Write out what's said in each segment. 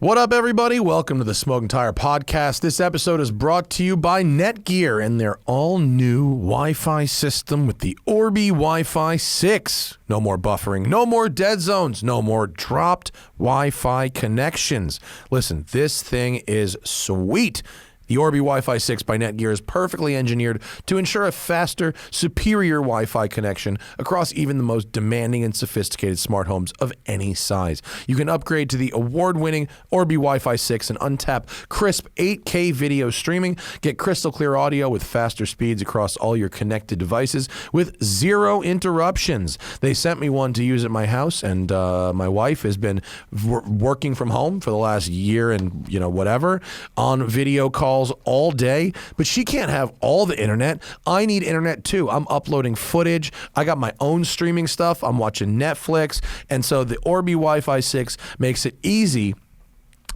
What up, everybody? Welcome to the Smoking Tire Podcast. This episode is brought to you by Netgear and their all-new Wi-Fi system with the Orbi Wi-Fi 6. No more buffering, no more dead zones, no more dropped Wi-Fi connections. Listen, this thing is sweet. The Orbi Wi-Fi 6 by Netgear is perfectly engineered to ensure a faster, superior Wi-Fi connection across even the most demanding and sophisticated smart homes of any size. You can upgrade to the award-winning Orbi Wi-Fi 6 and untap crisp 8K video streaming, get crystal clear audio with faster speeds across all your connected devices with zero interruptions. They sent me one to use at my house, and my wife has been working from home for the last year and whatever on video calls all day, but she can't have all the internet. I need internet too. I'm uploading footage. I got my own streaming stuff. I'm watching Netflix. And so the Orbi Wi-Fi 6 makes it easy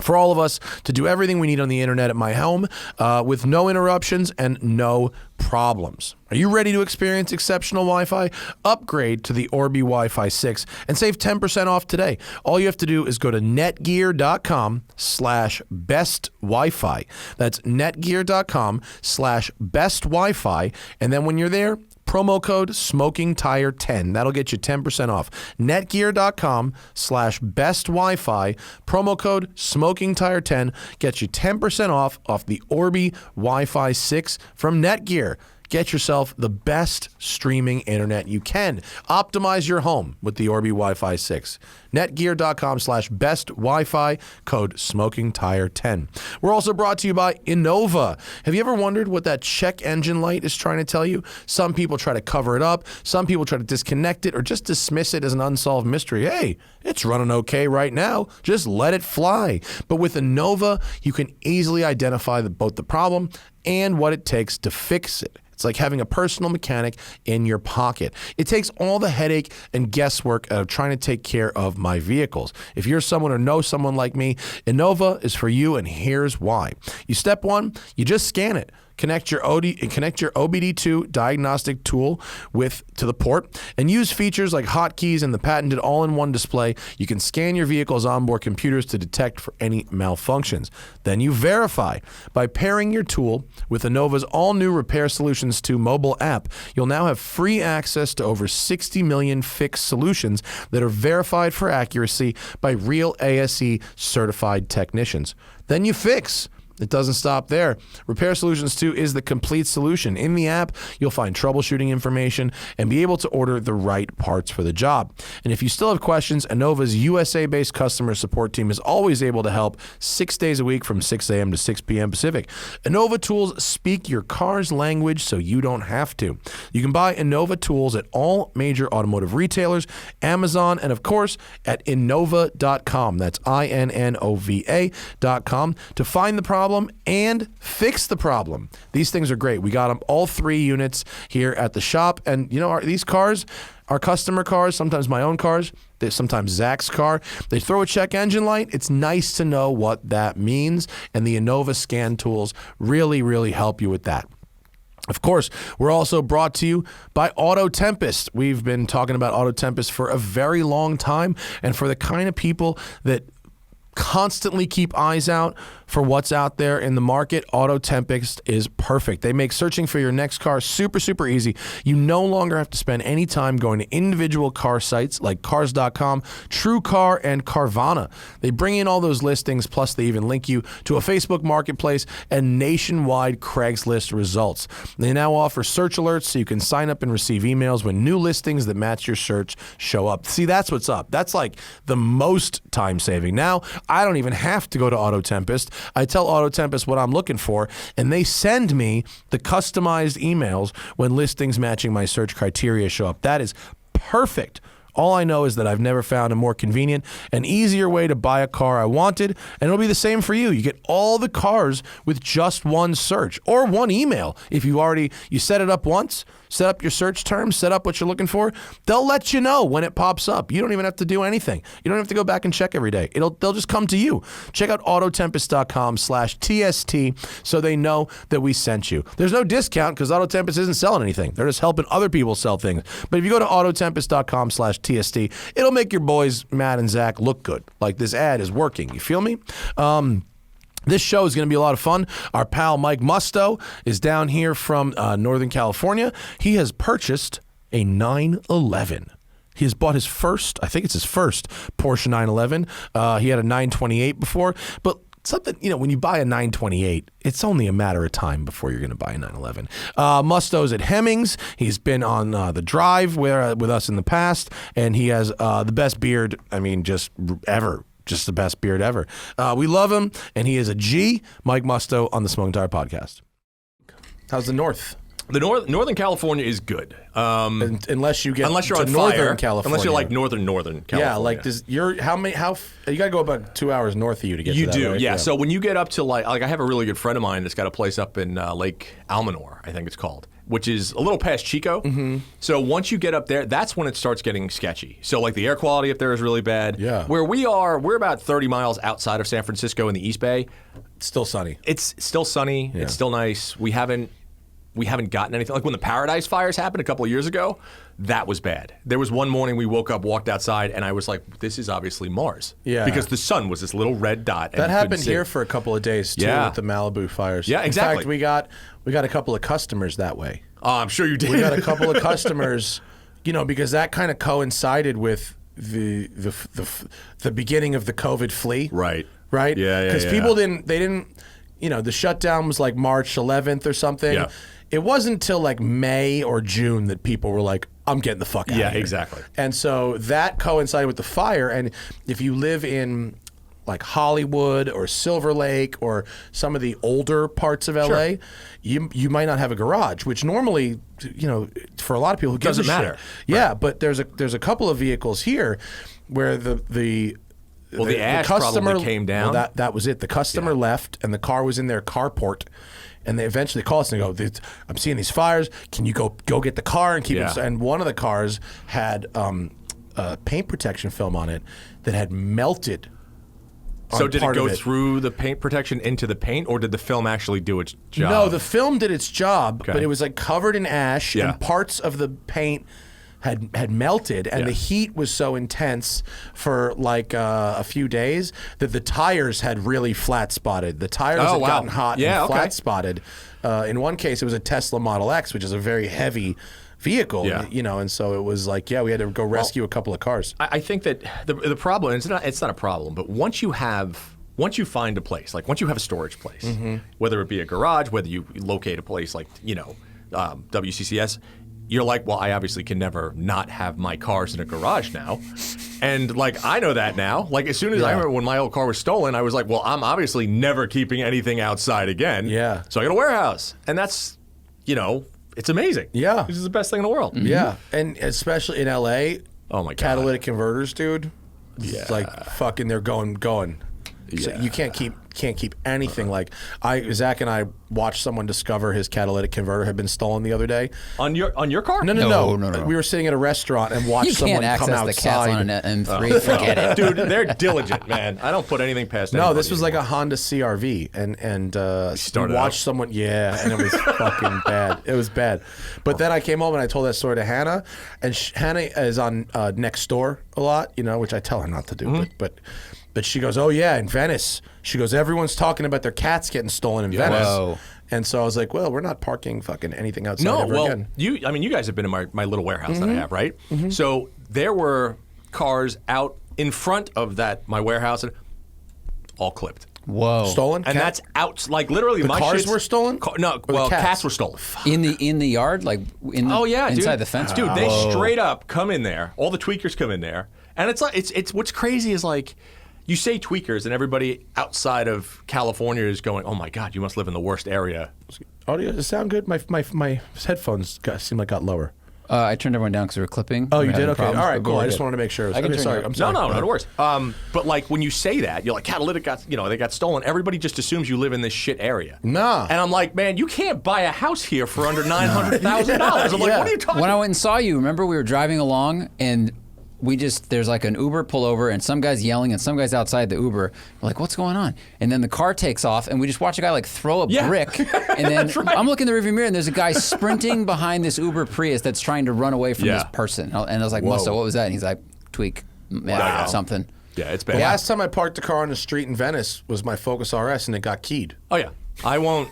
for all of us to do everything we need on the internet at my home with no interruptions and no problems. Are you ready to experience exceptional Wi-Fi? Upgrade to the Orbi Wi-Fi 6 and save 10% off today. All you have to do is go to netgear.com/bestwifi. That's netgear.com/bestwifi. And then when you're there, promo code SMOKINGTIRE10. That'll get you 10% off. Netgear.com/bestwifi. Promo code SMOKINGTIRE10 gets you 10% off the Orbi Wi-Fi 6 from Netgear. Get yourself the best streaming internet you can. Optimize your home with the Orbi Wi-Fi 6. Netgear.com/bestwifi, code SMOKINGTIRE10. We're also brought to you by Innova. Have you ever wondered what that check engine light is trying to tell you? Some people try to cover it up. Some people try to disconnect it or just dismiss it as an unsolved mystery. Hey, it's running okay right now. Just let it fly. But with Innova, you can easily identify both the problem and what it takes to fix it. It's like having a personal mechanic in your pocket. It takes all the headache and guesswork out of trying to take care of my vehicles. If you're someone or know someone like me, Innova is for you, and here's why. Step one, you just scan it. Connect your OBD2 diagnostic tool to the port and use features like hotkeys and the patented all-in-one display. You can scan your vehicle's onboard computers to detect for any malfunctions. Then you verify. By pairing your tool with Innova's all-new Repair Solutions 2 mobile app, you'll now have free access to over 60 million fixed solutions that are verified for accuracy by real ASE certified technicians. Then you fix. It doesn't stop there. Repair Solutions 2 is the complete solution. In the app, you'll find troubleshooting information and be able to order the right parts for the job. And if you still have questions, Innova's USA-based customer support team is always able to help 6 days a week from 6 a.m. to 6 p.m. Pacific. Innova tools speak your car's language so you don't have to. You can buy Innova tools at all major automotive retailers, Amazon, and of course at Innova.com. That's INNOVA.com to find the problem and fix the problem. These things are great. We got them all 3 units here at the shop. And these cars, our customer cars, sometimes my own cars, sometimes Zach's car, they throw a check engine light. It's nice to know what that means. And the Innova scan tools really, really help you with that. Of course, we're also brought to you by Auto Tempest. We've been talking about Auto Tempest for a very long time. And for the kind of people that constantly keep eyes out for what's out there in the market, Auto Tempest is perfect. They make searching for your next car super, super easy. You no longer have to spend any time going to individual car sites like Cars.com, TrueCar, and Carvana. They bring in all those listings, plus they even link you to a Facebook marketplace and nationwide Craigslist results. They now offer search alerts so you can sign up and receive emails when new listings that match your search show up. See, that's what's up. That's like the most time saving. Now, I don't even have to go to Auto Tempest. I tell Auto Tempest what I'm looking for, and they send me the customized emails when listings matching my search criteria show up. That is perfect. All I know is that I've never found a more convenient and easier way to buy a car I wanted, and it'll be the same for you. You get all the cars with just one search or one email. If you set it up once, set up your search terms, set up what you're looking for, they'll let you know when it pops up. You don't even have to do anything. You don't have to go back and check every day. They'll just come to you. Check out autotempest.com/TST so they know that we sent you. There's no discount because Auto Tempest isn't selling anything. They're just helping other people sell things. But if you go to autotempest.com/TST, TST. It'll make your boys, Matt and Zach, look good. Like this ad is working. You feel me? This show is going to be a lot of fun. Our pal Mike Musto is down here from Northern California. He has purchased a 911. He has bought his first, I think it's his first Porsche 911. He had a 928 before, but something, when you buy a 928, it's only a matter of time before you're going to buy a 911. Musto's at Hemmings. He's been on the drive with us in the past, and he has the best beard, just ever. Just the best beard ever. We love him, and he is a G. Mike Musto on the Smoking Tire Podcast. How's the North? The Northern California is good. Unless you're on Northern California. Unless you're like Northern California. Yeah, like you got to go about 2 hours north of you to get to that. You do, right? yeah. So when you get up to like I have a really good friend of mine that's got a place up in Lake Almanor, I think it's called, which is a little past Chico. Mm-hmm. So once you get up there, that's when it starts getting sketchy. So like the air quality up there is really bad. Yeah. Where we are, we're about 30 miles outside of San Francisco in the East Bay. It's still sunny. It's still sunny. Yeah. It's still nice. We haven't gotten anything. Like when the Paradise fires happened a couple of years ago, that was bad. There was one morning we woke up, walked outside, and I was like, this is obviously Mars. Yeah. Because the sun was this little red dot. That happened here for a couple of days, too, with the Malibu fires. Yeah, exactly. In fact, we got a couple of customers that way. Oh, I'm sure you did. We got a couple of customers, because that kind of coincided with the beginning of the COVID flea. Right. Right? Yeah. Because people didn't, the shutdown was like March 11th or something. Yeah. It wasn't until like May or June that people were like, I'm getting the fuck out of here. Yeah, exactly. And so that coincided with the fire. And if you live in like Hollywood or Silver Lake or some of the older parts of LA, sure. you might not have a garage, which normally, for a lot of people, who gives doesn't a matter. Shit. Yeah, right. But there's a couple of vehicles here where the ash customer probably came down. Well, that was it. The customer left, and the car was in their carport. And they eventually call us and they go, I'm seeing these fires. Can you go get the car and keep it? And one of the cars had paint protection film on it that had melted. So did it go through the paint protection into the paint, or did the film actually do its job? No, the film did its job, but it was like covered in ash, and parts of the paint had melted, and the heat was so intense for like a few days that the tires had really flat spotted. The tires had gotten hot and flat spotted. In one case, it was a Tesla Model X, which is a very heavy vehicle, and so it was like, we had to go rescue a couple of cars. I think that the problem, it's not a problem, but once you find a place, like once you have a storage place, whether it be a garage, whether you locate a place like, WCCS, you're like, well, I obviously can never not have my cars in a garage now. And like, I know that now. Like as soon as I remember when my old car was stolen, I was like, well, I'm obviously never keeping anything outside again. Yeah. So I got a warehouse. And that's, it's amazing. Yeah. This is the best thing in the world. Mm-hmm. Yeah. And especially in LA, oh my God, catalytic converters, dude. It's like fucking they're going. So you can't keep anything. Like Zach and I watched someone discover his catalytic converter had been stolen the other day. On your car? No. We were sitting at a restaurant and watched someone come outside. You can't access the cats on an M3. Forget it, dude. They're diligent, man. I don't put anything past anybody. No, this was like a Honda CR-V, and watched someone. Yeah, and it was fucking bad. It was bad. But then I came home and I told that story to Hannah, and Hannah is on Nextdoor a lot, which I tell her not to do, But she goes, oh yeah, in Venice. She goes, everyone's talking about their cats getting stolen in Venice. Whoa. And so I was like, well, we're not parking fucking anything outside ever again. You guys have been in my little warehouse that I have, right? Mm-hmm. So there were cars out in front of my warehouse, and all clipped. Whoa. Stolen? And that's out, like literally the my cars were stolen? Cats were stolen. In the yard? Like inside the fence? Dude, they straight up come in there. All the tweakers come in there. And it's like, it's what's crazy is like, you say tweakers, and everybody outside of California is going, "Oh my God, you must live in the worst area." Audio, does it sound good? My headphones seemed like got lower. I turned everyone down because we were clipping. Oh, you did? Okay. All right, cool. I just wanted to make sure. I'm sorry. No, it works. But like when you say that, you're like, catalytic they got stolen. Everybody just assumes you live in this shit area. Nah. And I'm like, man, you can't buy a house here for under $900,000. I'm like, what are you talking about? When I went and saw you, remember we were driving along and there's like an Uber pull over and some guy's yelling and some guy's outside the Uber. We're like, what's going on? And then the car takes off and we just watch a guy like throw a brick. And then I'm looking in the rearview mirror and there's a guy sprinting behind this Uber Prius that's trying to run away from this person. And I was like, Musto, what was that? And he's like, tweak, something. Yeah, it's bad. The last time I parked a car on the street in Venice was my Focus RS and it got keyed. Oh yeah, I won't.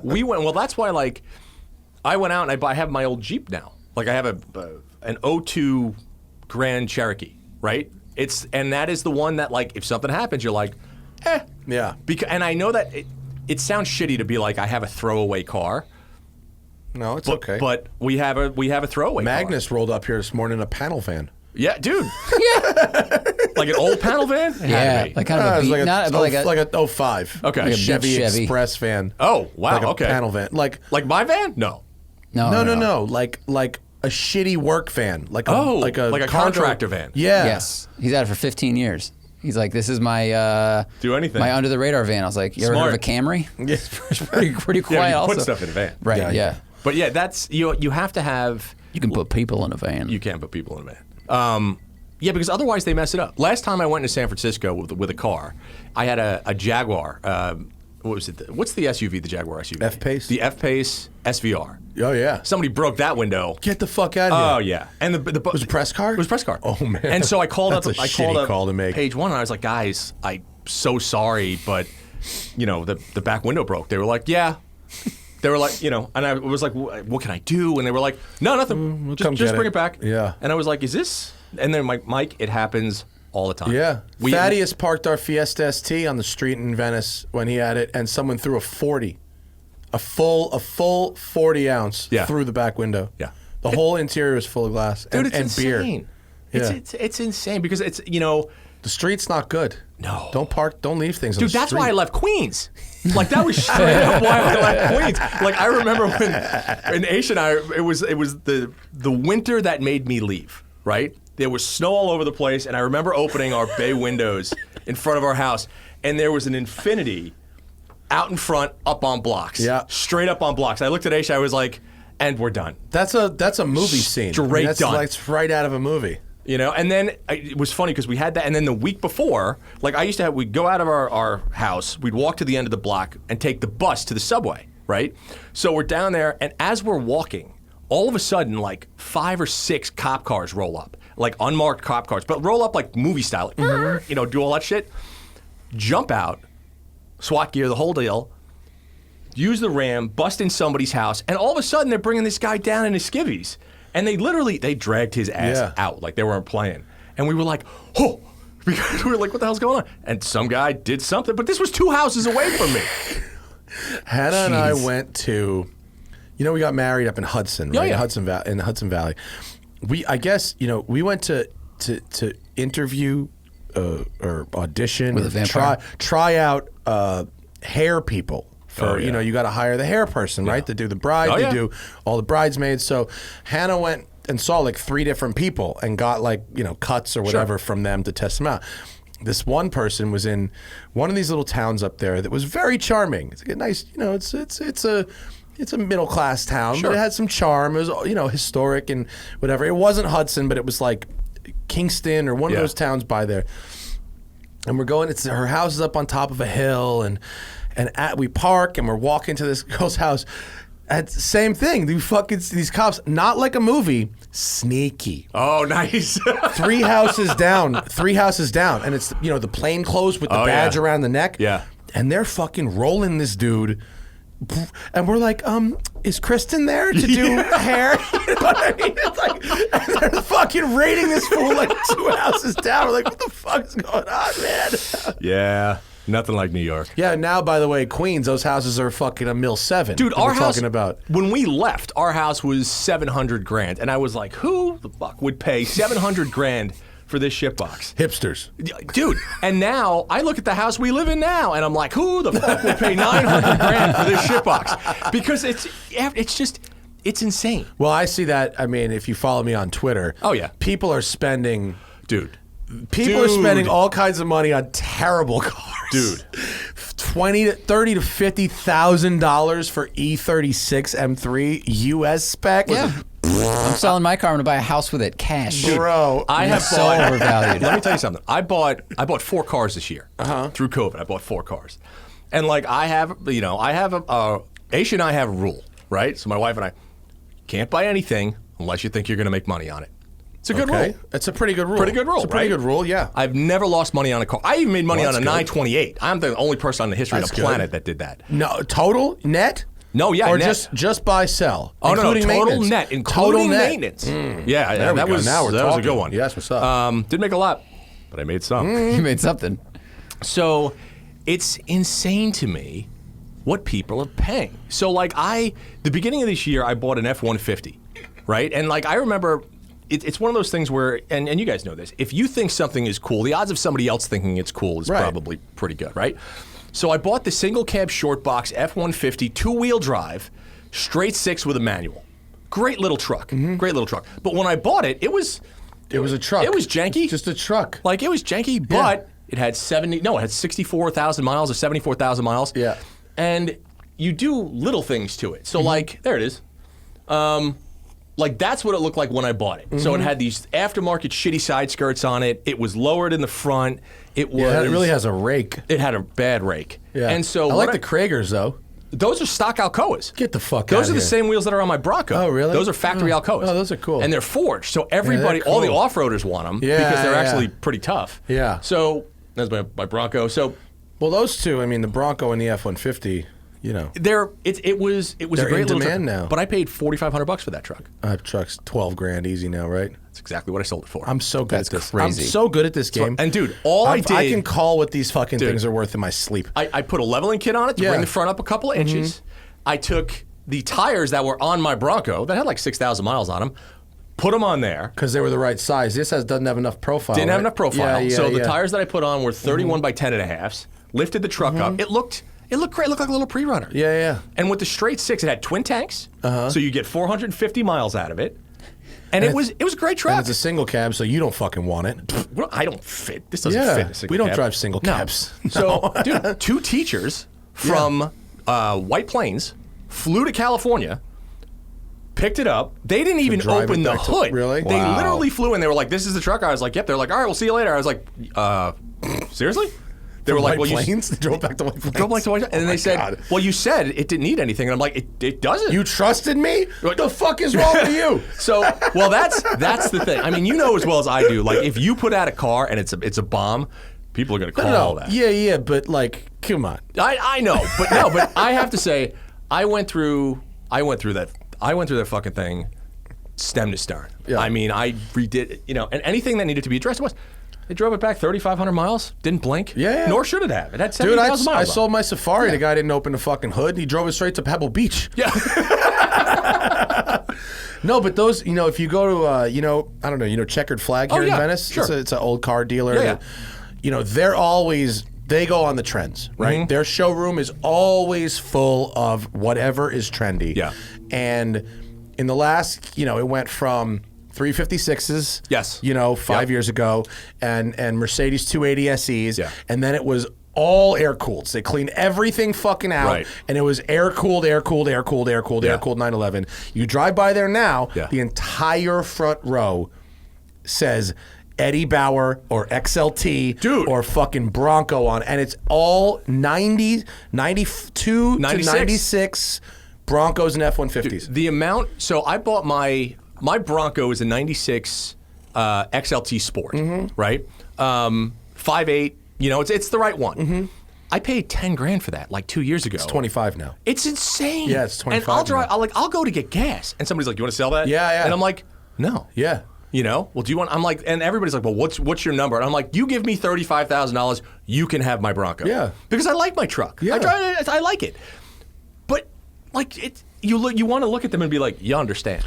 We went. Well, that's why. Like, I went out and I have my old Jeep now. Like, I have an 02 Grand Cherokee, right? And that is the one that, like, if something happens, you're like, Yeah. And I know that it sounds shitty to be like, I have a throwaway car. No, it's okay. But we have a throwaway Magnus rolled up here this morning in a panel van. Yeah, dude. Like an old panel van? Yeah, like kind of like a 05. Okay. Like a Like Chevy Express van. Oh, wow, like a okay. panel van. Like my van? No. No. Like a shitty work van. Like a contractor van. Yeah. Yes. He's had it for 15 years. He's like, this is my do anything. My under the radar van. I was like, you ever heard of a Camry? Yeah. It's pretty quiet. Yeah, you also put stuff in a van. Right. Yeah. But yeah, that's you have to have. You can put people in a van. You can't put people in a van. Yeah, because otherwise they mess it up. Last time I went to San Francisco with a car, I had a Jaguar. What was it? What's the SUV? The Jaguar SUV? F-Pace. The F-Pace SVR. Oh yeah. Somebody broke that window. Get the fuck out of here. Oh yeah. And the was it a press car? It was a press car. Oh man. And so I called That's up. a I shitty called up call to make. Page One, and I was like, guys, I'm so sorry, but the back window broke. They were like, yeah. They were like, and I was like, what can I do? And they were like, no, nothing. We'll just bring it back. Yeah. And I was like, is this? And then Mike, it happens all the time. Yeah. Thaddeus parked our Fiesta ST on the street in Venice when he had it, and someone threw a 40. A full 40 ounce through the back window. Yeah. The whole interior is full of glass Dude, and beer. Insane. Yeah. It's insane because it's the street's not good. No. Don't leave things on Dude, the street. that's why I left Queens. Like, that was straight up why I left Queens. Like, I remember when in Asia and I, it was the winter that made me leave, right? There was snow all over the place, and I remember opening our bay windows in front of our house, and there was an Infinity out in front, up on blocks. Yeah. Straight up on blocks. I looked at Asia, I was like, and we're done. That's a movie scene. Straight done. That's right out of a movie. And then it was funny because we had that, and then the week before, like I used to we'd go out of our house, we'd walk to the end of the block and take the bus to the subway, right? So we're down there, and as we're walking, all of a sudden, like 5 or 6 cop cars roll up, like unmarked cop cars, but roll up like movie style, like, do all that shit, jump out, SWAT gear, the whole deal, use the ram, bust in somebody's house, and all of a sudden they're bringing this guy down in his skivvies. And they dragged his ass out like they weren't playing. And we were like, oh, because we were like, what the hell's going on? And some guy did something, but this was 2 houses away from me. Hannah and I went to, we got married up in Hudson, right? Yeah. In the Hudson Valley. We went to interview or audition, with a vampire. try out hair people. You got to hire the hair person, right? To do the bride, they do all the bridesmaids. So Hannah went and saw like 3 different people and got like, cuts or whatever from them to test them out. This one person was in one of these little towns up there that was very charming. It's a nice, it's a middle class town, but it had some charm. It was, historic and whatever. It wasn't Hudson, but it was like Kingston or one of those towns by there. And we're going. Her house is up on top of a hill, and we park and we're walking to this girl's house. And same thing. These cops, not like a movie, sneaky. Oh, nice. 3 houses down, and it's the plain clothes with the badge around the neck. Yeah. And they're fucking rolling this dude. And we're like, is Kristen there to do hair? You know what I mean? It's like, and they're fucking raiding this fool like 2 houses down. We're like, what the fuck is going on, man? Yeah. Nothing like New York. Yeah, now, by the way, Queens, those houses are fucking $1.7 million. Dude, our house, talking about. When we left, our house was $700,000. And I was like, who the fuck would pay $700,000 for this shitbox? Hipsters. Dude, and now I look at the house we live in now, and I'm like, who the fuck would pay $900,000 for this shitbox? Because it's insane. Well, I see that. I mean, if you follow me on Twitter, people are spending, People are spending all kinds of money on terrible cars. Dude. $30,000 to $50,000 for E36 M3 US spec. Yeah. I'm selling my car. I'm gonna buy a house with it, cash. Bro, I have so bought. overvalued. Let me tell you something. I bought 4 cars this year through COVID. I bought 4 cars, and like I have Aisha and I have a rule, right? So my wife and I can't buy anything unless you think you're going to make money on it. It's a good rule. It's a pretty good rule. Pretty good rule, It's a pretty right? good rule, yeah. I've never lost money on a car. I even made money Well, on a that's good. 928. I'm the only person on the history That's of the good. planet that did that. No, total net? No, yeah, or net. just buy sell. Oh no, including total maintenance. net, including Total net. maintenance. Yeah, There we that go. was Now we're that was a talking. good one. Yes, what's up? Didn't make a lot, but I made some. You made something. So it's insane to me what people are paying. So like the beginning of this year, I bought an F-150, right? And like I remember, it's one of those things where, and you guys know this, if you think something is cool, the odds of somebody else thinking it's cool is Right. probably pretty good, right? So I bought the single cab short box F-150 2-wheel drive, straight 6 with a manual. Great little truck. Great little truck. But when I bought it, it was a truck. It was janky. Just a truck. Like it was janky, but it had 64,000 miles or 74,000 miles. Yeah. And you do little things to it. So like, there it is. Like that's what it looked like when I bought it. So it had these aftermarket shitty side skirts on it. It was lowered in the front. It was. Yeah, it really has a rake. It had a bad rake. Yeah. And so I like the Kragers though. those are stock Alcoas. Get the fuck Those outta are the here. same wheels that are on my Bronco. Oh, really? Those are factory Alcoas. Oh, those are cool. And they're forged, so everybody, they're all the cool. off-roaders want them Yeah, because they're yeah. actually pretty tough. Yeah. So that's my Bronco. So Well, those two, I mean, the Bronco and the F-150, you know. it was They're a great in little demand truck. now. But I paid $4,500 for that truck. Truck's $12,000 easy now, right? That's exactly what I sold it for. I'm so good That's at this. crazy. I'm so good at this game. And dude, all I did, I can call what these fucking Dude. things are worth in my sleep. I put a leveling kit on it to Yeah. bring the front up a couple of inches. I took the tires that were on my Bronco that had like 6,000 miles on them, put them on there. Because they were the right size. This doesn't have enough profile. Didn't have right? enough profile. Yeah, so the yeah. tires that I put on were 31 by 10 and a halves. Lifted the truck up. It looked great. It looked like a little pre-runner. Yeah, yeah. And with the straight 6, it had twin tanks. So you get 450 miles out of it. And it was a great truck. And it's a single cab, so you don't fucking want it. Well, I don't fit. This doesn't Yeah, fit in a single we don't cab. drive single No. cabs. So, dude, 2 teachers from White Plains flew to California, picked it up. They didn't even drive open it the back to- hood. really? They Wow. literally flew in. They were like, "This is the truck." I was like, "Yep." They're like, "All right, we'll see you later." I was like, "Seriously?" They were like, White "Well, Plains? They drove back to White Plains. drove like to White." And then Oh my they said, God. "Well, you said it didn't need anything." And I'm like, "It doesn't." You trusted me? What the fuck is wrong with you? So, well, that's the thing. I mean, you know as well as I do. Like, if you put out a car and it's a bomb, people are going to call that. Yeah, but like, come on. I know, but I have to say, I went through that fucking thing, stem to stern. Yeah. I mean, I redid, and anything that needed to be addressed was. They drove it back 3,500 miles, didn't blink. Yeah. Nor should it have. It had Dude, 70,000 miles. I on sold it. my Safari. The guy didn't open the fucking hood. He drove it straight to Pebble Beach. Yeah. No, but those, if you go to, I don't know, Checkered Flag here in yeah, Venice. sure. It's an old car dealer. Yeah, that, they're always, they go on the trends, right? Their showroom is always full of whatever is trendy. Yeah. And in the last, it went from 356s, Yes. 5 years ago, and Mercedes 280 SEs, Yeah. and then it was all air cooled. So they cleaned everything fucking out, Right. and it was air cooled, air cooled, air cooled, air cooled, Yeah. air cooled 911. You drive by there now, Yeah. the entire front row says Eddie Bauer or XLT Dude. or fucking Bronco on, and it's all 92 to 96 Broncos and F-150s. The amount. So I bought my Bronco is a '96 XLT Sport, right? 5.8. It's the right one. I paid $10,000 for that like 2 years ago. It's 25 now. It's insane. Yeah, it's 25 And I'll drive. now. I'll go to get gas, and somebody's like, "You want to sell that?" Yeah, yeah. And I'm like, "No." Yeah. Well, do you want? I'm like, and everybody's like, "Well, what's your number?" And I'm like, "You give me $35,000, you can have my Bronco." Yeah. Because I like my truck. Yeah. I drive it. I like it. But like, you want to look at them and be like, "You understand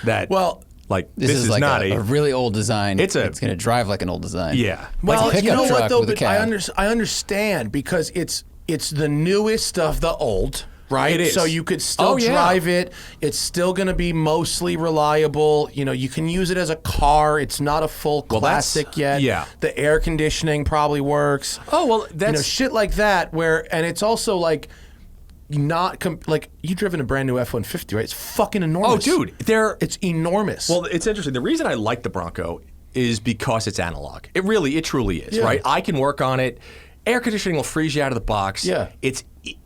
that?" Well, like This is like not a really old design. It's going to drive like an old design. Yeah. Well, Like a you know pickup what truck though? with a But I, cab. I understand because it's the newest of the old, right? It is. So you could still Oh, yeah. drive it. It's still going to be mostly reliable. You can use it as a car. It's not a full Well, that's- classic yet. yeah. The air conditioning probably works. Oh well, that's shit like that. And it's also like, like you've driven a brand new F-150, right? It's fucking enormous. Oh, dude, it's enormous. Well, it's interesting. The reason I like the Bronco is because it's analog. It truly is, Yeah. right? I can work on it. Air conditioning will freeze you out of the box. Yeah.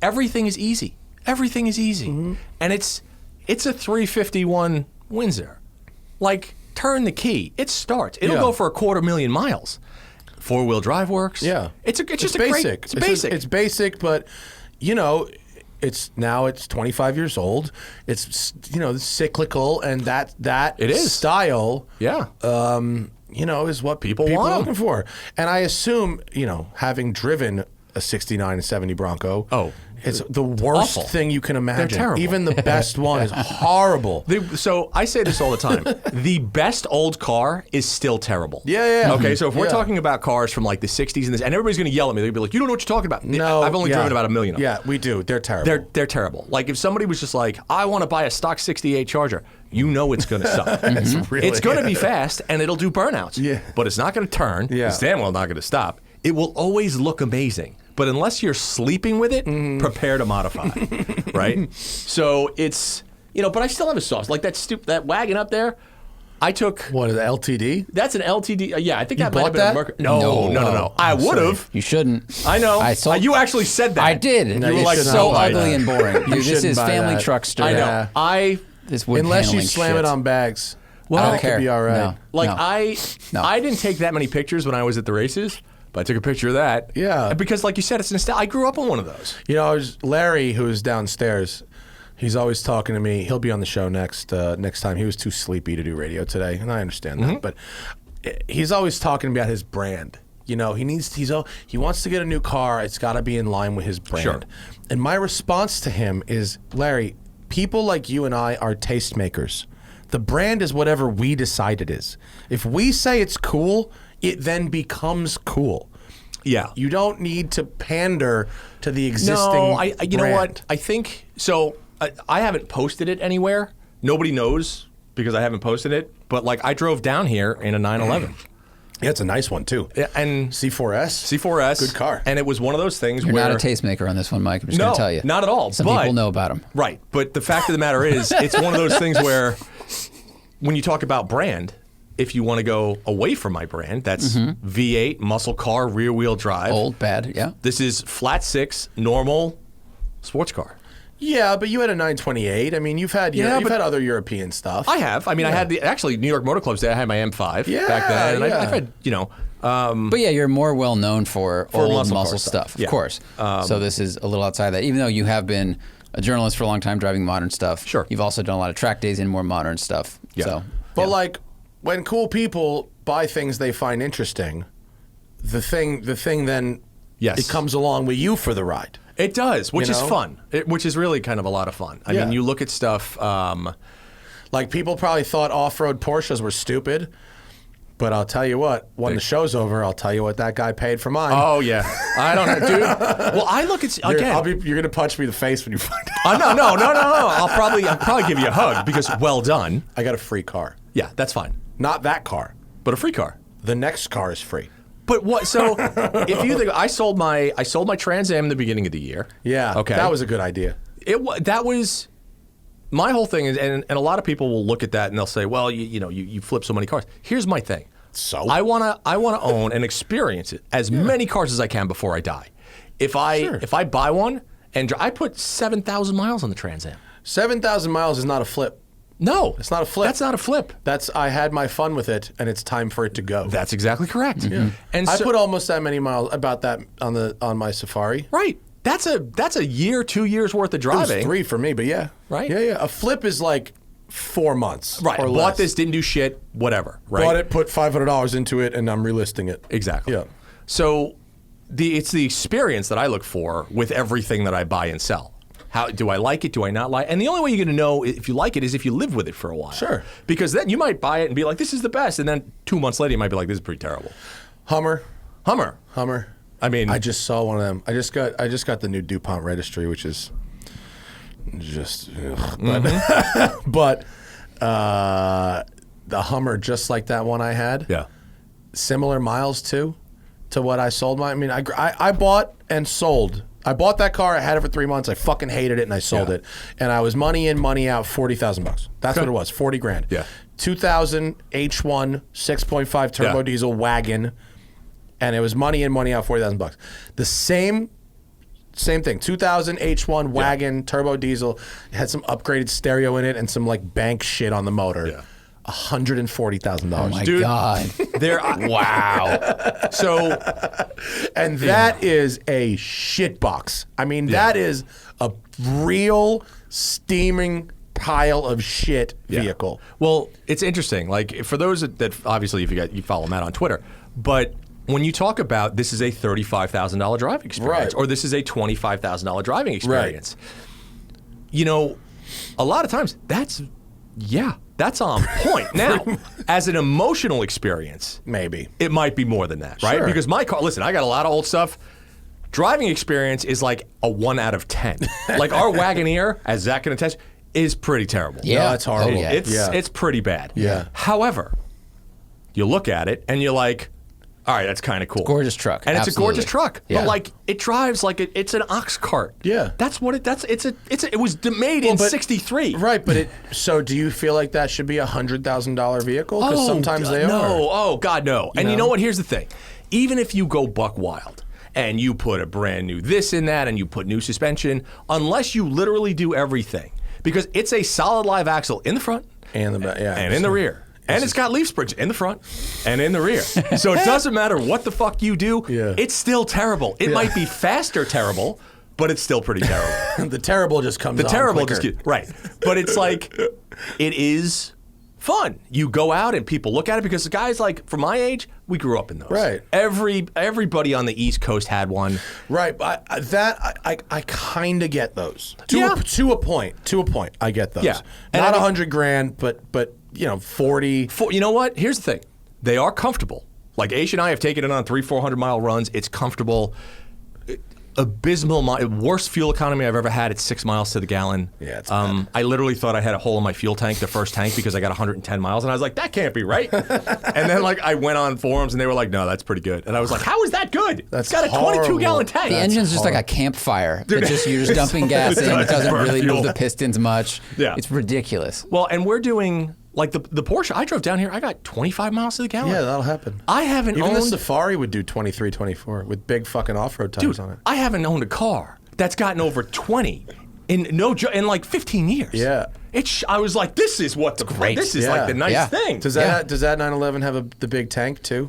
Everything is easy. Everything is easy. Mm-hmm. And it's a 351 Windsor. Like, turn the key. It starts. It'll go for 250,000 miles. 4-wheel drive works. Yeah. It's just basic. It's basic. It's basic, but it's 25 years old. It's cyclical, and that It is. style. Yeah. Is what People are want 'em. looking for. And I assume, having driven a 69 and 70 Bronco, it's the worst awful. thing you can imagine. They're terrible. Even the best one is horrible. So I say this all the time. The best old car is still terrible. Yeah. Okay, so if we're Yeah. talking about cars from like the 60s and everybody's going to yell at me. They'll be like, "You don't know what you're talking about." No, I've only yeah. driven about 1 million of them. Yeah, we do. They're terrible. They're terrible. Like if somebody was just like, "I want to buy a stock 68 Charger," you know it's going to suck. It's going to be fast and it'll do burnouts. Yeah. But it's not going to turn. Yeah. It's damn well not going to stop. It will always look amazing. But unless you're sleeping with it, prepare to modify, right? So it's, but I still have a sauce. Like that wagon up there, I took. What is it, LTD? That's an LTD. Yeah, I think that might bought have been that? a Mercury. No. I would have. You shouldn't. I know. I sold. You actually said that. I did. No, you you were like should so not buy ugly that. and boring. Dude, this shouldn't is buy family that. truckster. I know. Yeah. This wood Unless you paneling slam shit. it on bags. Well, I don't it care. could be all right. No. Like No. I didn't take that many pictures when I was at the races, but I took a picture of that. Yeah. And because, like you said, it's nostalgia. I grew up on one of those. Larry, who's downstairs, he's always talking to me. He'll be on the show next time. He was too sleepy to do radio today, and I understand that. But he's always talking about his brand. He wants to get a new car. It's got to be in line with his brand. Sure. And my response to him is, Larry, people like you and I are tastemakers. The brand is whatever we decide it is. If we say it's cool, it then becomes cool. Yeah. You don't need to pander to the existing No, you know brand. what? I think so. I haven't posted it anywhere. Nobody knows because I haven't posted it. But like, I drove down here in a 911. Yeah, it's a nice one too. And C4S. C4S, Good car. and it was one of those things You're where not a tastemaker on this one, Mike. I'm just no, going to tell you. not at all. Some but, people know about them. Right, but the fact of the matter is, it's one of those things where when you talk about brand, if you want to go away from my brand, that's V8 muscle car, rear wheel drive. Old, bad, yeah. This is flat six, normal sports car. Yeah, but you had a 928. I mean, you've had other European stuff. I have. I mean, I had actually New York Motor Club's Day. I had my M5 back then, and yeah. I've had But yeah, you're more well known for old muscle muscle car stuff, Yeah. of course. So this is a little outside that. Even though you have been a journalist for a long time driving modern stuff, Sure. you've also done a lot of track days in more modern stuff. Yeah. So, But like, when cool people buy things they find interesting, the thing then Yes. it comes along with you for the ride. It does, which You is know? fun. Which is really kind of a lot of fun. I Yeah. mean, you look at stuff. Like, people probably thought off-road Porsches were stupid, but I'll tell you what, when the show's over, I'll tell you what that guy paid for mine. Oh yeah, I don't know, dude. Well, I look at again. You're gonna punch me in the face when you find out. No. I'll probably give you a hug because well done. I got a free car. Yeah, that's fine. Not that car. But a free car. The next car is free. But what? So if you think I sold my Trans Am in the beginning of the year. Yeah. Okay. That was a good idea. That was my whole thing is, and a lot of people will look at that and they'll say, well, you flip so many cars. Here's my thing. So? I wanna own and experience it as many cars as I can before I die. If I buy one and I put 7,000 miles on the Trans Am. 7,000 miles is not a flip. No, It's not a flip. That's not a flip. I had my fun with it, and it's time for it to go. That's exactly correct. Yeah. And I so, put almost that many miles about that on my Safari. right. That's a year, 2 years worth of It was driving. 3 for me, but yeah. Right. Yeah. A flip is like 4 months. Right. Or Bought less. this, didn't do shit, whatever. Right. Bought it, put $500 into it, and I'm relisting it. Exactly. Yeah. So it's the experience that I look for with everything that I buy and sell. How do I like it? Do I not like it? And the only way you're going to know if you like it is if you live with it for a while. Sure. Because then you might buy it and be like, this is the best. And then 2 months later, you might be like, this is pretty terrible. Hummer. I mean, I just saw one of them. I just got the new DuPont registry, which is just, but the Hummer, just like that one I had. yeah. Similar miles to what I sold my. I mean, I bought and sold I bought that car. I had it for 3 months. I fucking hated it, and I sold it. And I was money in, money out, $40,000. That's what it was, 40 grand. Yeah. 2000 H1 6.5 turbo diesel wagon, and it was money in, money out, $40,000. The same thing. 2000 H1 wagon, turbo diesel. It had some upgraded stereo in it and some like bank shit on the motor. Yeah. $140,000. Oh my Dude, God. Wow. So, and that is a shit box. I mean, that is a real steaming pile of shit vehicle. Well, it's interesting. Like for those that obviously if you follow Matt on Twitter, but when you talk about this is a $35,000 driving experience, or this is a $25,000 driving experience, you know, a lot of times that's on point. Now, as an emotional experience, Maybe. it might be more than that, right? Sure. Because my car, listen, I got a lot of old stuff. Driving experience is like a 1 out of 10. Like our Wagoneer, as Zach can attest, is pretty terrible. Yeah. No, it's horrible. Oh, yeah. It's pretty bad. Yeah. However, you look at it and you're like, all right, that's kind of cool. Gorgeous truck. And it's a gorgeous Absolutely. truck. Yeah. But like it drives like it's an ox cart. Yeah. That's what it was made in 63. Right, but so do you feel like that should be a $100,000 vehicle? Because sometimes they no. are. Oh, God, no. And you know what? Here's the thing. Even if you go buck wild and you put a brand new this in that and you put new suspension, unless you literally do everything, because it's a solid live axle in the front And the back, yeah. and in the rear. And it's got leaf springs in the front and in the rear. So it doesn't matter what the fuck you do. Yeah. It's still terrible. It might be faster terrible, but it's still pretty terrible. The terrible just comes The on terrible quicker. just right. But it's like it is fun. You go out and people look at it because the guys like from my age, we grew up in those. Right. Everybody on the East Coast had one. Right, but I kind of get those. Yeah. To a point, I get those. Yeah. And Not I mean- $100,000, but you know, 40. You know what? Here's the thing. They are comfortable. Like Aish and I have taken it on 300-400 mile runs. It's comfortable. Abysmal, worst fuel economy I've ever had. It's 6 miles to the gallon. Yeah, it's bad. I literally thought I had a hole in my fuel tank, the first tank, because I got 110 miles, and I was like, that can't be right. And then like I went on forums, and they were like, no, that's pretty good. And I was like, how is that good? That's it's got a horrible. 22-gallon tank. The engine's just like a campfire. You're just dumping gas in. It doesn't burn really fuel. move the pistons much. Yeah. It's ridiculous. Well, and we're doing like the Porsche. I drove down here. I got 25 miles to the gallon. Yeah, that'll happen. I haven't Even the owned. Safari would do 23, 24 with big fucking off-road tires Dude, on it. I haven't owned a car that's gotten over 20 in like 15 years. Yeah. I was like, this is what the great. This is Yeah. like the nice Yeah. thing. Does that 911 have the big tank too?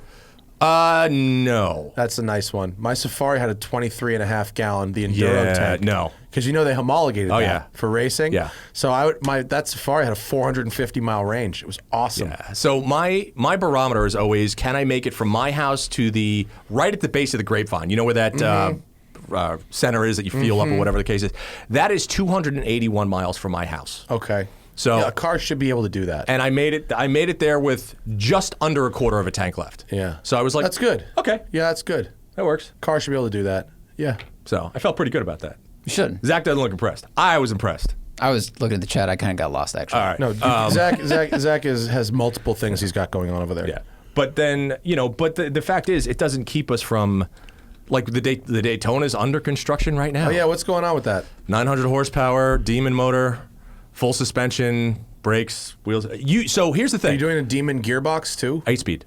No. That's a nice one. My Safari had a 23 and a half gallon, the Enduro Yeah, tank. no. Because you know they homologated that yeah. for racing. Yeah. So that Safari had a 450 mile range. It was awesome. Yeah. So my barometer is always, can I make it from my house to the right at the base of the Grapevine? You know where that center is that you feel up or whatever the case is? That is 281 miles from my house. Okay. So Yeah, a car should be able to do that. and I made it there with just under a quarter of a tank left. Yeah. So I was like, That's good. Okay. Yeah, that's good. That works. Car should be able to do that. Yeah. So I felt pretty good about that. You shouldn't. Zach doesn't look impressed. I was impressed. I was looking at the chat. I kind of got lost, actually. All right. No, Zach has multiple things he's got going on over there. Yeah. But then, but the fact is, it doesn't keep us from, like, the Daytona's under construction right now. Oh, yeah, what's going on with that? 900 horsepower, Demon motor, full suspension, brakes, wheels. So here's the Are thing. you doing a Demon gearbox too? 8-speed.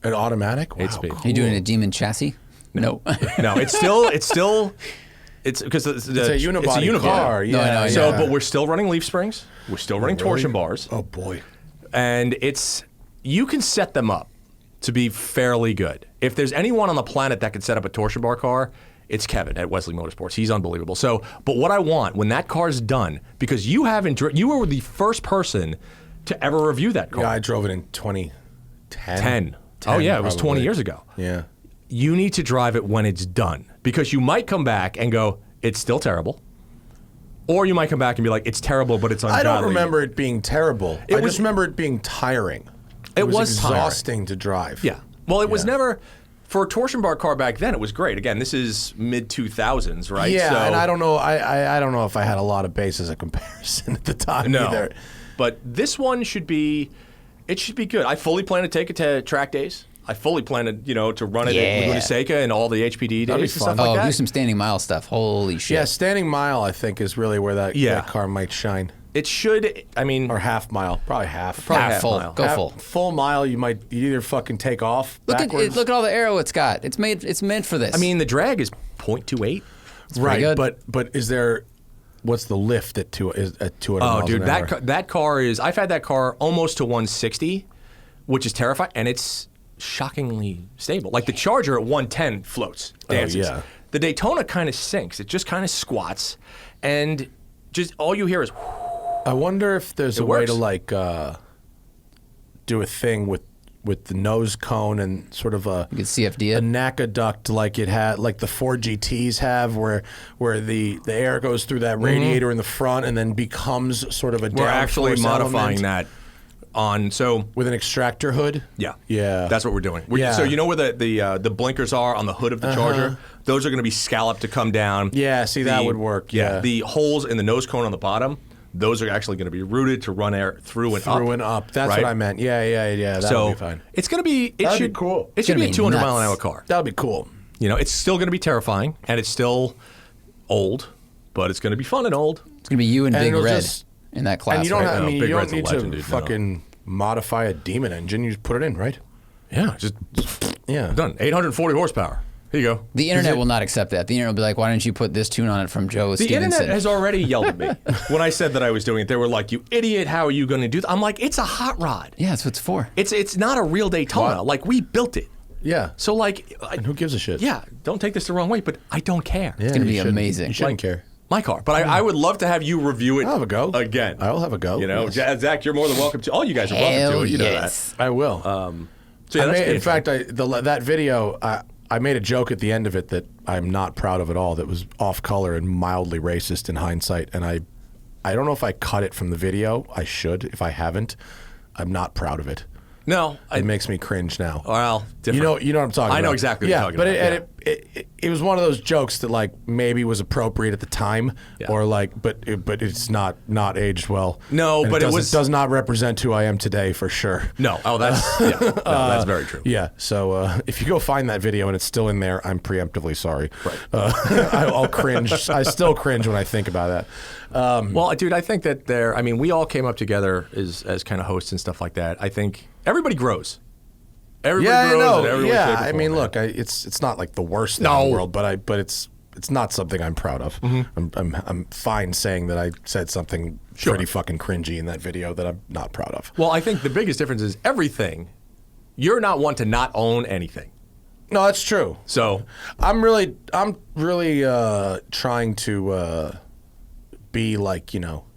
An automatic? Wow, 8-speed. Are you doing a Demon chassis? No. No, it's because it's a unibody car. No, Yeah. I know, So, yeah. but we're still running leaf springs. We're still running torsion bars. Oh, boy. And you can set them up to be fairly good. If there's anyone on the planet that can set up a torsion bar car, it's Kevin at Wesley Motorsports. He's unbelievable. So, but what I want when that car's done, because you were the first person to ever review that car. Yeah, I drove it in 2010. 10. Oh yeah, it was 20 probably. years ago. Yeah. You need to drive it when it's done, because you might come back and go, it's still terrible. Or you might come back and be like, it's terrible, but it's ungodly. I don't remember it being terrible. I just remember it being tiring. It was tiring. exhausting to drive. Yeah. Well, it was never, for a torsion bar car back then, it was great. Again, this is mid-2000s, right? Yeah, So, and I don't know. I don't know if I had a lot of bases of comparison at the time either. But this one should be good. I fully plan to take it to track days. I fully plan to run it Yeah. at Laguna Seca and all the HPD days be and stuff fun. like that. do some standing mile stuff. Holy shit. Yeah, standing mile, I think, is really where that car might shine. It should. I mean, Or half mile, probably half. Probably half half full. mile. Go full. Full mile, you either fucking take off Look at backwards. look at all the arrow it's got. It's meant for this. I mean, the drag is 0.28. right, good. but is there? What's the lift at 200 Oh, miles dude, an hour? that car is. I've had that car almost to 160, which is terrifying, and it's shockingly stable. Like the Charger at 110 floats, dances. yeah. The Daytona kind of sinks. It just kind of squats, and just all you hear is. I wonder if there's a way works. to like do a thing with the nose cone and sort of a you could CFD a it. NACA duct like it had, like the Ford GTs have, where the air goes through that radiator in the front and then becomes sort of a We're actually downforce modifying element that on with an extractor hood. Yeah. That's what we're doing. Yeah. So you know where the blinkers are on the hood of the Charger? Those are going to be scalloped to come down. Yeah, see, that would work, yeah. The holes in the nose cone on the bottom, those are actually going to be routed to run air through and up. Through and up. That's right? what I meant. Yeah. That So would be fine. it's going to be. That'd be cool. It should gonna be a be 200 nuts. mile an hour car. That would be cool. It's still going to be terrifying, and it's still old, but it's going to be fun and old. It's gonna be you and And Big it'll Red just- in that class. And you don't right? have, I mean, Big you don't Red's a need legend, to dude, no. fucking modify a demon engine. You just put it in, right? Yeah, just Yeah. done. 840 horsepower. Here you go. The internet will not accept that. The internet will be like, "Why didn't you put this tune on it from Joe The Stevenson?" internet has already yelled at me when I said that I was doing it. They were like, "You idiot! How are you going to do that?" I'm like, "It's a hot rod. Yeah, that's what it's for. It's not a real Daytona. What? Like we built it. Yeah. So like, And who gives a shit? yeah, don't take this the wrong way, but I don't care. Yeah, gonna you be shouldn't- amazing. You shouldn't Like, care. My car, but I would love to have you review it. I'll have a go again. I'll have a go. Zach, you're more than welcome to. All you guys are welcome Hell to it. You know yes. I will. So yeah, that's in good. fact, that video, I made a joke at the end of it that I'm not proud of at all. That was off color and mildly racist in hindsight. And I don't know if I cut it from the video. I should. If I haven't, I'm not proud of it. No, It makes me cringe now. well, different. You know what I'm talking about. I know exactly what yeah, you're talking but about. It was one of those jokes that like maybe was appropriate at the time, Yeah. or like, but it's not aged well. No, And but it does not represent who I am today for sure. No, that's very true. Yeah, so if you go find that video and it's still in there, I'm preemptively sorry. Right. I'll cringe. I still cringe when I think about that. Well, dude, I think that we all came up together as kind of hosts and stuff like that. I think everybody grows. Everybody grows in every way, shape, or I mean, form, look, it's not like the worst thing in the world, but it's not something I'm proud of. I'm fine saying that I said something pretty fucking cringy in that video that I'm not proud of. Well, I think the biggest difference is everything. You're not one to not own anything. No, that's true. So I'm really trying to be like,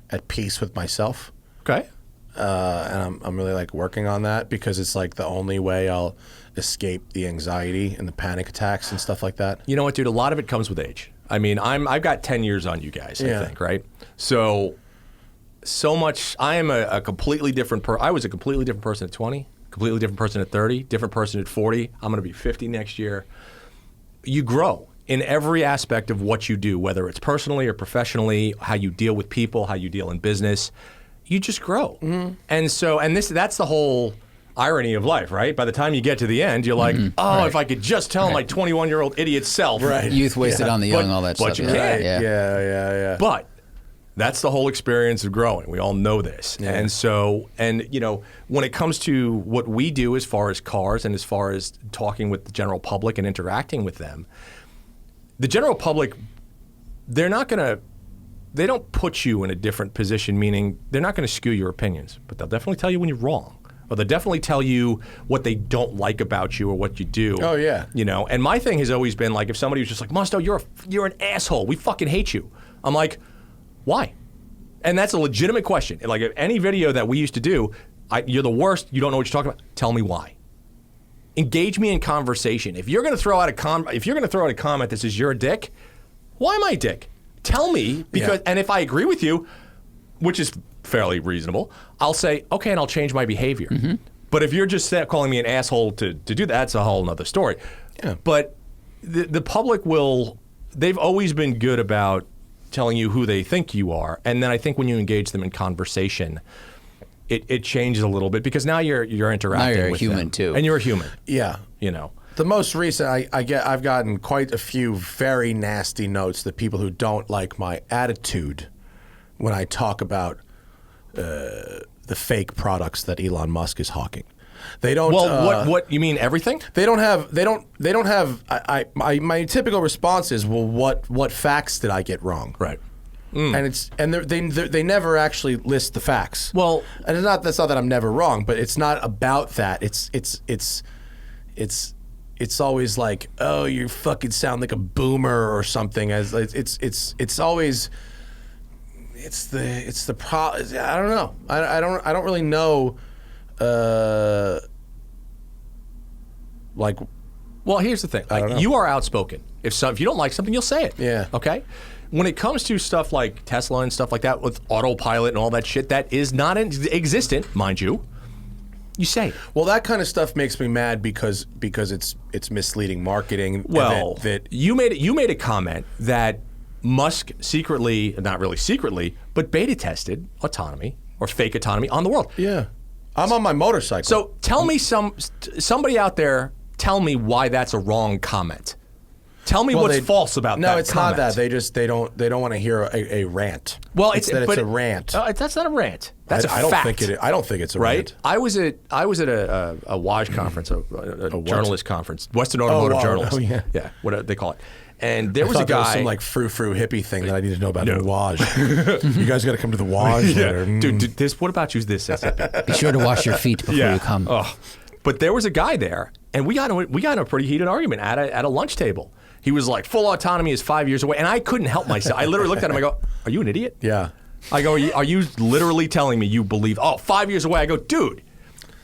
at peace with myself. okay. And I'm really like working on that because it's like the only way I'll escape the anxiety and the panic attacks and stuff like that. You know what, dude? A lot of it comes with age. I mean, I've got 10 years on you guys, Yeah. I think, right? So much. I am a completely different I was a completely different person at 20, completely different person at 30, different person at 40. I'm going to be 50 next year. You grow in every aspect of what you do, whether it's personally or professionally, how you deal with people, how you deal in business. You just grow. Mm-hmm. And that's the whole irony of life, right? By the time you get to the end, you're like, if I could just tell my 21-year-old idiot self. Right. Youth wasted on the young, But- all that but stuff. you can't. Yeah. Yeah. But that's the whole experience of growing. We all know this. Yeah. And so, when it comes to what we do as far as cars and as far as talking with the general public and interacting with them, the general public, they don't put you in a different position, meaning they're not going to skew your opinions, but they'll definitely tell you when you're wrong. Or they'll definitely tell you what they don't like about you or what you do. Oh, yeah. And my thing has always been like, if somebody was just like, Musto, you're an asshole. We fucking hate you. I'm like, why? And that's a legitimate question. Like any video that we used to do, you're the worst. You don't know what you're talking about. Tell me why. Engage me in conversation. If you're going to throw out a comment that says you're a dick, why am I a dick? Tell me because, and if I agree with you, which is fairly reasonable, I'll say okay, and I'll change my behavior. Mm-hmm. But if you're just calling me an asshole to do that, that's a whole other story. Yeah. But the public they've always been good about telling you who they think you are, and then I think when you engage them in conversation, it changes a little bit because now you're interacting Now you're a with human them. too. And you're a human. Yeah. You know. The most recent, I've gotten quite a few very nasty notes that people who don't like my attitude when I talk about the fake products that Elon Musk is hawking. They don't. Well, what you mean everything? They don't have. My typical response is, well, what facts did I get wrong? Right. And they never actually list the facts. Well, and that's not that I'm never wrong, but it's not about that. It's always like, oh, you fucking sound like a boomer or something. As it's always the pro. I don't know. I don't really know. Well, here's the thing. don't know. You are outspoken. If you don't like something, you'll say it. Yeah. Okay. When it comes to stuff like Tesla and stuff like that with autopilot and all that shit that is not existent, mind you, you say it. Well, that kind of stuff makes me mad because it's misleading marketing. Well, that you made a comment that Musk secretly, not really secretly, but beta tested autonomy or fake autonomy on the world. yeah, I'm on my motorcycle. So tell me somebody out there, tell me why that's a wrong comment. Tell me what's false about that. No, it's comment. not that. They don't want to hear a rant. Well, it's a rant. That's not a rant. That's a I don't fact. think I don't think it's a Right? rant. I was at a WAJ conference, a journalist conference, Western Automotive Journalist. Oh, yeah. Yeah, what they call it. And there was I a thought there guy. was some like frou-frou hippie thing that I need to know about the WAJ. You guys got to come to the WAJ later. Dude, this. What about you? This. Be sure to wash your feet before you come. Oh. But there was a guy there, and we got in a pretty heated argument at a lunch table. He was like, full autonomy is 5 years away. And I couldn't help myself. I literally looked at him. I go, are you an idiot? Yeah. I go, are you literally telling me you believe, 5 years away? I go, dude,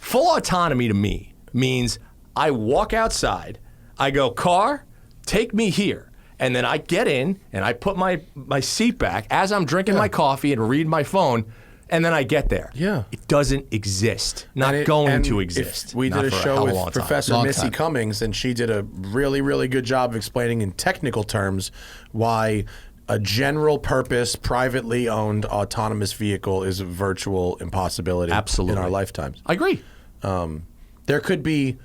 full autonomy to me means I walk outside. I go, car, take me here. And then I get in and I put my seat back as I'm drinking my coffee and read my phone. And then I get there. Yeah. It doesn't exist. Not going to exist. We did a show with Professor Long Missy time. Cummings, and she did a really, really good job of explaining in technical terms why a general purpose, privately owned autonomous vehicle is a virtual impossibility Absolutely. in our lifetimes. I agree. There could be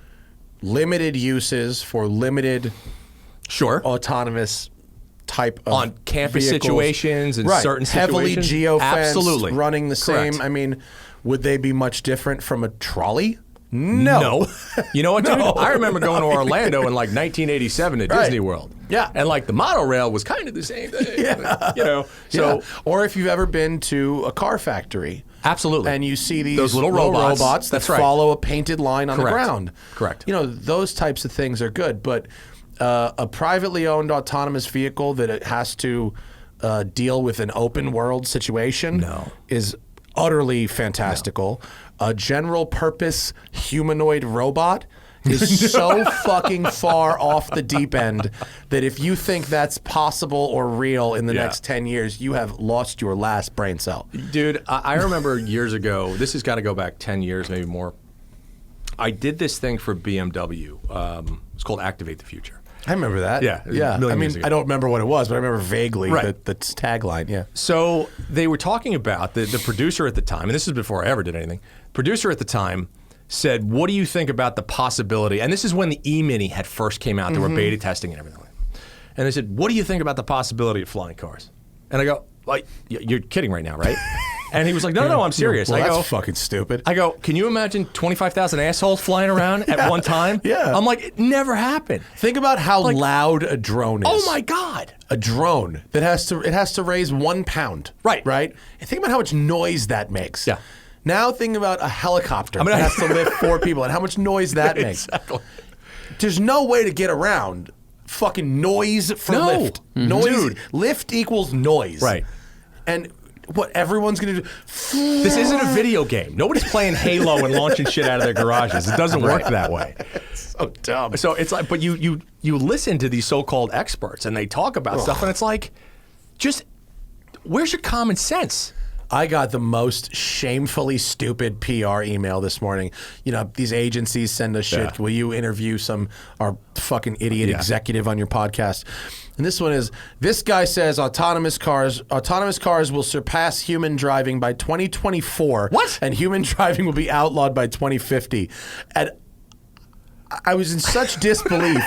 limited uses for limited Sure. autonomous type of On campus vehicles. situations and right. certain heavily situations. geo-fenced, Absolutely. running the Correct. same. I mean, would they be much different from a trolley? No. You know what, dude? No. I remember going to Orlando in like 1987 at Right. Disney World. Yeah. And like the monorail was kind of the same thing. Yeah. You know? So, or if you've ever been to a car factory. absolutely. And you see these Those little robots. that That's right. follow a painted line on Correct. the ground. Correct. You know, those types of things are good, but a privately owned autonomous vehicle that it has to deal with an open world situation is utterly fantastical. A general purpose humanoid robot is so fucking far off the deep end that if you think that's possible or real in the next 10 years, you have lost your last brain cell. Dude, I remember years ago, this has got to go back 10 years, maybe more. I did this thing for BMW. It's called Activate the Future. I remember that. Yeah, Yeah. a million I years mean, ago. I don't remember what it was, but I remember vaguely Right. the tagline. Yeah. So they were talking about the producer at the time, and this is before I ever did anything. Producer at the time said, "What do you think about the possibility?" And this is when the E-Mini had first came out. They were beta testing and everything. And they said, "What do you think about the possibility of flying cars?" And I go, "Like, you're kidding right now, right?" And he was like, no, I'm serious. Well, I that's go, fucking stupid. I go, can you imagine 25,000 assholes flying around at one time? Yeah. I'm like, it never happened. Think about how loud a drone is. Oh my God. A drone that has to raise 1 pound. Right. Right? And think about how much noise that makes. Yeah. Now think about a helicopter mean, that has to lift 4 people and how much noise that makes. Exactly. There's no way to get around fucking noise for No. lift. Noise. Dude. Lift equals noise. Right. And what everyone's going to do. This isn't a video game. Nobody's playing Halo and launching shit out of their garages. It doesn't work that way. So dumb. So it's like, but you listen to these so-called experts and they talk about stuff and it's like, just, where's your common sense? I got the most shamefully stupid PR email this morning. You know, these agencies send us shit. Yeah. Will you interview our fucking idiot executive on your podcast? And this one is, this guy says autonomous cars will surpass human driving by 2024. What? And human driving will be outlawed by 2050. And I was in such disbelief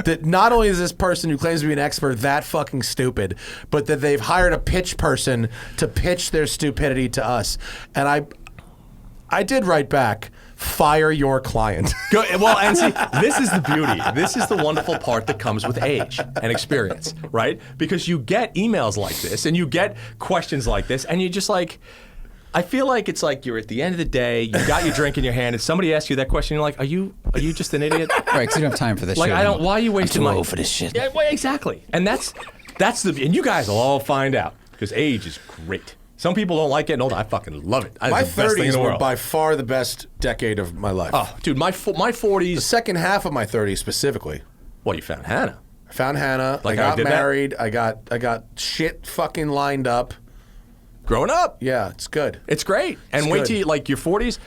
that not only is this person who claims to be an expert that fucking stupid, but that they've hired a pitch person to pitch their stupidity to us. And I did write back, fire your client. Well, and see, this is the beauty. This is the wonderful part that comes with age and experience, right? Because you get emails like this and you get questions like this, and you're just like, I feel like it's like you're at the end of the day, you got your drink in your hand, and somebody asks you that question, you're like, are you just an idiot? Right, because you don't have time for this Like, shit. why are you wasting I'm too my... old for this shit. Yeah, well, exactly. And that's and you guys will all find out, because age is great. Some people don't like it, and I fucking love it. My It's the best thing in 30s the were world. by far the best decade of my life. Oh, dude, my 40s... The second half of my 30s specifically. Well, you found Hannah. I found Hannah. Like I how I got did that? married. I got shit fucking lined up. Growing up. Yeah, it's good. It's great. And It's wait good. till you, like, your 40s.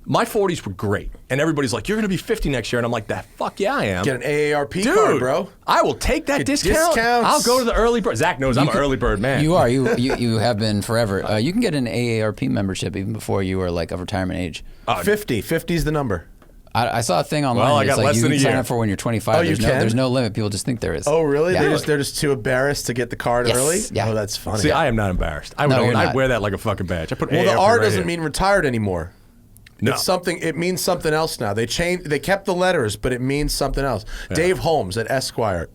My 40s were great. And everybody's like, you're going to be 50 next year. And I'm like, fuck yeah, I am. Get an AARP Dude, card, bro. I will take that Get discount. discounts. I'll go to the early bird. Zach knows I'm an early bird man. You are. You have been forever. You can get an AARP membership even before you are like of retirement age. 50. 50's the number. I saw a thing online. Well, I it's got like less you than can a sign year. up for when you're 25. Oh, you can? There's no limit. People just think there is. Oh, really? Yeah. They're just too embarrassed to get the card Yes. early? Yeah. Oh, that's funny. See, I am not embarrassed. I would No, you're I'd not. wear that like a fucking badge. I put well, the AARP R right doesn't here. mean retired anymore. No. It's something. It means something else now. They kept the letters, but it means something else. Dave Holmes at Esquire,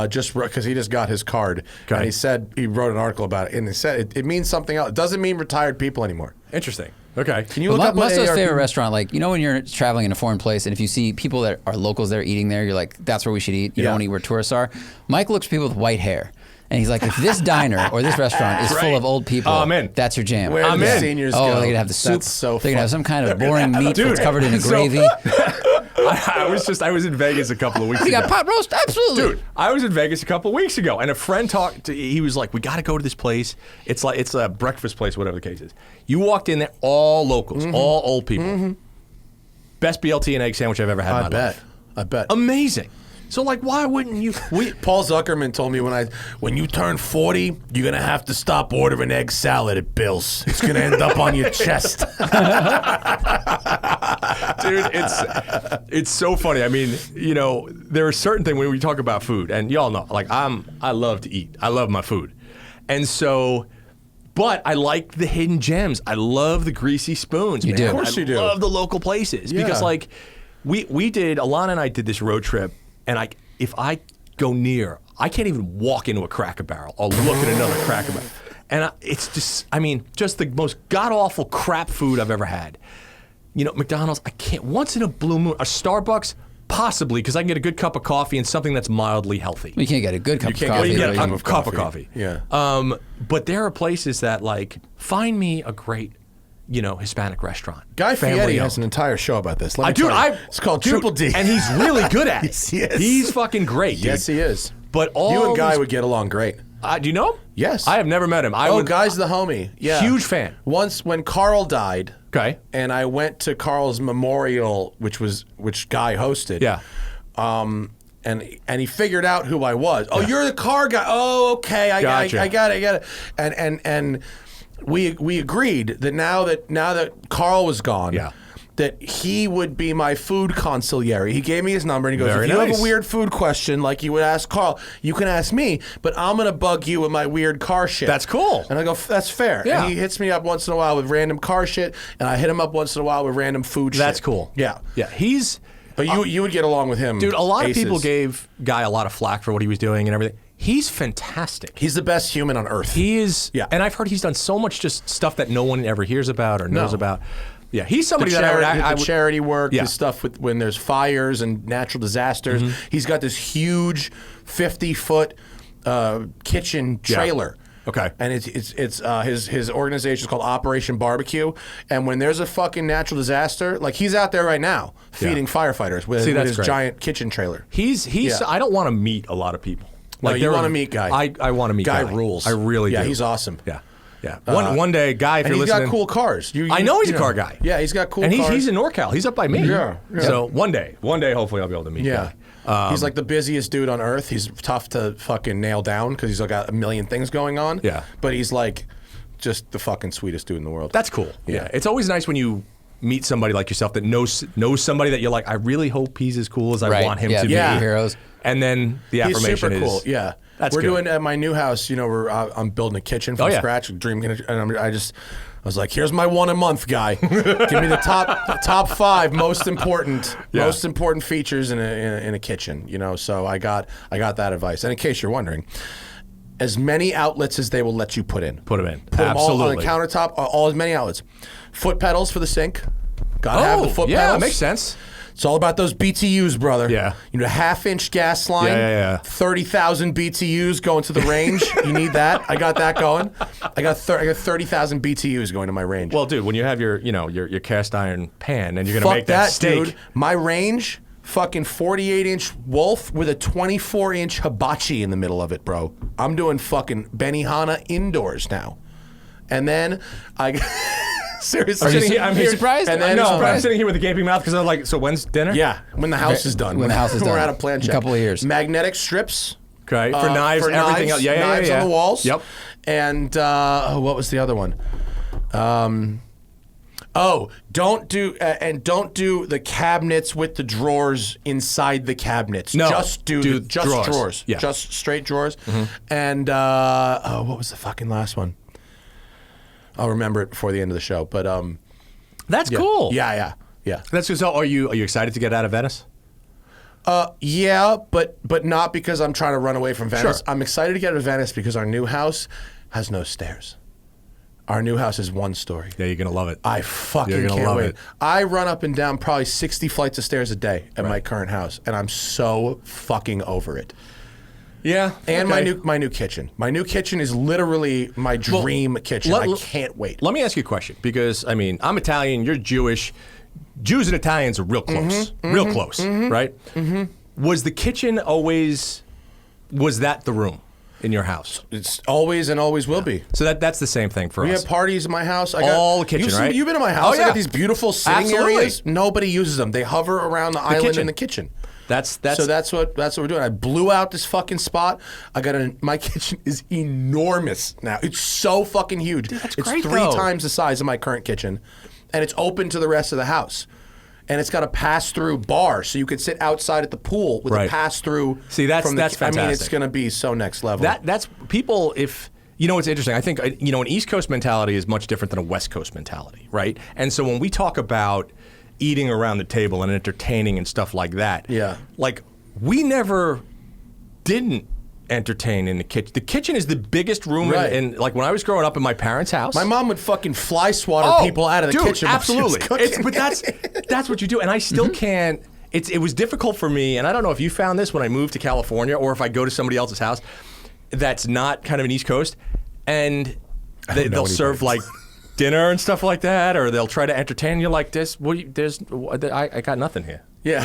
just because he just got his card, and he said he wrote an article about it, and he said it means something else. It doesn't mean retired people anymore. Interesting. Okay. Can you look up Musto's AARP? favorite restaurant, like, you know, when you're traveling in a foreign place and if you see people that are locals there eating there, you're like, that's where we should eat. You don't want to eat where tourists are. Mike looks for people with white hair. And he's like, if this diner or this restaurant is full of old people, I'm in. that's your jam. Where do the in. seniors Oh, go? they're going to have the soup. That's so they're going to have fun. some kind of boring meat Dude, that's covered in a so- gravy. I was in Vegas a couple of weeks You ago. got pot roast? Absolutely. Dude, I was in Vegas a couple of weeks ago, and a friend he was like, we got to go to this place. It's a breakfast place, whatever the case is. You walked in there, all locals, all old people. Best BLT and egg sandwich I've ever had in my life. I bet. Amazing. So, like, why wouldn't you? Paul Zuckerman told me when you turn 40, you're gonna have to stop ordering egg salad at Bill's. It's gonna end up on your chest. Dude, it's so funny. I mean, you know, there are certain things when we talk about food, and y'all know, like, I love to eat. I love my food. And so, but I like the hidden gems. I love the greasy spoons. You do. Of course you do. I love the local places because, like, Alana and I did this road trip, and if I go near, I can't even walk into a Cracker Barrel or look at another Cracker Barrel. And it's just, I mean, just the most god-awful crap food I've ever had. You know, McDonald's, I can't. Once in a blue moon, a Starbucks, possibly, because I can get a good cup of coffee and something that's mildly healthy. You can't get a good cup of can't coffee. You get though. a cup of coffee. Yeah. But there are places that, like, find me a great, you know, Hispanic restaurant. Guy Family Fieri owned. has an entire show about this. Let me tell you. It's called Triple D. And he's really good at it. Yes, he is. He's fucking great, dude. Yes, he is. But all You and Guy these- would get along great. Do you know him? Yes. I have never met him. Guy's the homie. Yeah. Huge fan. Once when Carl died. Okay. And I went to Carl's memorial, which Guy hosted. Yeah. And he figured out who I was. Oh, you're the car guy. Oh, okay. I got it. And we agreed that now that Carl was gone. Yeah. That he would be my food consigliere. He gave me his number and he goes, Very if you have nice. a weird food question like you would ask Carl, you can ask me, but I'm going to bug you with my weird car shit. That's cool. And I go, that's fair. Yeah. And he hits me up once in a while with random car shit, and I hit him up once in a while with random food shit. That's cool. Yeah. Yeah. He's... But you would get along with him. Dude, a lot aces. of people gave Guy a lot of flack for what he was doing and everything. He's fantastic. He's the best human on earth. He is. Yeah. And I've heard he's done so much just stuff that no one ever hears about or knows No. about. Yeah, he's the somebody that I would... charity work, Yeah. the stuff with when there's fires and natural disasters. He's got this huge 50-foot kitchen trailer. Okay. And his organization is called Operation Barbecue. And when there's a fucking natural disaster, like he's out there right now feeding firefighters with that's his great. giant kitchen trailer. He's Yeah. I don't want to meet a lot of people. No, Like you there want to are- meet Guy. I want to meet Guy. Guy rules. I really do. Yeah, he's awesome. Yeah. Yeah. One day, Guy, if And you're he's listening... got cool cars. I know he's a car guy. Yeah, he's got cool and cars. he's in NorCal. He's up by me. Yeah, yeah. So one day, hopefully I'll be able to meet Yeah. He's like the busiest dude on earth. He's tough to fucking nail down because he's got a million things going on. Yeah. But he's like just the fucking sweetest dude in the world. That's cool. Yeah. It's always nice when you meet somebody like yourself that knows somebody that you're like, I really hope he's as cool as I want him to be. Heroes. And then the affirmation He's super cool. is, Yeah. That's We're good. doing at my new house, I'm building a kitchen from scratch, and I was like, here's my one a month guy. Give me the top 5 most important features in a kitchen, so I got that advice. And in case you're wondering, as many outlets as they will let you put in. Put them in. Put them all on the countertop, all as many outlets. Foot pedals for the sink. Gotta have the foot pedals. Yeah, makes sense. It's all about those BTUs, brher. Yeah. You need a 1/2-inch gas line. Yeah. 30,000 BTUs going to the range. You need that. I got that going. I got 30,000 BTUs going to my range. Well, dude, when you have your cast iron pan and you're gonna make that steak, dude. My range, fucking 48-inch Wolf with a 24-inch hibachi in the middle of it, bro. I'm doing fucking Benihana indoors now. And then I. Seriously, Are you surprised? And then, I'm sitting here with a gaping mouth because I'm like, so when's dinner? Yeah, when the house is done. When the house is done. We're out of plan check. In a couple of years. Magnetic strips. Okay, for knives, everything else. Yeah, knives on the walls. Yep. And what was the other one? Don't do the cabinets with the drawers inside the cabinets. No, just do drawers. Yeah. Just straight drawers. And what was the fucking last one? I'll remember it before the end of the show. But that's cool. Yeah. That's so. Are you excited to get out of Venice? Yeah, but not because I'm trying to run away from Venice. Sure. I'm excited to get out of Venice because our new house has no stairs. Our new house is 1 story. Yeah, you're gonna love it. I fucking You're gonna can't love wait. it. I run up and down probably 60 flights of stairs a day at my current house, and I'm so fucking over it. Yeah, And my new kitchen. My new kitchen is literally my dream kitchen. I can't wait. Let me ask you a question because I'm Italian. You're Jewish. Jews and Italians are real close, right? Was the kitchen always? Was that the room in your house? It's always and always will be. So that's the same thing for We us. have parties in my house. All the kitchen, right? You've been in my house. Oh, yeah. I got these beautiful sitting Absolutely. areas. Nobody uses them. They hover around the island kitchen. in the kitchen. That's So that's what we're doing. I blew out this fucking spot. My kitchen is enormous now. It's so fucking huge. Dude, that's it's great, 3 though. times the size of my current kitchen, and it's open to the rest of the house. And it's got a pass-through bar, so you could sit outside at the pool with a pass-through. See, that's from the, fantastic. I mean, it's going to be so next level. That's people. If you know, it's interesting. I think an East Coast mentality is much different than a West Coast mentality, right? And so when we talk about eating around the table and entertaining and stuff like that, like we never didn't entertain in the kitchen. The kitchen is the biggest room in like when I was growing up in my parents' house. My mom would fucking fly swatter people out of the kitchen. Absolutely. While she was cooking. But that's what you do, and I still can't. It was difficult for me, and I don't know if you found this when I moved to California or if I go to somebody else's house that's not kind of an East Coast, and they'll serve like dinner and stuff like that, or they'll try to entertain you like this. I got nothing here. Yeah.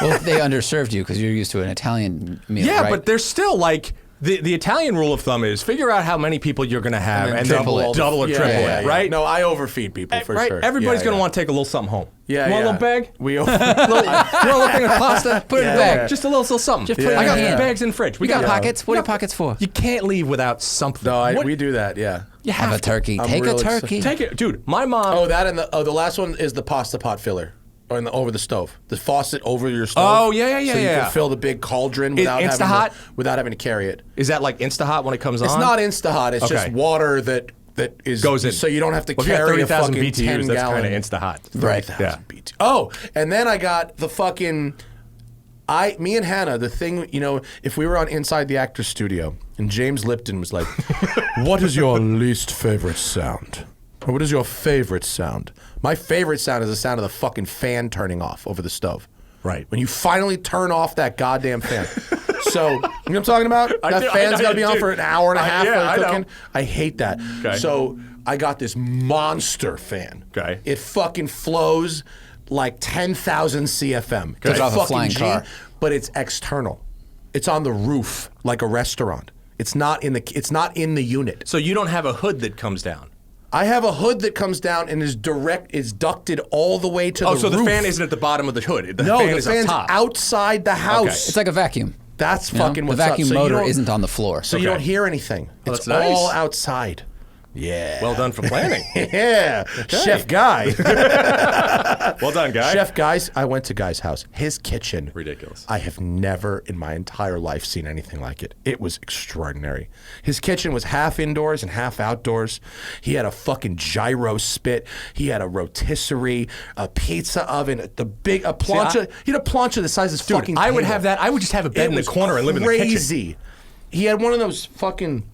Well, they underserved you because you're used to an Italian meal, Yeah, right? but there's still like the Italian rule of thumb is figure out how many people you're going to have and then double or triple it, right? No, I overfeed people for sure. Everybody's going to want to take a little something home. Yeah, you want a little bag? We little thing of pasta? Put it in a bag. Just a little something. Just put it in I got your hand. bags in the fridge. We got pockets. What are your pockets for? You can't leave without something. No, we do that, yeah. You Have a turkey. Take a really turkey. Take it. Dude, my mom... Oh, that and the last one is the pasta pot filler. Or over the stove. The faucet over your stove. Oh, yeah. So you can fill the big cauldron without having to carry it. Is that like Insta-Hot when it comes on? It's not Insta-Hot. It's just water that is... Goes in. So you don't have to Well, if you got carry 30,000 a fucking BTUs, 10 that's gallon. kind of Insta-Hot. 30,000 BTUs. Oh, and then I got the fucking... Me and Hannah, the thing, if we were on Inside the Actors Studio and James Lipton was like, what is your least favorite sound? Or what is your favorite sound? My favorite sound is the sound of the fucking fan turning off over the stove. Right. When you finally turn off that goddamn fan. So, you know what I'm talking about? That fan's got to be on for an hour and a half while you're cooking. I hate that. Okay. So, I got this monster fan. Okay. It fucking flows like 10,000 CFM. Took It's off a fucking flying car. But it's external. It's on the roof like a restaurant. It's not in the unit. So you don't have a hood that comes down? I have a hood that comes down and is ducted all the way to the roof. Oh, so the fan isn't at the bottom of the hood. The no, fan the is fan's up top. outside the house. Okay. It's like a vacuum. That's fucking what's the vacuum up. So motor isn't on the floor. So you don't hear anything. It's that's nice. all outside. Yeah. Well done for planning. Yeah. Chef Guy. Well done, guy. Chef Guy's, I went to Guy's house. His kitchen. Ridiculous. I have never in my entire life seen anything like it. It was extraordinary. His kitchen was half indoors and half outdoors. He had a fucking gyro spit. He had a rotisserie, a pizza oven, a plancha. He had a plancha the size of his fucking I would table. have that. I would just have a bed in the was corner and live in the kitchen. crazy. He had one of those fucking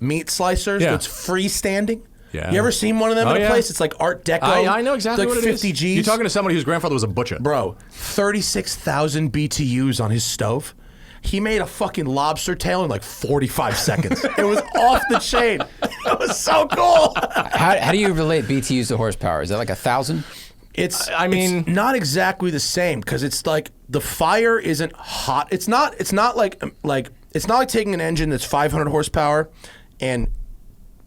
meat slicers Yeah. that's freestanding. Yeah. You ever seen one of them Oh, in a yeah. place? It's like Art Deco. I know exactly like what it is. 50 Gs. You're talking to somebody whose grandfather was a butcher. Bro, 36,000 BTUs on his stove. He made a fucking lobster tail in like 45 seconds. It was off the chain. It was so cool. How do you relate BTUs to horsepower? Is that like 1,000? It's mean- it's not exactly the same because it's like the fire isn't hot. It's not like it's not like taking an engine that's 500 horsepower and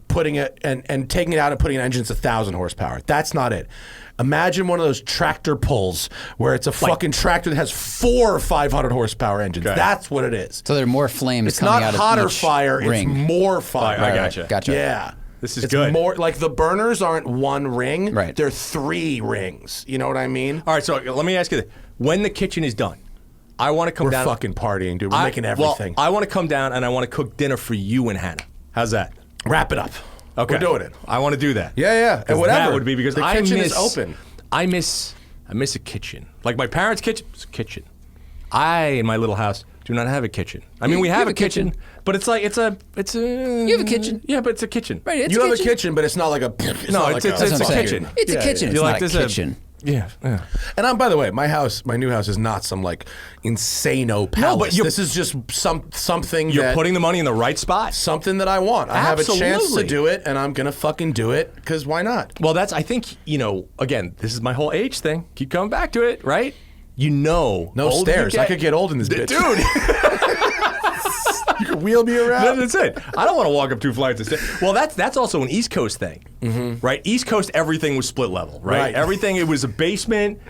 putting it and taking it out and putting an engine that's 1,000 horsepower. That's not it. Imagine one of those tractor pulls where it's a fucking tractor that has 4 500 horsepower engines. Okay. That's what it is. So there are more flames It's coming not out hotter of each fire. ring. It's more fire. I gotcha. Gotcha. Yeah. This is it's good. more like the burners aren't one ring. Right. They're 3 rings. You know what I mean? All right, so let me ask you this. When the kitchen is done, I want to come We're down. fucking partying, dude. We're making everything. Well, I want to come down and I want to cook dinner for you and Hannah. How's that? Wrap it up. Okay. We're doing it. I want to do that. Yeah. And whatever. That would be because the I kitchen miss, is open. I miss a kitchen. Like my parents' kitchen, it's a kitchen. I, in my little house, do not have a kitchen. I mean, we have a kitchen, but it's like, it's a... You have a kitchen. Yeah, but it's a kitchen. Right, it's You a have kitchen. a kitchen, but it's not like a. It's No, not it's like a That's what I'm saying. kitchen. It's a Yeah, kitchen. yeah. It's You're not like, a there's a- kitchen. Yeah. And by the way, my new house is not some like insano palace. you're- This is just something You're that, putting the money in the right spot. something that I want. I have a chance to Absolutely. do it, and I'm gonna fucking do it because why not? Well, I think, again, this is my whole age thing. Keep coming back to it, right? No older you stairs. I could get old in this bitch, Dude. You could wheel me around. That's it. I don't want to walk up 2 flights of stairs. Well, that's also an East Coast thing, right? East Coast, everything was split level, right? Right. Everything, it was a basement,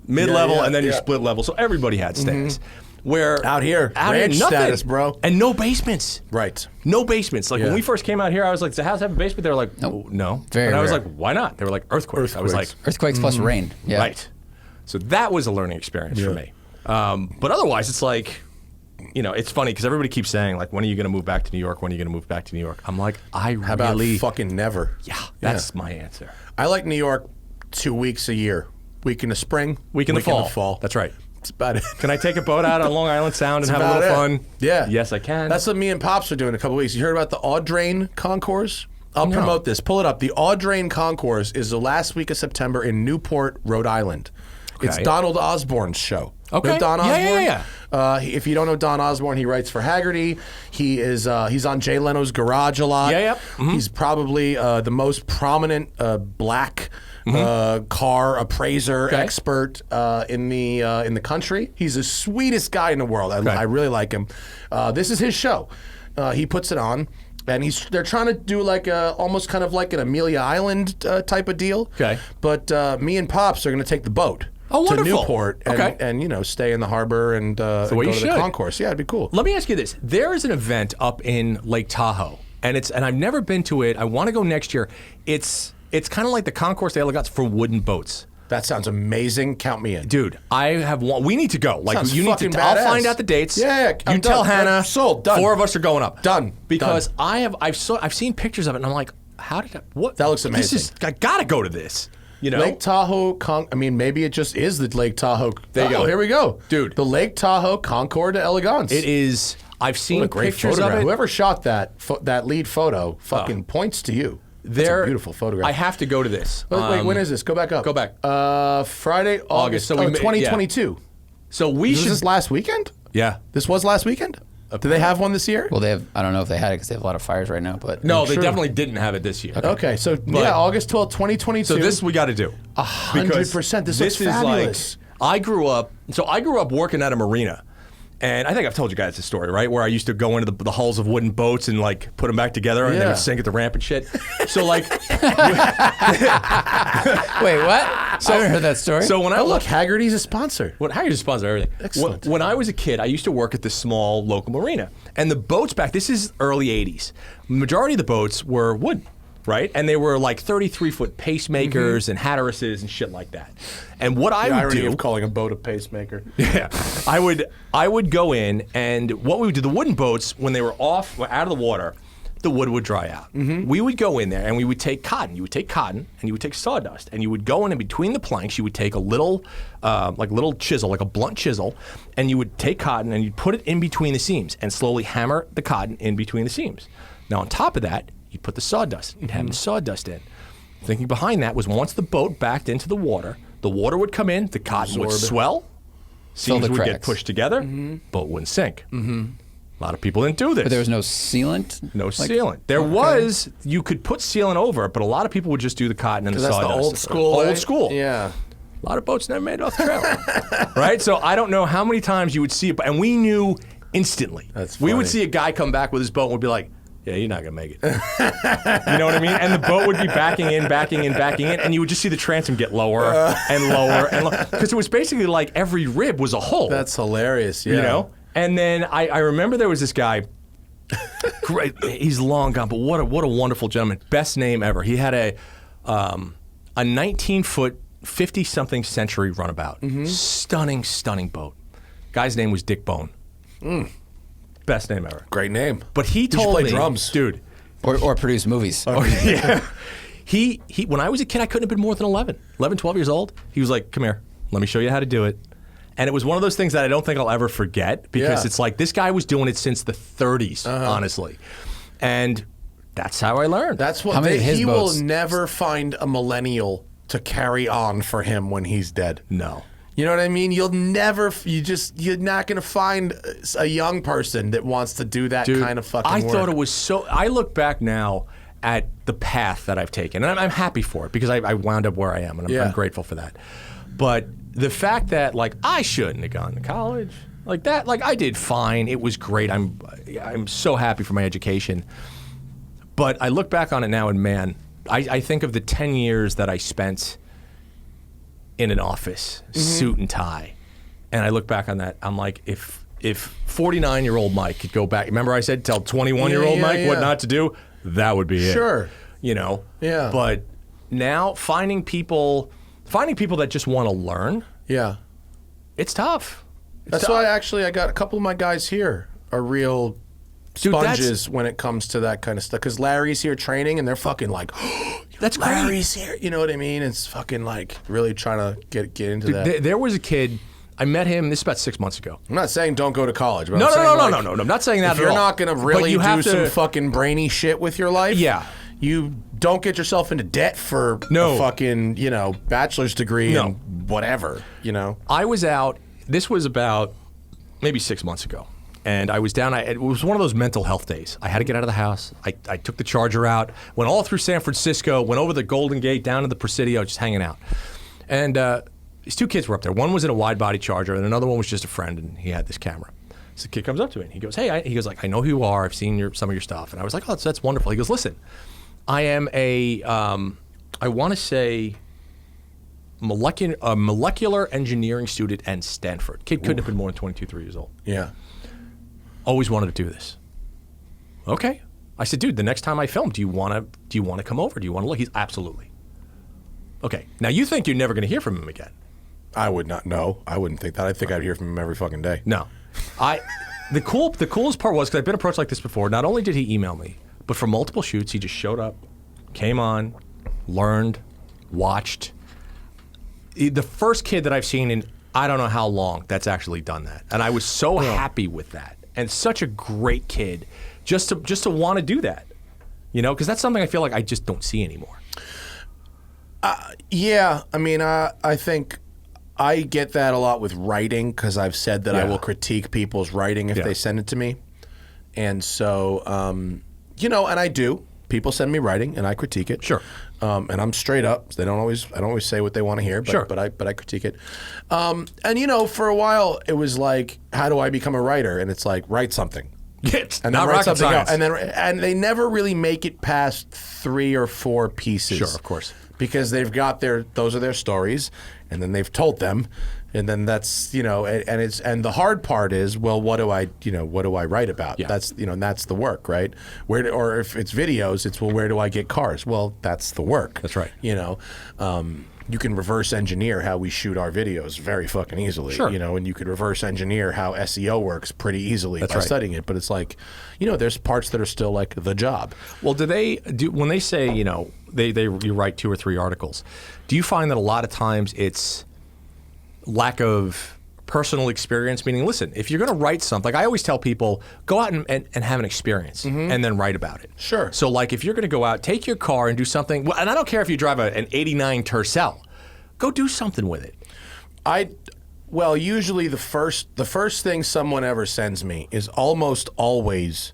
mid-level, and then your yeah. split level. So everybody had stairs. Where Out here, ranch nothing. status, bro. And no basements. Right. No basements. Like Yeah. when we first came out here, I was like, does the house have a basement? They were like, Nope. no. Very and I was rare. like, why not? They were like, earthquakes. I was like, Earthquakes plus rain. Yeah. right. So that was a learning experience for me. But otherwise, it's like, it's funny because everybody keeps saying, like, when are you going to move back to New York? When are you going to move back to New York? I'm like, How about really... fucking never? Yeah, that's my answer. I like New York 2 weeks a year. Week in the spring. Week in the fall. That's right. That's about it. Can I take a boat out on Long Island Sound and have a about little it. fun? Yeah. Yes, I can. That's what me and Pops are doing in a couple weeks. You heard about the Audrain Concourse? I'll No. promote this. Pull it up. The Audrain Concourse is the last week of September in Newport, Rhode Island. It's Okay. Donald Osborne's show. Okay. Know Don Osborne? Yeah. If you don't know Don Osborne, he writes for Haggerty. He is he's on Jay Leno's Garage a lot. Yeah. Mhm. He's probably the most prominent black car appraiser expert in the country. He's the sweetest guy in the world. I really like him. This is his show. He puts it on. And they're trying to do like almost kind of like an Amelia Island type of deal. Okay. But me and Pops are going to take the boat Oh, to wonderful. Newport and stay in the harbor and way go you to the should. concourse. Yeah, it'd be cool. Let me ask you this. There is an event up in Lake Tahoe, and I've never been to it. I want to go next year. It's kind of like the Concourse de Elegance for wooden boats. That sounds amazing. Count me in. Dude, I have one. We need to go. Like Sounds you need to. fucking I'll badass. find out the dates. Yeah, you I'm tell done. Hannah. Sold. Done. 4 of us are going up. Done. Because Done. I've seen pictures of it, and I'm like, how did what? That looks This amazing. is, I gotta go to this. Lake Tahoe, maybe it just is the Lake Tahoe. There you go. Here we go. Dude. The Lake Tahoe Concours de Elegance. It is. I've seen What a great pictures photograph. of it. Whoever shot that lead photo fucking points to you. That's They're a beautiful photograph. I have to go to this. Wait, when is this? Go back up. Go back. Friday, August. So So we 2022. So we Was should. this last weekend? Yeah. This was last weekend? Do they have one this year? Well, I don't know if they had it because they have a lot of fires right now, but No, they Sure. definitely didn't have it this year. Okay, so August 12th, 2022. So this we got to do. 100%. This looks is fabulous. like I grew up. So I grew up working at a marina, And I think I've told you guys this story, right? Where I used to go into the hulls of wooden boats and like put them back together, and they Yeah. would sink at the ramp and shit. So like, Wait, what? So, I haven't heard that story. so when I Oh, look, Haggerty's a sponsor. how you sponsor everything? Excellent. When I was a kid, I used to work at this small local marina, and the boats this is early '80s. The majority of the boats were wood, right? And they were like 33-foot pacemakers and Hatterases and shit like that. And what I would irony do, of calling a boat a pacemaker. yeah, I would go in, and what we would do, the wooden boats, when they were out of the water, the wood would dry out. We would go in there and we would take cotton. You would take cotton and you would take sawdust, and you would go in between the planks. You would take a little chisel, like a blunt chisel, and you would take cotton and you'd put it in between the seams and slowly hammer the cotton in between the seams. Now on top of that, you'd put the sawdust. You'd hammer the sawdust in. Thinking behind that was once the boat backed into the water would come in, the cotton would swell, Fill seams the would get cracks. pushed together, boat wouldn't sink. A lot of people didn't do this. But there was no sealant? No sealant. There was, you could put sealant over it, but a lot of people would just do the cotton and the That's the sawdust. old school way? Old school. Yeah. A lot of boats never made it off the trail. Right? So I don't know how many times you would see it, and we knew instantly. That's We would funny. see a guy come back with his boat and would be like, yeah, you're not going to make it. You know what I mean? And the boat would be backing in, and you would just see the transom get lower and lower and lower. Because it was basically like every rib was a hole. That's hilarious. Yeah. You know? And then I remember there was this guy, great, he's long gone, but what a wonderful gentleman. Best name ever. He had a 19-foot, 50-something century runabout. Stunning boat. Guy's name was Dick Bone. Best name ever. Great name. But he should told play me, drums. dude. Or produce movies. Yeah. He when I was a kid, I couldn't have been more than 11, 12 years old. He was like, come here, let me show you how to do it. And it was one of those things that I don't think I'll ever forget, because Yeah. it's like this guy was doing it since the 30s, honestly. And that's how I learned. That's How what many of his he boats? will never find a millennial to carry on for him when he's dead. no. You know what I mean? You're not going to find a young person that wants to do that Dude, kind of fucking I work. thought it was so. I look back now at the path that I've taken, and I'm happy for it, because I wound up where I am, and I'm grateful for that. But the fact that, like, I shouldn't have gone to college like that, like, I did fine. It was great. I'm so happy for my education. But I look back on it now, and man, I think of the 10 years that I spent in an office, suit and tie, and I look back on that. I'm like, if 49-year-old Mike could go back, remember I said tell 21-year-old Mike what not to do, that would be it. Sure. You know. Yeah. But now finding people that just want to learn, Yeah. it's tough. That's why I got a couple of my guys here are real Dude, that's- sponges when it comes to that kind of stuff. Because Larry's here training, and they're fucking like, That's great. Larry's here. You know what I mean? It's fucking like really trying to get into that. There was a kid. I met him. This is about 6 months ago. I'm not saying don't go to college. But No, I'm saying, like, no. I'm not saying that If at you're all. not going to But really you do have some to- fucking brainy shit with your life, Yeah. you don't get yourself into debt for No. a fucking, bachelor's degree No. and whatever, I was out. This was about maybe 6 months ago, and I was down. It was one of those mental health days. I had to get out of the house. I took the charger out, went all through San Francisco, went over the Golden Gate, down to the Presidio, just hanging out. And these two kids were up there. One was in a wide body Charger, and another one was just a friend, and he had this camera. So the kid comes up to me, and he goes, "Hey," he goes, like, "I know who you are. I've seen some of your stuff." And I was like, "Oh, that's wonderful." He goes, "Listen, I am I want to say a molecular engineering student at Stanford. Kid couldn't have been more than 22, 3 years old. Yeah. Always wanted to do this. Okay. I said, dude, the next time I film, do you want to come over? Do you want to look? He's absolutely. Okay. Now you think you're never going to hear from him again. I would not know. I wouldn't think that. I think I'd hear from him every fucking day. No. The coolest part was, because I've been approached like this before, not only did he email me, but for multiple shoots, he just showed up, came on, learned, watched. The first kid that I've seen in I don't know how long that's actually done that. And I was so happy with that. And such a great kid just to want to do that. You know, because that's something I feel like I just don't see anymore. Yeah. I mean, I think I get that a lot with writing, because I've said that I Yeah. will critique people's writing if Yeah. they send it to me. And so, and I do. people send me writing, and I critique it. Sure. And I'm straight up. I don't always say what they want to hear, but, Sure. but I critique it. And for a while it was like, how do I become a writer? And it's like, write something. It's And not then write rocket something science. else. And they never really make it past 3 or 4 pieces. Sure, of course. Because they've got those are their stories, and then they've told them, and then that's and the hard part is, well, what do I write about? Yeah. That's that's the work, right? Or if it's videos, it's, well, where do I get cars? Well, that's the work. That's right. You can reverse engineer how we shoot our videos very fucking easily. Sure. And you could reverse engineer how SEO works pretty easily by right. studying it. But it's like, there's parts that are still like the job. Well, when they say, you write 2 or 3 articles, do you find that a lot of times it's lack of personal experience? Meaning, listen, if you're going to write something, like I always tell people, go out and have an experience and then write about it. Sure. So like if you're going to go out, take your car and do something, and I don't care if you drive an 89 Tercel, go do something with it. Usually the first thing someone ever sends me is almost always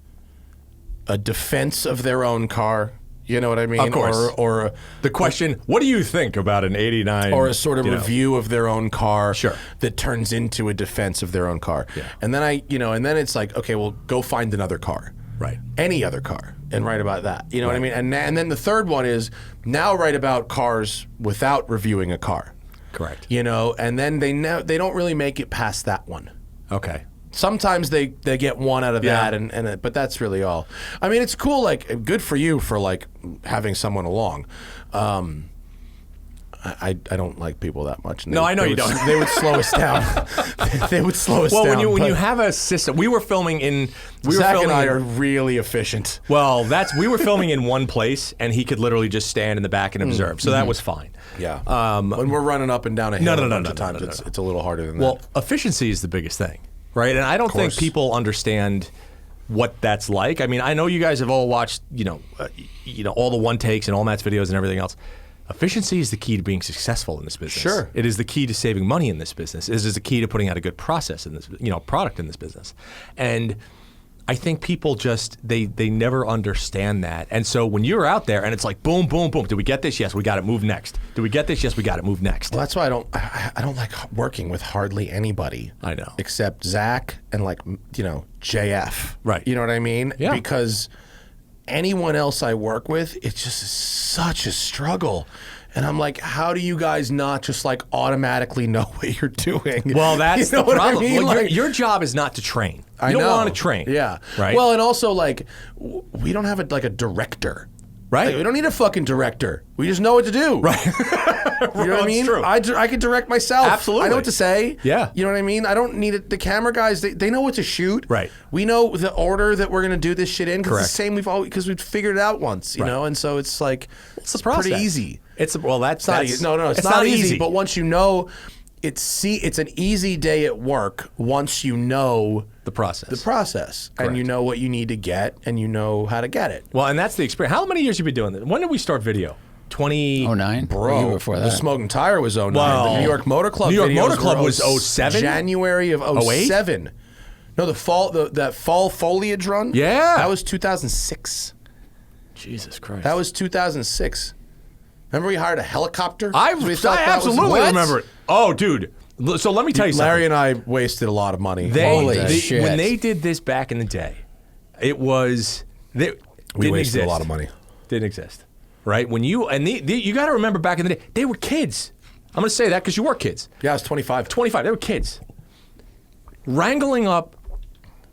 a defense of their own car. You know what I mean? Of course. Or The question, what do you think about an 89? or a sort of review of their own car Sure. that turns into a defense of their own car. Yeah. And then and then it's like, okay, well, go find another car. Right. Any other car, and write about that. You know what I mean? And then the third one is, now write about cars without reviewing a car. Correct. And then they don't really make it past that one. Okay. Sometimes they get one out of Yeah. that, but that's really all. I mean, it's cool. Like, good for you for like having someone along. I don't like people that much. No, I know you don't. They would slow us down. They would slow us down. Well, when you but have a system, we were filming in. Zach and I are really efficient. Well, we were filming in one place, and he could literally just stand in the back and observe. So that was fine. Yeah. When we're running up and down a hill, No. a bunch of times, it's a little harder than Well, that. efficiency is the biggest thing, right? And I don't think course. people understand what that's like. I mean, I know you guys have all watched, all the one takes and all Matt's videos and everything else. Efficiency is the key to being successful in this business. Sure. It is the key to saving money in this business. It is the key to putting out a good process in this, product in this business. And I think people just, they never understand that. And so when you're out there and it's like, boom, boom, boom. Did we get this? Yes, we got it. Move next. Did we get this? Yes, we got it. Move next. Well, that's why I don't like working with hardly anybody. I know. Except Zach and JF. Right. You know what I mean? Yeah. Because anyone else I work with, it's just such a struggle. And I'm like, how do you guys not just like automatically know what you're doing? Well, that's You know the what I problem. mean? Well, Like, your job is not to train. I You don't know. want to train. Yeah. Right. Well, and also like, we don't have a director. Right. Like, we don't need a fucking director. We just know what to do. Right. You know what I Well, mean? it's true. I can direct myself. Absolutely. I know what to say. Yeah. You know what I mean? I don't need it. The camera guys, they know what to shoot. Right. We know the order that we're going to do this shit in. 'Cause Correct. it's the same because we've figured it out once, you Right. know? And so it's like, It's the process. pretty easy. That's It's not that's easy. No, it's not easy. But once you know, it's an easy day at work once you know the process. and Correct. you know what you need to get and you know how to get it. Well, and that's the experience. How many years have you been doing this? When did we start video? 20. 09? Bro, Or before the that. Smoking Tire was 09. Well, The New York Motor Club New York videos Motor Club were was 07? January of 07. No, that fall foliage run? Yeah. That was 2006. Jesus Christ. That was 2006. Remember we hired a helicopter? I We thought that was- absolutely What? remember it. Oh, dude. So let me tell you something. Larry and I wasted a lot of money. Holy shit. When they did this back in the day, it was We didn't wasted exist. a lot of money. Didn't exist, right? When you you got to remember back in the day, they were kids. I'm going to say that because you were kids. Yeah, I was 25. 25. They were kids, wrangling up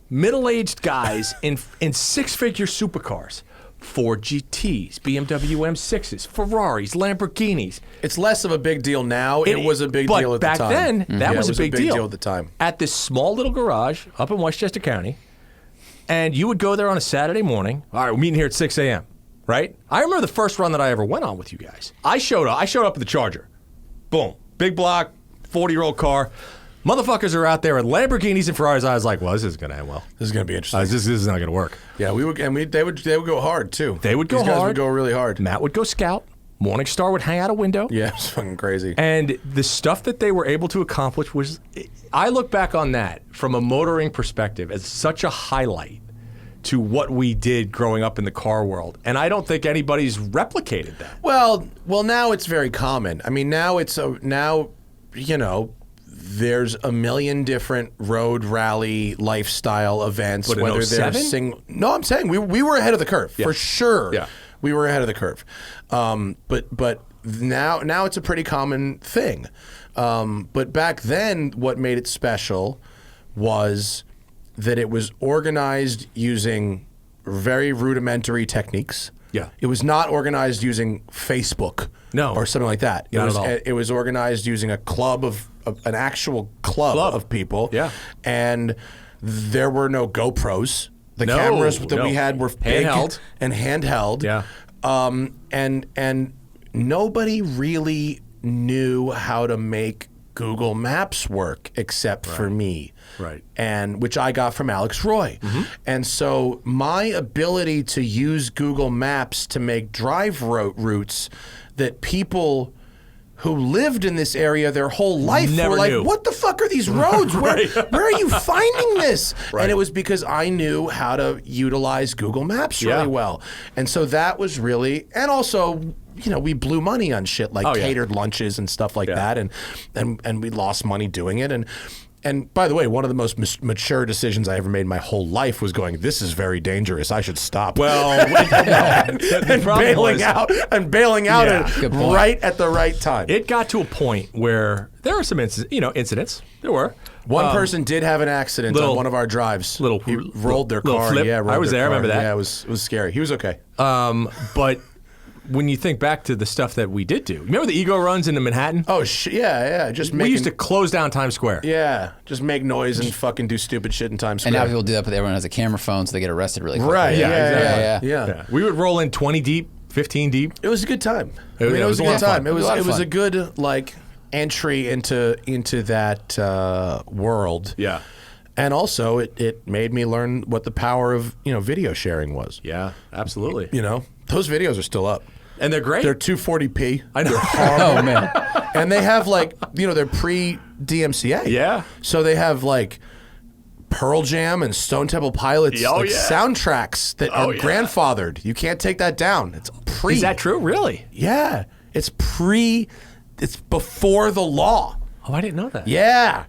middle-aged guys in six-figure supercars. Ford GTs, BMW M6s, Ferraris, Lamborghinis. It's less of a big deal now. It was a big but deal at the back time. then, that Yeah, was it a big deal at the time. At this small little garage up in Westchester County, and you would go there on a Saturday morning. All right, we're meeting here at 6 a.m. Right? I remember the first run that I ever went on with you guys. I showed up at the Charger. Boom, big block, 40-year-old car. Motherfuckers are out there with Lamborghinis and Ferraris. I was like, well, this is going to end well. This is going to be interesting. This is not going to work. Yeah, they would go hard too. They would go These guys hard. would go really hard. Matt would go scout. Morningstar would hang out a window. Yeah, it's fucking crazy. And the stuff that they were able to accomplish was, I look back on that from a motoring perspective as such a highlight to what we did growing up in the car world, and I don't think anybody's replicated that. Well, now it's very common. I mean, now there's a million different road rally lifestyle events. But in whether they're 07? No, I'm saying we were ahead of the curve for sure. Yeah. We were ahead of the curve. But now it's a pretty common thing. But back then, what made it special was that it was organized using very rudimentary techniques. Yeah. It was not organized using Facebook. No. Or something like that. Not at all. It was organized using a club of an actual club of people. Yeah. And there were no GoPros. The No, cameras that no. we had were big Handheld. and handheld. Yeah. And nobody really knew how to make Google Maps work except for me. Right. And which I got from Alex Roy. And so my ability to use Google Maps to make drive routes that people who lived in this area their whole life Never were like, knew. what the fuck are these roads? Where are you finding this? Right. And it was because I knew how to utilize Google Maps really Yeah. well. And so that was really, and also, we blew money on shit like catered lunches and stuff like that. And we lost money doing it. And by the way, one of the most mature decisions I ever made in my whole life was going, this is very dangerous. I should stop. Well, and bailing out Good point. right at the right time. it got to a point where there were some incidents. There were. One person did have an accident on one of our drives. He rolled their little car. flip. Yeah, rolled I was their there. I car. remember that. Yeah, it was scary. He was okay. But when you think back to the stuff that we did do, remember the ego runs into Manhattan? Oh, yeah. Just We used to close down Times Square. Yeah, just make noise and fucking do stupid shit in Times And Square. now people do that, but everyone has a camera phone, so they get arrested really quickly. Right, Yeah, yeah. Yeah. We would roll in 20 deep, 15 deep. It was a good time. It It was a was a lot good of fun. time. It was a lot of a fun. good entry into that world. Yeah. And also it made me learn what the power of video sharing was. Yeah, absolutely. Those videos are still up. And they're great. They're 240p. I know. Oh, man. And they have they're pre-DMCA. Yeah. So they have Pearl Jam and Stone Temple Pilots Oh, yeah. soundtracks that are yeah. grandfathered. You can't take that down. It's pre. Is that true? Really? Yeah. It's before the law. Oh, I didn't know that. Yeah.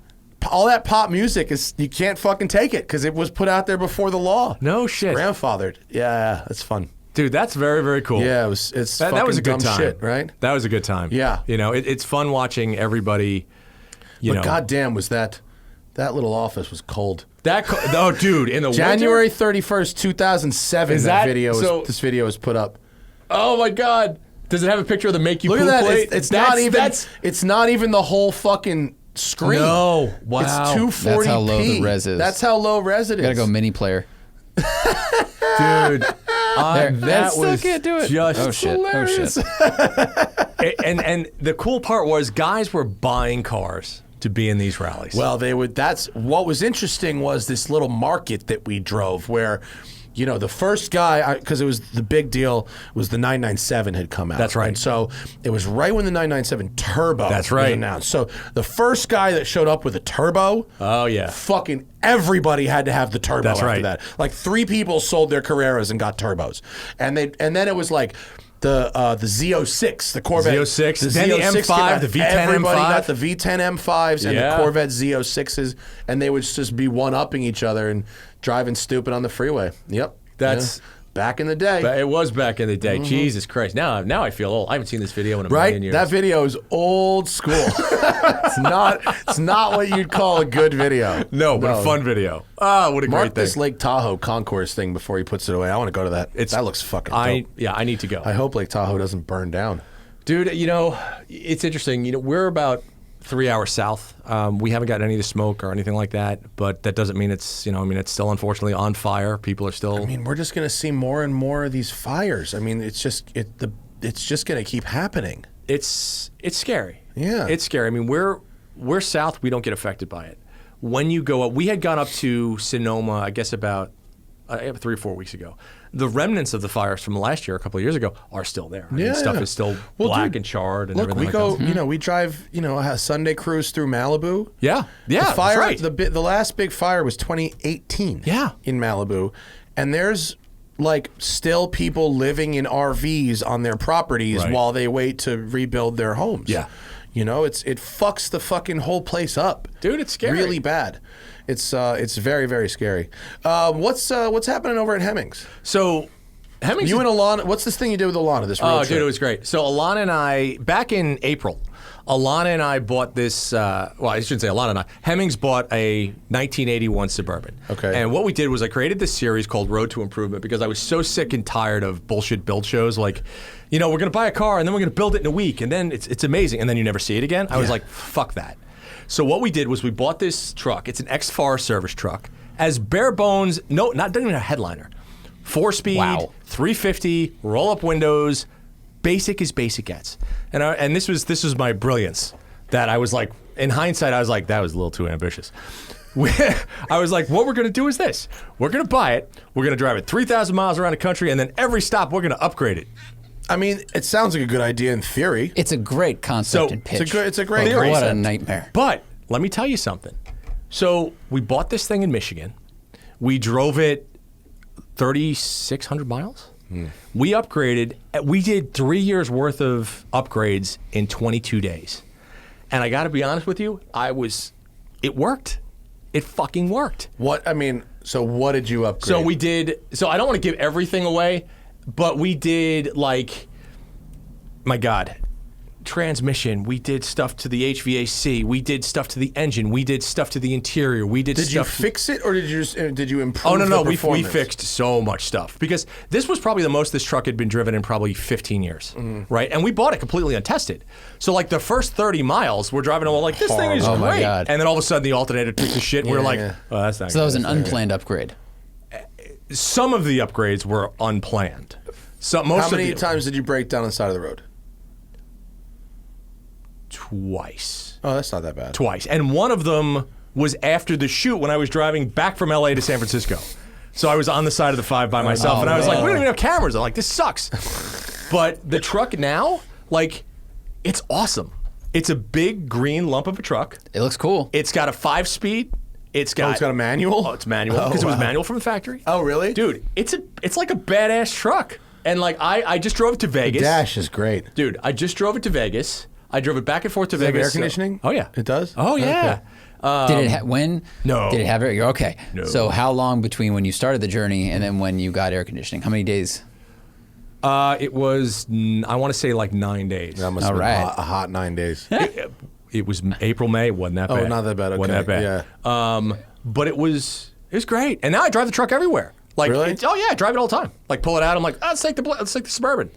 All that pop music you can't fucking take it because it was put out there before the law. No shit. Grandfathered. Yeah, that's fun. Dude, that's very, very cool. Yeah, it's that was a fucking good dumb time. shit, right? That was a good time. Yeah. It's fun watching everybody, But goddamn, was that little office was cold. Oh, dude, in the January winter? 31st, 2007, Is this that- video so- was put up. Oh, my God. Does it have a picture of the Make You Look Poop at that. plate? It's not even the whole fucking screen. No. Wow. It's 240p. That's how low the res is. That's how low res it is. Gotta go mini player. Dude, There. that Still was can't do it. just Oh, shit. hilarious. Oh, shit. and the cool part was guys were buying cars to be in these rallies. Well, that's what was interesting was this little market that we drove where, the first guy, because it was the big deal, was the 997 had come out. That's right. And so it was right when the 997 Turbo That's was right. announced. So the first guy that showed up with a Turbo, Oh, yeah. fucking everybody had to have the Turbo That's after right. that. Like 3 people sold their Carreras and got Turbos. And then it was like the Z06, the Corvette. Z06, then the Z06 M5, came out. the V10 Everybody M5. got the V10 M5s and Yeah. the Corvette Z06s, and they would just be one-upping each other and driving stupid on the freeway. Yep. That's- Yeah. Back in the day. But it was back in the day. Jesus Christ. Now I feel old. I haven't seen this video in a Right? million years. That video is old school. It's not what you'd call a good video. No, but a fun video. Ah, what a Mark great thing. this Lake Tahoe concourse thing before he puts it away. I want to go to that. That looks fucking dope. I need to go. I hope Lake Tahoe doesn't burn down. Dude, it's interesting. We're about 3 hours south. We haven't got any of the smoke or anything like that, but that doesn't mean it's, it's still unfortunately on fire. People are still. We're just going to see more and more of these fires. It's just going to keep happening. It's scary. Yeah. It's scary. We're south. We don't get affected by it. When you go up, we had gone up to Sonoma, I guess about 3 or 4 weeks ago. The remnants of the fires from last year, a couple of years ago, are still there. Stuff is still black and charred and Look, everything we like go, that. we drive, a Sunday cruise through Malibu. Yeah. The fire, that's right. the last big fire was 2018. Yeah. In Malibu. and there's like still people living in RVs on their properties while they wait to rebuild their homes. Yeah. You know, it fucks the fucking whole place up. Dude, it's scary. Really bad. It's very, very scary. What's happening over at Hemmings? So Hemmings, you and Alana, what's this thing you did with Alana, this road trip? Dude, it was great. So Alana and I, back in April, Alana and I bought this, well, I shouldn't say Alana and I, Hemmings bought a 1981 Suburban. Okay. And what we did was I created this series called Road to Improvement because I was so sick and tired of bullshit build shows like, you know, we're going to buy a car and then we're going to build it in a week and then it's amazing and then you never see it again. I was like, fuck that. So what we did was we bought this truck. It's an X-Far service truck. As bare bones, doesn't even have a headliner. 4-speed, 350, roll-up windows, basic as basic gets. And this was my brilliance that I was like, in hindsight, I was like, that was a little too ambitious. I was like, what we're going to do is this. We're going to buy it. We're going to drive it 3,000 miles around the country, and then every stop, we're going to upgrade it. I mean, it sounds like a good idea in theory. It's a great concept and pitch. It's a great What concept. a nightmare. But let me tell you something. So we bought this thing in Michigan. We drove it 3,600 miles. We upgraded. We did 3 years worth of upgrades in 22 days. And I got to be honest with you, it worked. It fucking worked. What did you upgrade? So I don't want to give everything away, but we did like, my God, transmission. We did stuff to the HVAC. We did stuff to the engine. We did stuff to the interior. Did you fix it or did you improve? Oh no, the we fixed so much stuff because this was probably the most this truck had been driven in probably 15 years, right? And we bought it completely untested. So like the first 30 miles, we're driving along like this thing is my great, God. and then all of a sudden the alternator took the shit. And we're like, yeah. oh, that's not. So that was good. an unplanned upgrade. Some of the upgrades were unplanned. So How many times did you break down on the side of the road? Twice. Oh, that's not that bad. Twice. And one of them was after the shoot when I was driving back from LA to San Francisco. So I was on the side of the 5 by myself, and I was like, we don't even have cameras. I'm like, this sucks. But the truck now, like, it's awesome. It's a big green lump of a truck. It looks cool. It's got a 5-speed. It's got a manual? Oh, it's manual because it was manual from the factory. Oh, really? Dude, it's like a badass truck. And like I just drove it to Vegas. The dash is great. Dude, I just drove it to Vegas. I drove it back and forth to Does it have Vegas. air conditioning? Oh yeah, it does. Oh yeah. Did it when? No. Did it have air? Okay. No. So how long between when you started the journey and then when you got air conditioning? How many days? It was I want to say like 9 days. That must have been a hot 9 days. It was April, May. Wasn't that bad? Oh, not that bad. Okay. Wasn't that bad. Yeah. But it was great, and now I drive the truck everywhere. Like, really? Oh yeah, I drive it all the time. Like pull it out. I'm like, let's take the Suburban.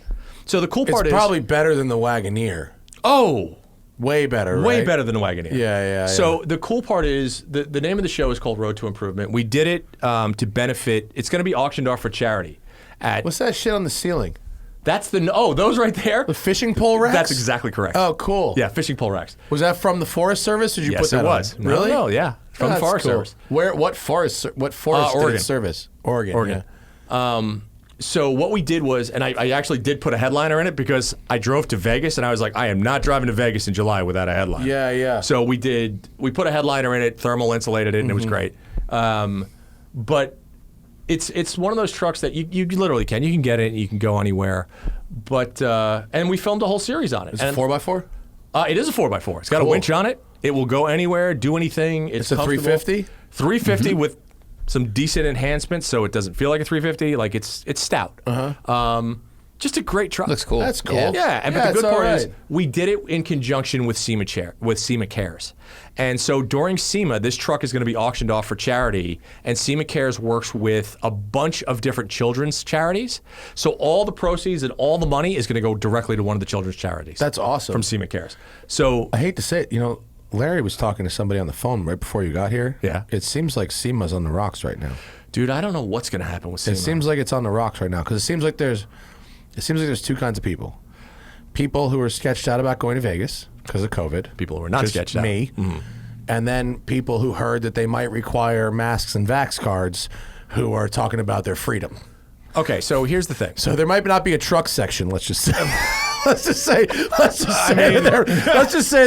So the cool part it's is probably better than the Wagoneer. Oh. Way better, right? Way better than the Wagoneer. Yeah. So the cool part is the name of the show is called Road to Improvement. We did it to benefit. It's going to be auctioned off for charity. What's that shit on the ceiling? That's those right there. The fishing pole racks? That's exactly correct. Oh, cool. Yeah, fishing pole racks. Was that from the Forest Service? Or did you put that it was. on? Really? No, yeah. From the Forest Service. What forest? What forest Oregon. did it service? Oregon. Yeah. So what we did was, and I actually did put a headliner in it because I drove to Vegas and I was like, I am not driving to Vegas in July without a headliner. Yeah. So we put a headliner in it, thermal insulated it, and it was great. But it's one of those trucks that you literally can. You can get it and you can go anywhere. But, and we filmed a whole series on it. Is it 4x4? It is a 4x4. It's got a winch on it. It will go anywhere, do anything. It's a 350? 350 with some decent enhancements, so it doesn't feel like a 350. Like it's stout. Just a great truck. Looks cool. That's cool. Yeah, but the it's good part all is right. we did it in conjunction with SEMA Cares. And so during SEMA, this truck is going to be auctioned off for charity, and SEMA Cares works with a bunch of different children's charities. So all the proceeds and all the money is going to go directly to one of the children's charities. That's awesome. From SEMA Cares. So I hate to say it, Larry was talking to somebody on the phone right before you got here. Yeah. It seems like SEMA's on the rocks right now. dude, I don't know what's going to happen with SEMA. It seems like it's on the rocks right now because it seems like there's two kinds of people. People who are sketched out about going to Vegas because of COVID. People who are not sketched out. Me. Mm-hmm. And then people who heard that they might require masks and vax cards who are talking about their freedom. Okay, so here's the thing. So there might not be a truck section, let's just say. let's just say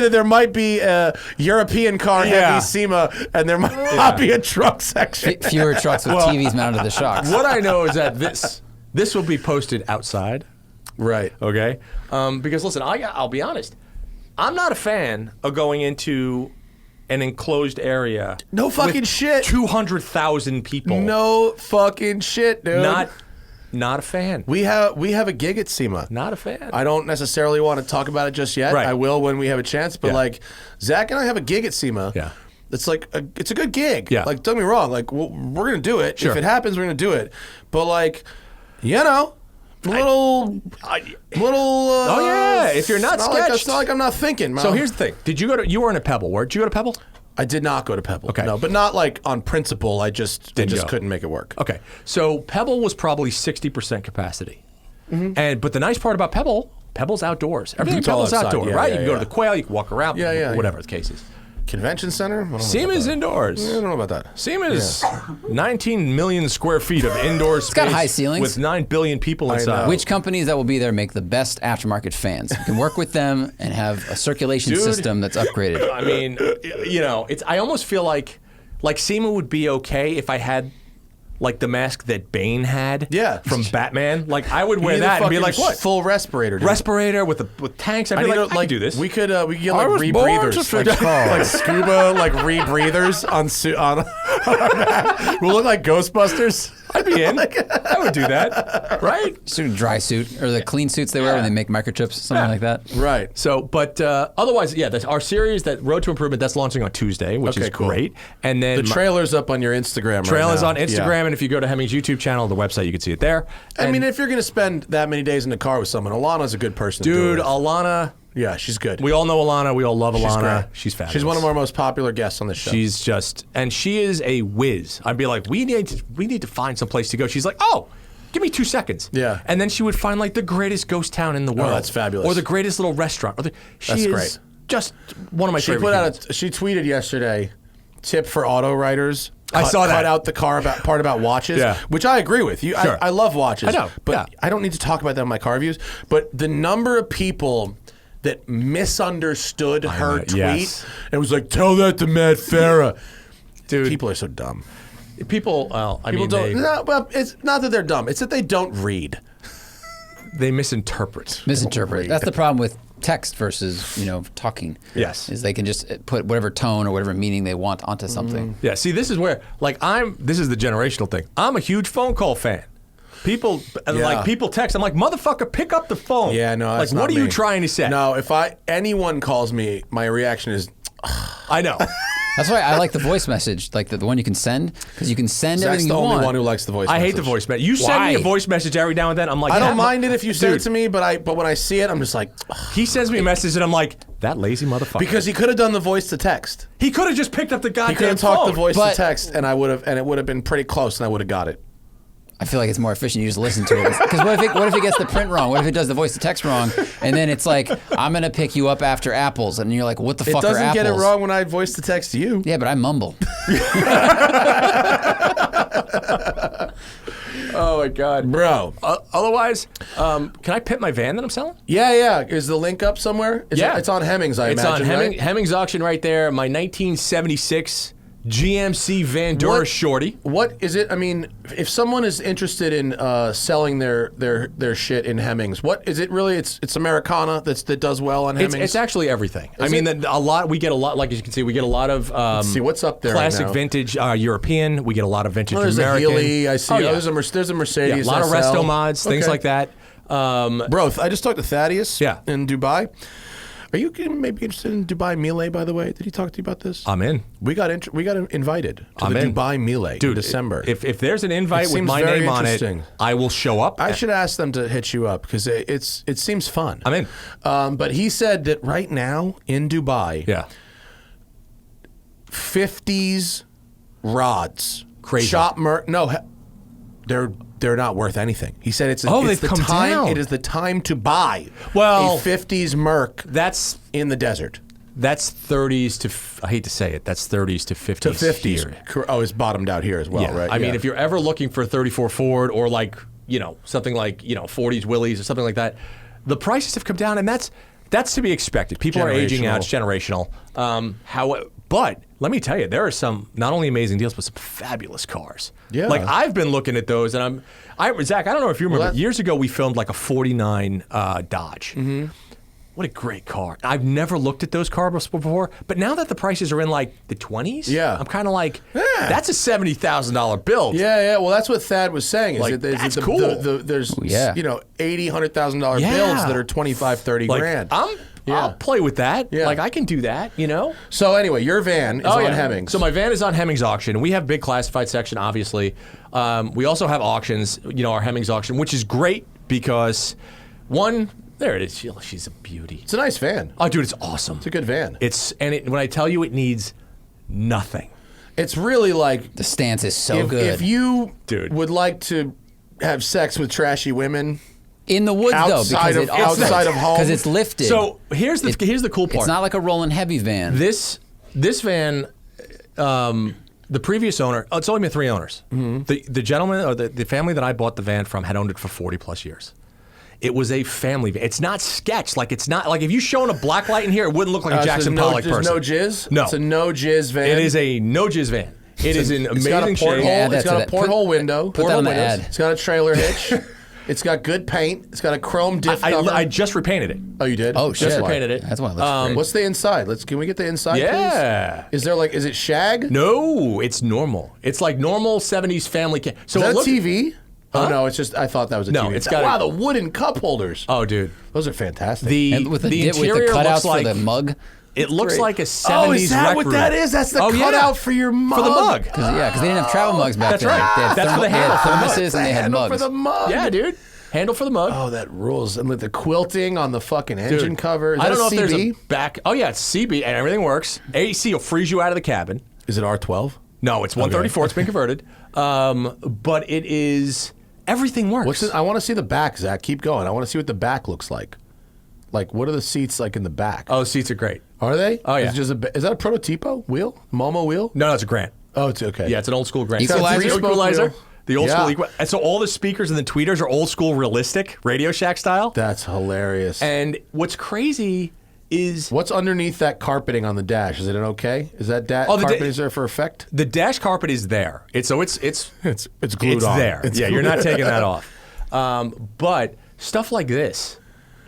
that there might be a European car heavy SEMA, and there might not be a truck section. Fewer trucks with TVs mounted to the shocks. What I know is that this will be posted outside. Right. Okay. Because listen, I'll be honest. I'm not a fan of going into an enclosed area. No fucking with shit. 200,000 people. No fucking shit, dude. Not a fan. We have a gig at SEMA. Not a fan. I don't necessarily want to talk about it just yet. Right. I will when we have a chance. But like, Zach and I have a gig at SEMA. Yeah. It's like it's a good gig. Yeah. Like, don't get me wrong. Like, we're gonna do it. Sure. If it happens, we're gonna do it. But like, you know, little. Oh yeah. If you're not sketched, it's not like I'm not thinking. Man. So here's the thing. You were in a Pebble. Did you go to Pebble? I did not go to Pebble. Okay. No, but not like on principle. I just go. couldn't make it work. Okay. So Pebble was probably 60% capacity. But the nice part about Pebble's outdoors. Everything It's all Pebble's outside. outdoor, Yeah, right? yeah, You can go yeah. to the Quail, you can walk around, whatever the case is. Convention center? I don't know about SEMA's that. indoors. I don't know about that. SEMA's 19 million square feet of indoor space. It's got high ceilings. With 9 billion people inside. know. Which companies that will be there make the best aftermarket fans? You can work with them and have a circulation system that's upgraded. I mean, I almost feel like SEMA would be okay if I had like the mask that Bane had from Batman. Like I would wear that and be like, what? Full respirator. Dude. Respirator with tanks. I'd be like, I can do this. We could get like rebreathers, like scuba, like rebreathers on our back. We'll look like Ghostbusters. I'd be in. I would do that, right? Sort of dry suit or the clean suits they wear when they make microchips, something like that. Right. So, but otherwise, our series, that Road to Improvement, that's launching on Tuesday, which is cool. great. And then The trailer's up on your Instagram. trailer's right now. on Instagram, and if you go to Hemmings' YouTube channel, the website, you can see it there. I mean, if you're gonna spend that many days in the car with someone, Alana's a good person. to do it dude, with. Alana. Yeah, she's good. We all know Alana. We all love Alana. great. She's fabulous. She's one of our most popular guests on the show. She's just, and she is a whiz. I'd be like, we need to find some place to go. She's like, oh, give me 2 seconds. Yeah. And then she would find like the greatest ghost town in the world. that's fabulous. Or the greatest little restaurant. She That's is great. just one of my She favorite humans. she tweeted yesterday, tip for auto writers. I saw that. Cut out the part about watches, Yeah. which I agree with. Sure. I love watches. I know, But yeah. I don't need to talk about that in my car reviews. But the number of people that misunderstood her tweet and was like, tell that to Matt Farah. Dude, People are so dumb. people, well, I People mean, don't. No, well, it's not that they're dumb. It's that they don't read. they misinterpret. Misinterpret. That's the problem with text versus talking. Yes. Is they can just put whatever tone or whatever meaning they want onto something. Yeah, see, this is where, this is the generational thing. I'm a huge phone call fan. People text. I'm like, motherfucker, pick up the phone. Yeah, no, that's like, what not are you me. trying to say? No, if anyone calls me, my reaction is, I know. That's why I like the voice message, like the one you can send, because you can send Zach's everything the you only want. one who likes the voice I message. hate the voice message. You send me a Why? voice message every now and then. I'm like, I don't that mind it if you send it Dude, to me, but when I see it, I'm just like, ugh. He sends me a message and I'm like, that lazy motherfucker. Because he could have done the voice to text. he could have just picked up the He goddamn could have phone. talked the voice But- to text, and it would have been pretty close, and I would have got it. I feel like it's more efficient. You just listen to it. Because what if it gets the print wrong? What if it does the voice to text wrong? And then it's like, I'm going to pick you up after apples. And you're like, what the It fuck are apples? doesn't get it wrong when I voice to text you. Yeah, but I mumble. Oh, my God. Bro. Otherwise, can I pit my van that I'm selling? Yeah. Is the link up somewhere? It's on Hemmings, I It's imagine, on right? Hemmings auction right there. My 1976 GMC Van Dura What- Shorty. What is it? I mean, if someone is interested in selling their shit in Hemmings, what is it really? It's Americana that does well on Hemmings. It's actually everything. I mean, we get a lot, like as you can see, we get a lot of Let's see what's up there right classic now. vintage European. We get a lot of vintage Oh, there's American. a Healy. I see. Oh, yeah. There's a Mercedes. Yeah, a lot of SL. resto mods, things Okay. like that. Bro, I just talked to Thaddeus Yeah. in Dubai. Are you maybe interested in Dubai Melee, by the way? Did he talk to you about this? I'm in. We got invited to I'm the in. Dubai Melee Dude, in December. If there's an invite It with seems my very name on it, interesting. I will show up. I should ask them to hit you up because it seems fun. I'm in. But he said that right now in Dubai, Yeah. 50s rods, Crazy. they're not worth anything. He said it's they've the come time. down. It is the time to buy Well, a 50s Merc That's in the desert. 30s to, I hate to say it, that's 30s to 50s. To 50s. here. Oh, it's bottomed out here as well, Yeah. right? I mean, Yeah. if you're ever looking for a 34 Ford or like, something like, 40s Willys or something like that, the prices have come down, and that's to be expected. People are aging out; it's generational. But let me tell you, there are some not only amazing deals, but some fabulous cars. Yeah. Like I've been looking at those, and Zach, I don't know if you remember. Years ago, we filmed like a '49 Dodge. Mm-hmm. What a great car. I've never looked at those cars before, but now that the prices are in like the 20s, I'm kind of like, that's a $70,000 build. Yeah. Well, that's what Thad was saying. That's cool. There's $80,000, $100,000 bills that are 25, 30 grand. I'll play with that. Yeah. Like I can do that, So anyway, your van is on Hemmings. So my van is on Hemmings auction. We have a big classified section, obviously. We also have auctions, our Hemmings auction, which is great because one. There it is. She's a beauty. It's a nice van. Oh, dude, it's awesome. It's a good van. When I tell you it needs nothing. It's really like the stance is so good. If you would like to have sex with trashy women in the woods, outside of home, because it's lifted. So here's the cool part. It's not like a rolling heavy van. This van. The previous owner, it's only been 3 owners. Mm-hmm. The gentleman or the family that I bought the van from had owned it for 40 plus years. It was a family van. It's not sketch. Like it's not like if you shone a black light in here, it wouldn't look like a Jackson Pollock person. No jizz. No, it's a no jizz van. It is a no jizz van. It is an amazing shape. It's got a porthole window. Put that on the ad. It's got a trailer hitch. It's got good paint. It's got a chrome diff cover. I just repainted it. Oh, you did? Oh, shit. Just repainted it. That's why it looks great. What's the inside? Can we get the inside, please? Is there is it shag? No, it's normal. It's like normal 70s family. So is that a TV? Oh, no, it's just, I thought that was a TV. It's got the wooden cup holders. Oh, dude. Those are fantastic. The interior with the cutouts looks like for the mug. It looks like a 70s is that rec what room. that is? That's the cutout for your mug. For the mug. Because they didn't have travel mugs back then. Right. They had thermoses and they had mugs. For the mug. Yeah, dude. Handle for the mug. Oh, that rules. And with the quilting on the fucking engine cover. Is I don't that know CB? if there's a back. Oh, yeah, it's CB and everything works. AC will freeze you out of the cabin. Is it R12? No, it's 134. It's been converted. But it is... Everything works. I want to see the back, Zach. Keep going. I want to see what the back looks like. Like, what are the seats like in the back? Oh, the seats are great. Are they? Oh, yeah. Is that a prototypo wheel? Momo wheel? No, it's a Grant. Oh, it's okay. Yeah, it's an old school Grant. Equalizer? The old school equalizer. And so all the speakers and the tweeters are old school realistic, Radio Shack style. That's hilarious. And what's crazy is... What's underneath that carpeting on the dash? Is it an okay? Is that carpet is there for effect? The dash carpet is there. It's glued on. It's there. It's you're not taking that off. But stuff like this,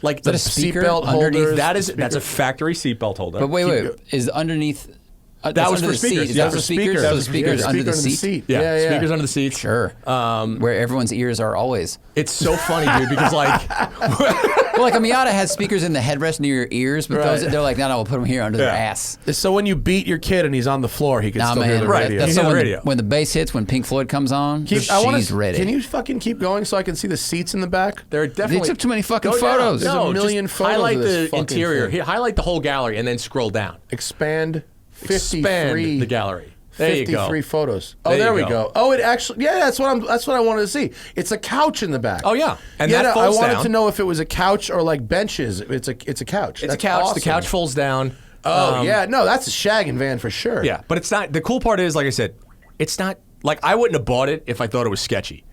like the seatbelt holders. That's a factory seatbelt holder. But wait, is underneath? That was for speakers. That was speakers. So the speakers under the seat. Yeah, speakers under the seat. Sure. Where everyone's ears are always. It's so funny, dude, because well, like a Miata has speakers in the headrest near your ears, but they're like, no, we'll put them here under their ass. So when you beat your kid and he's on the floor, he can still hear the radio. That's so when the bass hits, when Pink Floyd comes on, she's ready. Can you fucking keep going so I can see the seats in the back? They're definitely. They took too many fucking photos. There's a million photos. Highlight of this the interior. Highlight the whole gallery and then scroll down. Expand 53. Expand the gallery. There 53 photos. Oh, there we go. Oh, it actually. Yeah, that's what I wanted to see. It's a couch in the back. Oh yeah, and that I folds wanted down. to know if it was a couch or like benches. It's a couch. It's a couch. Awesome. The couch folds down. Oh yeah, no, that's a shagging van for sure. Yeah, but it's not. The cool part is, like I said, it's not like I wouldn't have bought it if I thought it was sketchy,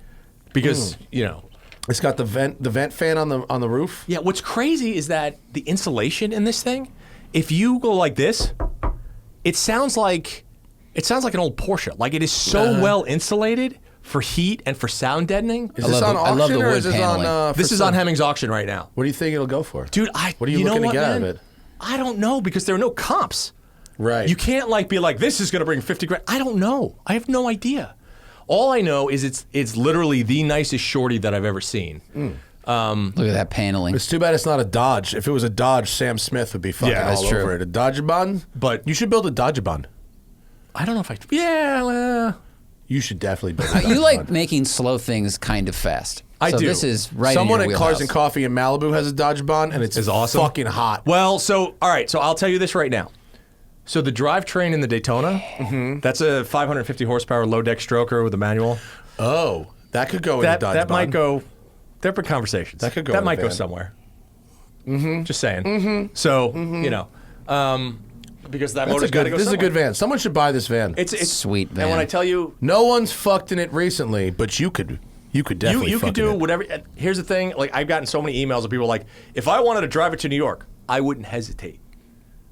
because it's got the vent fan on the roof. Yeah, what's crazy is that the insulation in this thing, if you go like this, it sounds like an old Porsche. Like it is so well insulated for heat and for sound deadening. Is this on auction or is this on? This is on Hemmings auction right now. What do you think it'll go for, dude? What are you looking to get out of it? I don't know, because there are no comps. Right. You can't be like, this is going to bring 50 grand. I don't know. I have no idea. All I know is it's literally the nicest shorty that I've ever seen. Look at that paneling. It's too bad it's not a Dodge. If it was a Dodge, Sam Smith would be fucking all over it. A Dodge-a-bon? But you should build a Dodge-a-bon. I don't know if I... Yeah. You should definitely build a Dodge-a-bon. You like making slow things kind of fast. I do. This is right Someone in your at Cars wheelhouse. and Coffee in Malibu has a Dodge-a-bon, and it's awesome. Fucking hot. Well, all right. So I'll tell you this right now. So the drivetrain in the Daytona, that's a 550 horsepower low deck stroker with a manual. Oh, that could go in a Dodge-a-bon. That might go... There have been conversations. That could go. That in might a go van. somewhere. Just saying. So because that motor's got to go. This is a good van. Someone should buy this van. It's sweet van. And when I tell you, no one's fucked in it recently, but you could You could definitely You could do whatever. Here's the thing. Like, I've gotten so many emails of people like, if I wanted to drive it to New York, I wouldn't hesitate.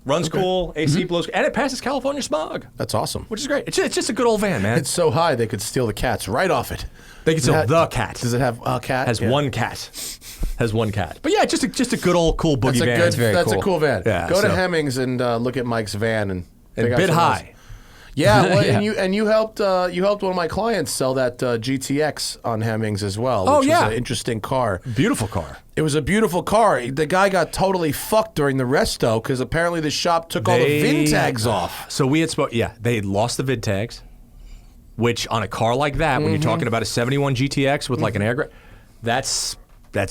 Runs cool, AC blows, and it passes California smog. That's awesome. Which is great. It's just a good old van, man. It's so high they could steal the cats right off it. They could steal the cat. Does it have a cat? Has one cat. Has one cat. But yeah, just a good old cool boogie van. That's a cool van. Yeah, Go to Hemmings and look at Mike's van and bid high. Yeah, well, and you helped one of my clients sell that GTX on Hemmings as well. Which was an interesting car. Beautiful car. It was a beautiful car. The guy got totally fucked during the resto because apparently the shop took all the VIN tags off. So we had they had lost the VIN tags, which on a car like that, when you're talking about a 71 GTX with like an air that's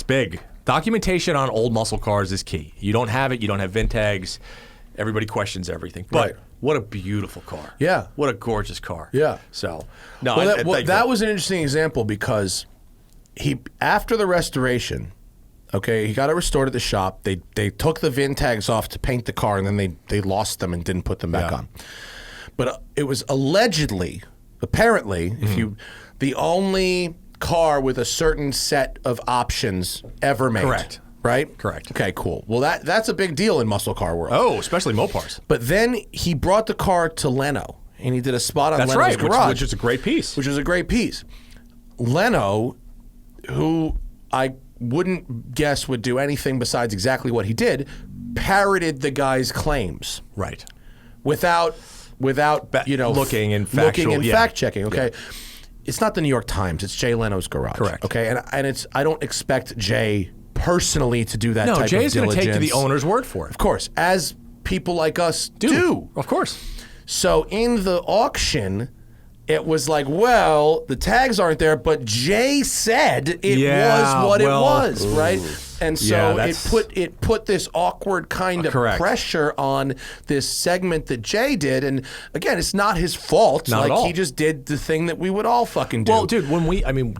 big. Documentation on old muscle cars is key. You don't have it, you don't have VIN tags, everybody questions everything. But what a beautiful car. Yeah. What a gorgeous car. Yeah. So, no, that was an interesting example because after the restoration, okay, he got it restored at the shop. They took the VIN tags off to paint the car, and then they lost them and didn't put them back on. But it was apparently, the only car with a certain set of options ever made. Correct. Right? Correct. Okay, cool. Well, that's a big deal in muscle car world. Oh, especially Mopars. But then he brought the car to Leno, and he did a spot on Leno's garage. Which is a great piece. Which is a great piece. Leno, who I wouldn't guess would do anything besides exactly what he did, parroted the guy's claims. Right. Without looking and fact checking. Okay. Yeah. It's not the New York Times. It's Jay Leno's garage. Correct. Okay. And I don't expect Jay personally to do that type of diligence. No, Jay's going to take the owner's word for it. Of course, as people like us do. Of course. So in the auction, it was like, well, the tags aren't there, but Jay said it was what it was, right? And so it put this awkward kind of pressure on this segment that Jay did. And again, it's not his fault. Not at all. He just did the thing that we would all fucking do. Well, dude,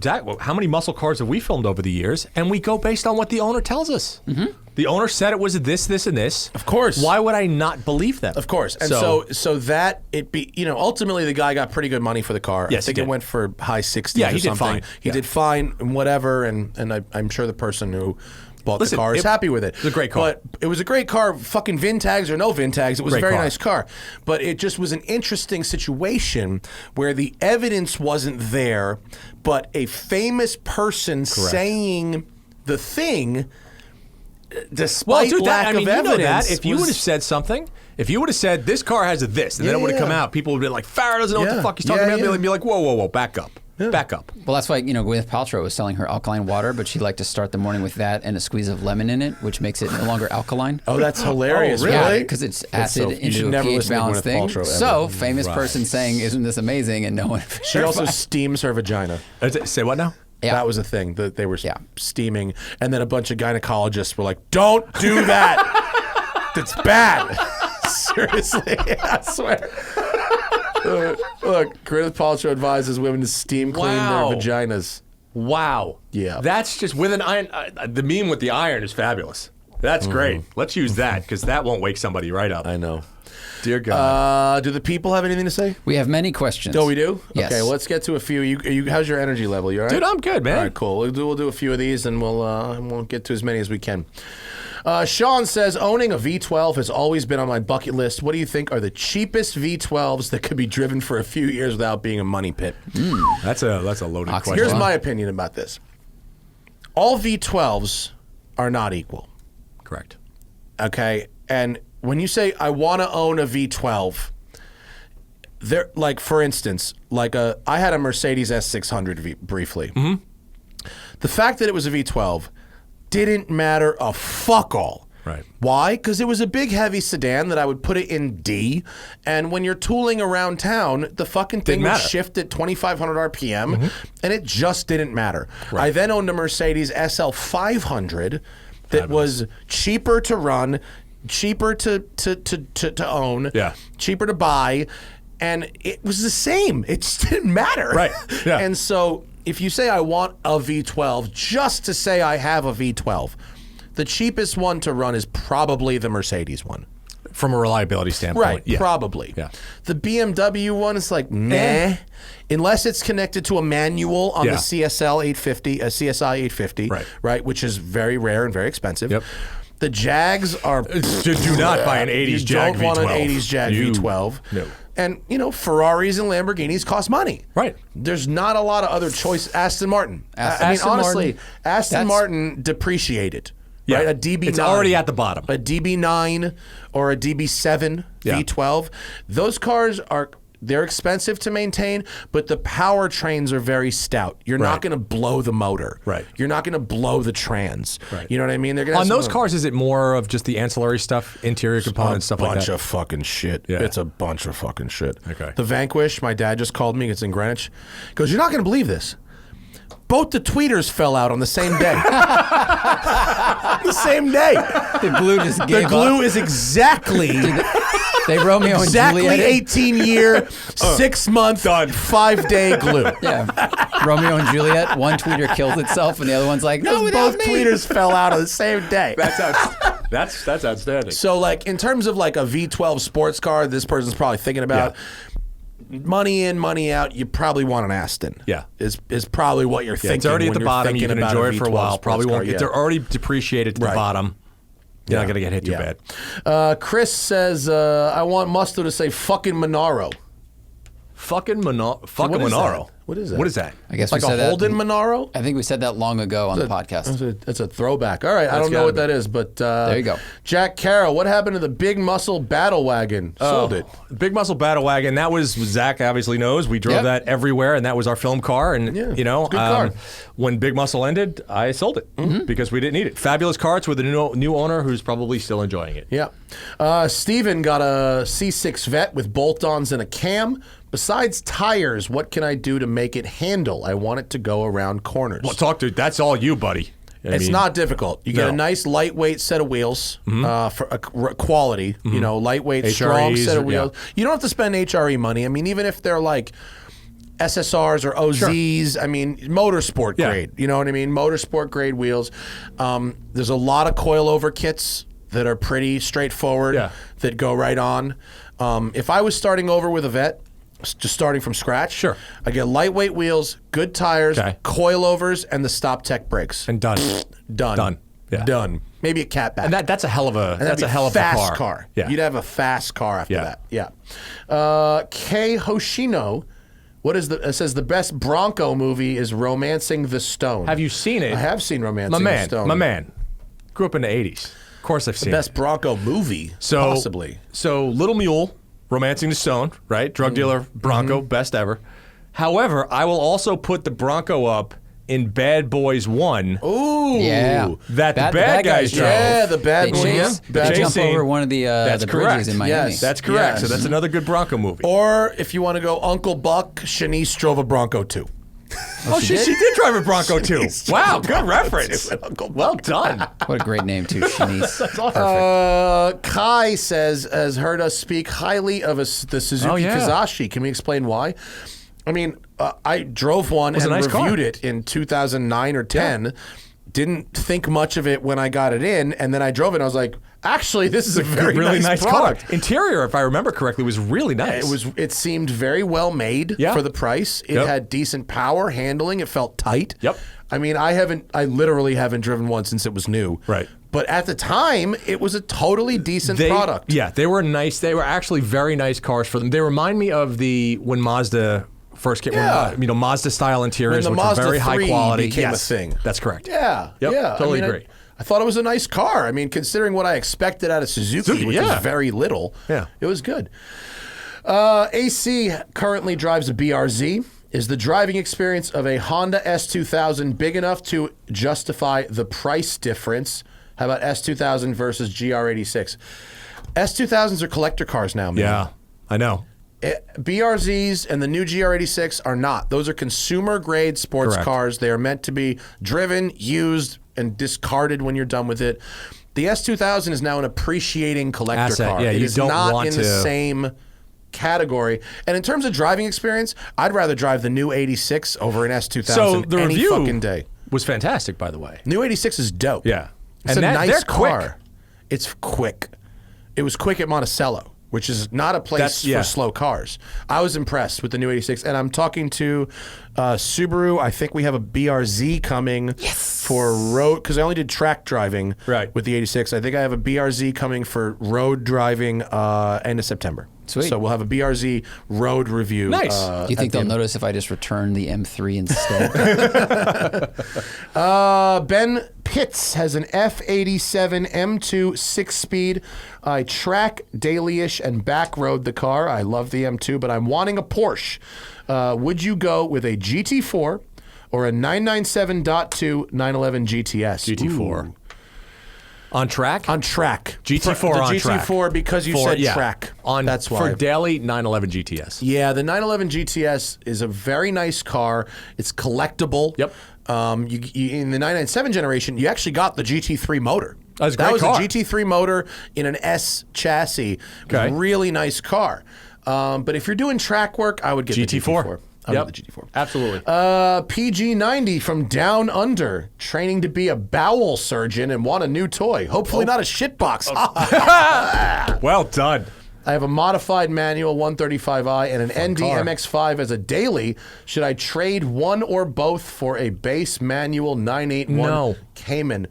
Zach, how many muscle cars have we filmed over the years? And we go based on what the owner tells us. Mm-hmm. The owner said it was this, this, and this. Of course. Why would I not believe them? Of course. And so that ultimately the guy got pretty good money for the car. Yes, I think it went for high 60s he or something. Did fine. He did fine and whatever. And I'm sure the person who bought the car is happy with it. It was a great car. But it was a great car, fucking VIN tags or no VIN tags. It was a very nice car. But it just was an interesting situation where the evidence wasn't there, but a famous person saying the thing despite lack of evidence. If you would have said something, if you would have said this car has a this, and then it would have come out, people would have been like, Farrah doesn't know what the fuck he's talking about. They'd be like, whoa, back up. Yeah. Back up. Well, that's why, Gwyneth Paltrow was selling her alkaline water, but she liked to start the morning with that and a squeeze of lemon in it, which makes it no longer alkaline. Oh, that's hilarious. Oh, really? Yeah, because it's acid into a pH balance thing. So, famous person saying, isn't this amazing? And no one She also steams her vagina. Say what now? Yeah. That was a thing that they were steaming, and then a bunch of gynecologists were like, "Don't do that. That's bad." Seriously, I swear. Look, Gwyneth Paltrow advises women to steam clean their vaginas. Wow. Yeah. That's just with an iron. The meme with the iron is fabulous. That's great. Let's use that because that won't wake somebody right up. I know. Dear God. Do the people have anything to say? We have many questions. Oh, we do? Yes. Okay, well, let's get to a few. How's your energy level? You all right? Dude, I'm good, man. All right, cool. We'll do a few of these, and we'll get to as many as we can. Sean says, owning a V12 has always been on my bucket list. What do you think are the cheapest V12s that could be driven for a few years without being a money pit? That's a loaded question. Here's my opinion about this. All V12s are not equal. Correct. Okay, and when you say I want to own a V12, there, like for instance, I had a Mercedes S600 briefly. Mm-hmm. The fact that it was a V12 didn't matter a fuck all. Right. Why? Because it was a big, heavy sedan that I would put it in D, and when you're tooling around town, the fucking thing would shift at 2,500 RPM, and it just didn't matter. Right. I then owned a Mercedes SL 500 that was cheaper to run, cheaper to own, cheaper to buy, and it was the same. It just didn't matter. Right. Yeah. And so if you say I want a V12 just to say I have a V12, the cheapest one to run is probably the Mercedes one. from a reliability standpoint. Right, Yeah. probably. Yeah. The BMW one is like, meh. Unless it's connected to a manual on the CSL 850, CSI 850, right, which is very rare and very expensive. Yep. The Jags are... Do not buy an 80s Jag V12. You don't want an 80s Jag V12. No. And, you know, Ferraris and Lamborghinis cost money. Right. There's not a lot of other choice. Aston Martin. Aston honestly, Martin. Aston Martin depreciated. Yeah. Right? A DB9. It's already at the bottom. A DB9 or a DB7 V12. Those cars are... They're expensive to maintain, but the powertrains are very stout. You're not going to blow the motor. Right. You're not going to blow the trans. Right. You know what I mean? They're gonna On those cars, is it more of just the ancillary stuff, interior components, stuff like that? Bunch of fucking shit. Yeah. It's a bunch of fucking shit. Okay. The Vanquish, my dad just called me. It's in Greenwich. He goes, you're not going to believe this. Both the tweeters fell out on the same day. The same day. The glue just The gave glue up. is exactly... They Romeo and Exactly Juliet. 18-year, 6-month, 5-day glue. Yeah. Romeo and Juliet. One tweeter killed itself, and the other one's like, no, Both without me. tweeters fell out on the same day. That's outstanding. So, like, in terms of like a V12 sports car, this person's probably thinking about money in, money out. You probably want an Aston. Yeah. is probably what you're thinking. It's already at when the you're bottom. You thinking can about enjoy it for a V12 while. sports Probably car, won't. If they're already depreciated to the bottom, you're not going to get hit too bad. Chris says, I want Musto to say fucking Monaro. Fucking What is Monaro. that? What is that? What is that? I guess Like we said a Holden that. Monaro? I think we said that long ago on the podcast. That's a throwback. All right, I don't know gotta what be. that is, but There you go. Jack Carroll, what happened to the Big Muscle Battle Wagon? Sold it. Big Muscle Battle Wagon. That was, Zach obviously knows. We drove Yep. that everywhere, and that was our film car. And, Yeah, you know, it's a good car. when Big Muscle ended, I sold it because we didn't need it. Fabulous carts with a new owner who's probably still enjoying it. Yeah. Steven got a C6 Vet with bolt-ons and a cam. Besides tires, what can I do to make it handle? I want it to go around corners. Well, that's all you, buddy. It's not difficult. You get a nice lightweight set of wheels for a quality, you know, lightweight, strong HREs, set of yeah. wheels. You don't have to spend HRE money. I mean, even if they're like SSRs or OZs, I mean, motorsport grade. You know what I mean? Motorsport grade wheels. There's a lot of coilover kits that are pretty straightforward that go right on. If I was starting over with a Vet, just starting from scratch, I get lightweight wheels, good tires, coilovers, and the Stop Tech brakes. And done. Done. Yeah. Done. Maybe a catback. And that's a hell of a fast car. Yeah. You'd have a fast car after Yeah. that. Yeah. Kei Hoshino, it says the best Bronco movie is Romancing the Stone. Have you seen it? I have seen Romancing the Stone. My man. Grew up in the 80s. Of course I've seen it. Best Bronco movie, possibly. So Little Mule, Romancing the Stone, right? Drug dealer, Bronco, best ever. However, I will also put the Bronco up in Bad Boys 1. Ooh. Yeah. That the bad guys drove. Yeah, the bad They boys. chase, Bad they jump chasing. over one of the That's bridges correct. in Miami. Yes. That's correct. Yes. So that's another good Bronco movie. Or if you want to go Uncle Buck, Shanice drove a Bronco too. she did drive a Bronco too. Wow, good reference. Well done. What a great name, too, Shanice. That's perfect. Kai says, has heard us speak highly of the Suzuki Kazashi. Can we explain why? I mean, I drove one and a nice reviewed car. it in 2009 or 10. Didn't think much of it when I got it in, and then I drove it and I was like, actually, this is a very really nice product. car. Interior, if I remember correctly, was really nice. It seemed very well made for the price. It had decent power handling. It felt tight. Yep. I mean, I literally haven't driven one since it was new. Right. But at the time, it was a totally decent product. Yeah, they were nice. They were actually very nice cars for them. They remind me of when Mazda first came. Yeah. Mazda style interiors, When the which Mazda are very high 3 quality. became Yes, a thing. That's correct. Yeah. Yep, Yeah. totally agree. I thought it was a nice car. I mean, considering what I expected out of Suzuki, which was very little, it was good. AC currently drives a BRZ. Is the driving experience of a Honda S2000 big enough to justify the price difference? How about S2000 versus GR86? S2000s are collector cars now, man. Yeah, I know. BRZs and the new GR86 are not. Those are consumer grade sports cars. They are meant to be driven, used, and discarded when you're done with it. The S2000 is now an appreciating collector car. Yeah, it you is don't not want in to the same category. And in terms of driving experience, I'd rather drive the new 86 over an S2000 So the any review fucking day. was fantastic, by by the way. New 86 is dope. Yeah. It's And a nice they're car. quick. It's quick. It was quick at Monticello, which is not a place for slow cars. I was impressed with the new 86, and I'm talking to Subaru. I think we have a BRZ coming for road, because I only did track driving with the 86. I think I have a BRZ coming for road driving end of September. Sweet. So we'll have a BRZ road review. Nice. Do you think they'll notice if I just return the M3 instead? Ben Pitts has an F87 M2 6-speed. I track daily-ish and back road the car. I love the M2, but I'm wanting a Porsche. Would you go with a GT4 or a 997.2 911 GTS? GT4. Ooh. On track? On track. GT4 on track. GT4 because you said track. That's why. For daily 911 GTS. Yeah, the 911 GTS is a very nice car. It's collectible. Yep. In the 997 generation, you actually got the GT3 motor. That was a GT3 motor in an S chassis. Okay. Really nice car. But if you're doing track work, I would get the GT4. I would get the GT4. Absolutely. PG90 from Down Under, training to be a bowel surgeon and want a new toy. Hopefully not a shitbox. Well done. I have a modified manual 135i and an ND MX-5 as a daily. Should I trade one or both for a base manual 981 Cayman?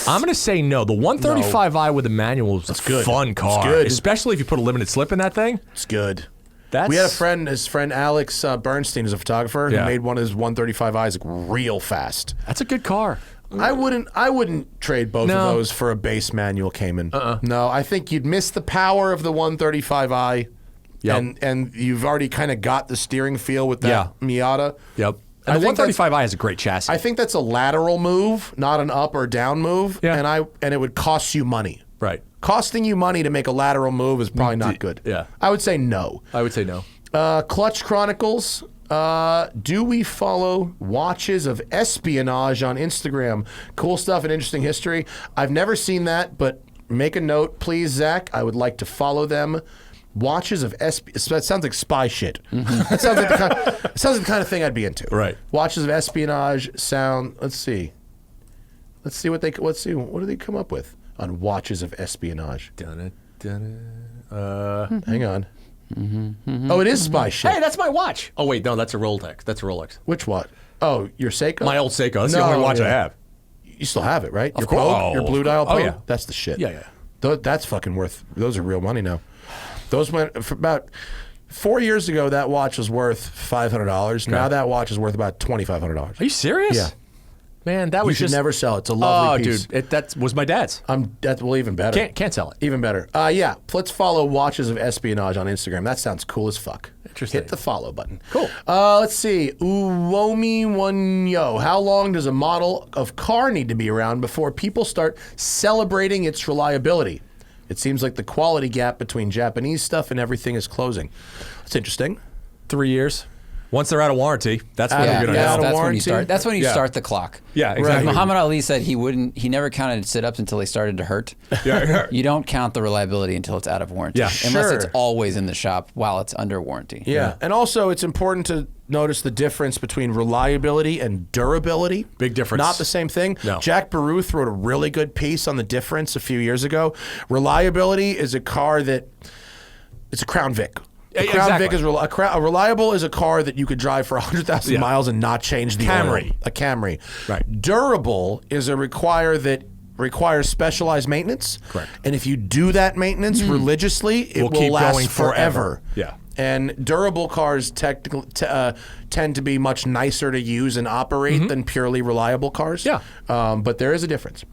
I'm going to say no. The 135i with the manual is a fun car. It's good. Especially if you put a limited slip in that thing. It's good. We had a friend, his friend Alex Bernstein is a photographer, who made one of his 135is real fast. That's a good car. I wouldn't trade both of those for a base manual Cayman. No, I think you'd miss the power of the 135i. Yep. And you've already kind of got the steering feel with that Miata. Yep. And the 135i has a great chassis. I think that's a lateral move, not an up or down move. Yeah. And it would cost you money. Right. Costing you money to make a lateral move is probably not good. Yeah. I would say no. I would say no. Clutch Chronicles. Do we follow Watches of Espionage on Instagram? Cool stuff and interesting history. I've never seen that, but make a note, please, Zach. I would like to follow them. Watches of Espionage. That sounds like spy shit. That sounds like the kind of thing I'd be into. Right. Watches of Espionage sound. Let's see. What do they come up with on Watches of Espionage? Hang on. Oh, it is spy shit. Hey, that's my watch. Oh, wait, no, that's a Rolex. That's a Rolex. Which watch? Oh, your Seiko? My old Seiko. That's the only watch I have. You still have it, right? Of course. Your blue dial Pogue? Oh, yeah. That's the shit. Yeah. That's fucking worth, those are real money now. Those went, for about 4 years ago, that watch was worth $500. Now that watch is worth about $2,500. Are you serious? Yeah. Man, that was You should never sell it. It's a lovely piece. Dude, that was my dad's. Well, even better. Can't sell it. Even better. Yeah, let's follow Watches of Espionage on Instagram. That sounds cool as fuck. Interesting. Hit the follow button. Cool. Let's see. Uwomi Wanyo. How long does a model of car need to be around before people start celebrating its reliability? It seems like the quality gap between Japanese stuff and everything is closing. That's interesting. 3 years. Once they're out of warranty, that's when they're going to out of That's when you warranty. start. That's when you start the clock. Yeah, exactly. Muhammad Ali said he never counted sit-ups until they started to hurt. You don't count the reliability until it's out of warranty. Unless it's always in the shop while it's under warranty. Yeah. And also it's important to notice the difference between reliability and durability. Big difference. Not the same thing. No. Jack Baruth wrote a really good piece on the difference a few years ago. Reliability is a car that, it's a Crown Vic. A Crown Vic is reliable is a car that you could drive for 100,000 miles and not change the oil. A Camry. Right. Durable is a requires specialized maintenance. Correct. And if you do that maintenance religiously, it will keep last going forever. Yeah. And durable cars tend to be much nicer to use and operate than purely reliable cars. Yeah. But there is a difference.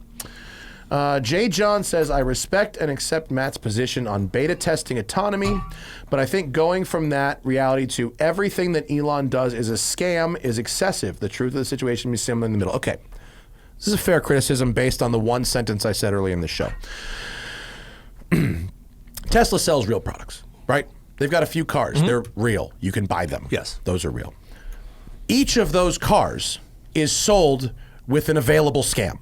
Jay John says, I respect and accept Matt's position on beta testing autonomy, but I think going from that reality to everything that Elon does is a scam is excessive. The truth of the situation is somewhere in the middle. Okay. This is a fair criticism based on the one sentence I said earlier in the show. Tesla sells real products, right? They've got a few cars. They're real. You can buy them. Yes. Those are real. Each of those cars is sold with an available scam.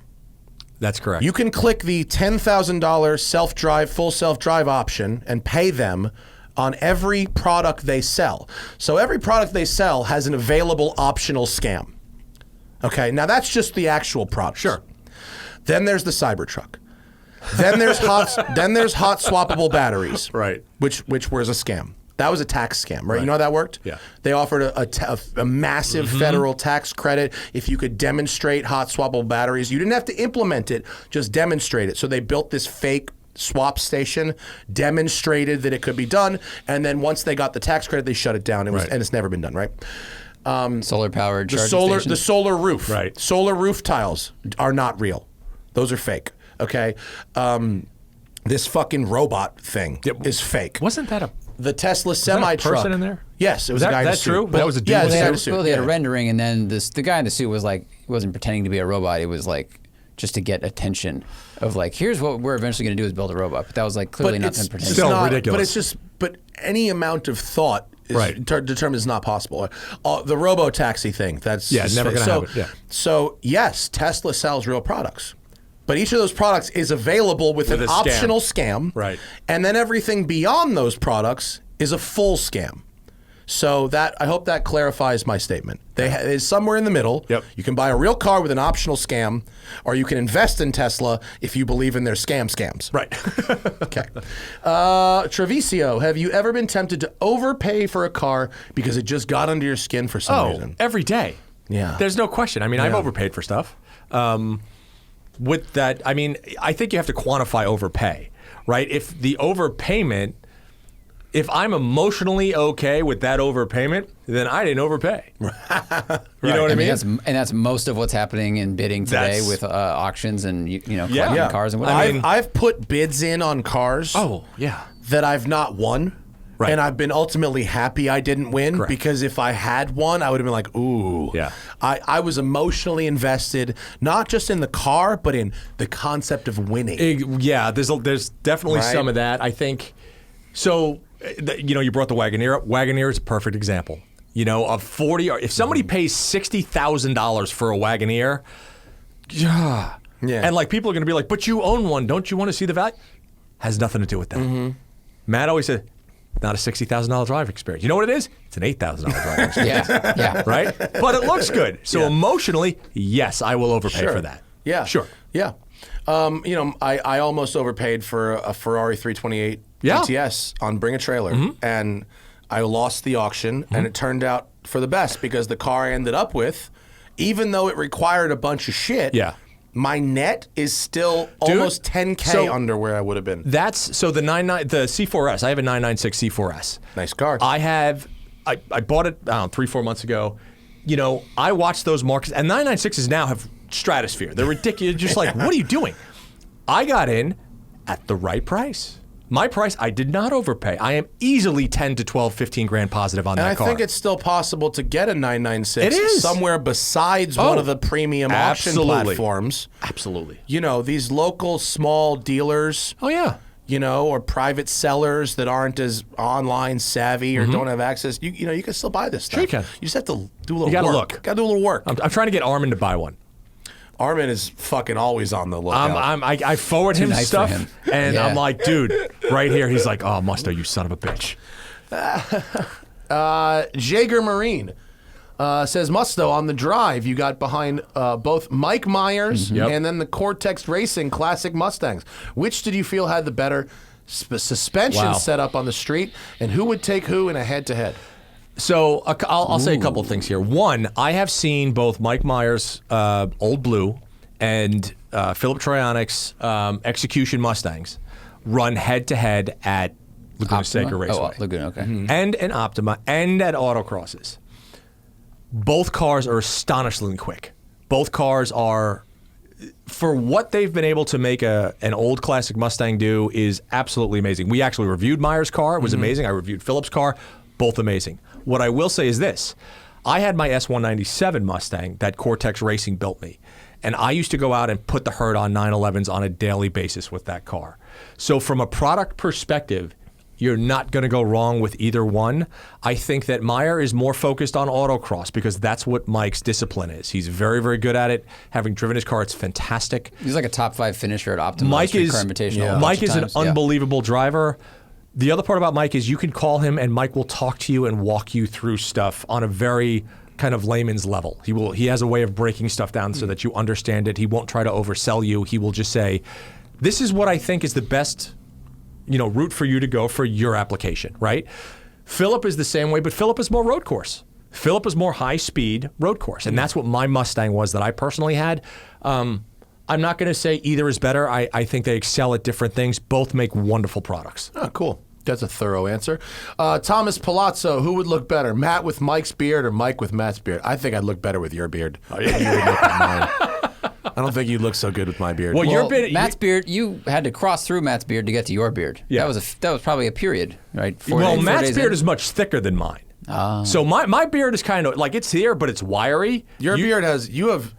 That's correct. You can click the $10,000 self-drive, full self-drive option and pay them on every product they sell. So every product they sell has an available optional scam. Okay, now that's just the actual product. Sure. Then there's the Cybertruck. Then there's hot swappable batteries, Right. Which was a scam. That was a tax scam, right? You know how that worked? Yeah. They offered a massive federal tax credit if you could demonstrate hot swappable batteries. You didn't have to implement it, just demonstrate it. So they built this fake swap station, demonstrated that it could be done, and then once they got the tax credit, they shut it down. And it's never been done, right? Solar powered The solar roof. Right. Solar roof tiles are not real. Those are fake. Okay. This fucking robot thing is fake. Wasn't that the Tesla semi truck? Person in there? Yes, it was a guy in a that's suit. true? That was a dude Yeah, in a they had a suit? suit. Well, they had a yeah. rendering, and then the guy in the suit was like, he wasn't pretending to be a robot. It was like just to get attention of like, here's what we're eventually going to do is build a robot. But that was like clearly not them pretending. still ridiculous. But it's just, any amount of thought is Right. determined is not possible. The robo-taxi thing, that's just never fake. gonna happen. Yeah. So yes, Tesla sells real products. But each of those products is available with an a scam. optional scam. Right. And then everything beyond those products is a full scam. So I hope that clarifies my statement. It's somewhere in the middle. Yep. You can buy a real car with an optional scam, or you can invest in Tesla if you believe in their scams. Right. Okay. Treviso, have you ever been tempted to overpay for a car because it just got under your skin for some reason? Every day. Yeah. There's no question. I mean, I've overpaid for stuff. With that, I mean, I think you have to quantify overpay, right? If the overpayment, if I'm emotionally okay with that overpayment, then I didn't overpay. You know what I mean? That's most of what's happening in bidding today with auctions and collecting cars and whatever. I've put bids in on cars that I've not won. Right. And I've been ultimately happy I didn't win because if I had won, I would have been like, ooh. Yeah. I was emotionally invested, not just in the car, but in the concept of winning. Yeah, there's definitely some of that. I think, so, you brought the Wagoneer up. Wagoneer is a perfect example. Of 40, if somebody pays $60,000 for a Wagoneer, and like people are going to be like, but you own one, don't you want to see the value? Has nothing to do with that. Matt always said, not a $60,000 drive experience. You know what it is? It's an $8,000 drive experience. yeah. Right? But it looks good. So emotionally, yes, I will overpay for that. Yeah. Sure. Yeah. I almost overpaid for a Ferrari 328 GTS on Bring a Trailer. And I lost the auction, and it turned out for the best because the car I ended up with, even though it required a bunch of shit, my net is still almost 10K under where I would have been. That's so the C4S. I have a 996 C4S. Nice car. I bought it 3-4 months ago. I watched those markets, and 996s now have stratosphere. They're ridiculous. Just like, what are you doing? I got in at the right price. My price, I did not overpay. I am easily 10 to 12, 15 grand positive on that car. And I think it's still possible to get a 996 It is. somewhere besides one of the premium auction platforms. Absolutely. These local small dealers. Oh, yeah. Or private sellers that aren't as online savvy or don't have access. You can still buy this stuff. Sure you can. You just have to do a little work. You gotta look. Gotta do a little work. I'm trying to get Armin to buy one. Armin is fucking always on the lookout. I forward him nice stuff, for him. and I'm like, dude, right here. He's like, oh, Musto, you son of a bitch. Jaeger Marine says, Musto, on the drive, you got behind both Mike Myers and then the Cortex Racing Classic Mustangs. Which did you feel had the better suspension setup on the street, and who would take who in a head-to-head? So I'll say a couple of things here. One, I have seen both Mike Myers' Old Blue and Philip Troyanic's Execution Mustangs run head-to-head at Laguna Seca Raceway. Laguna, okay. And in Optima and at autocrosses. Both cars are astonishingly quick. Both cars are, for what they've been able to make an old classic Mustang do, is absolutely amazing. We actually reviewed Myers' car. It was amazing. I reviewed Philip's car. Both amazing. What I will say is this. I had my S197 Mustang that Cortex Racing built me. And I used to go out and put the hurt on 911s on a daily basis with that car. So from a product perspective, you're not going to go wrong with either one. I think that Meyer is more focused on autocross because that's what Mike's discipline is. He's very, very good at it. Having driven his car, it's fantastic. He's like a top 5 finisher at Optima. Mike is an an unbelievable driver. The other part about Mike is you can call him and Mike will talk to you and walk you through stuff on a very kind of layman's level. He has a way of breaking stuff down so that you understand it. He won't try to oversell you. He will just say, this is what I think is the best, route for you to go for your application, right? Phillip is the same way, but Phillip is more road course. Phillip is more high-speed road course, and that's what my Mustang was that I personally had. I'm not going to say either is better. I think they excel at different things. Both make wonderful products. Oh, cool. That's a thorough answer. Thomas Palazzo, who would look better, Matt with Mike's beard or Mike with Matt's beard? I think I'd look better with your beard. Oh, yeah. You would look with mine. I don't think you'd look so good with my beard. Well, your beard, Matt's beard, you had to cross through Matt's beard to get to your beard. Yeah. That was probably a period, right? Matt's beard is much thicker than mine. So my beard is kind of like it's here, but it's wiry. Your beard has you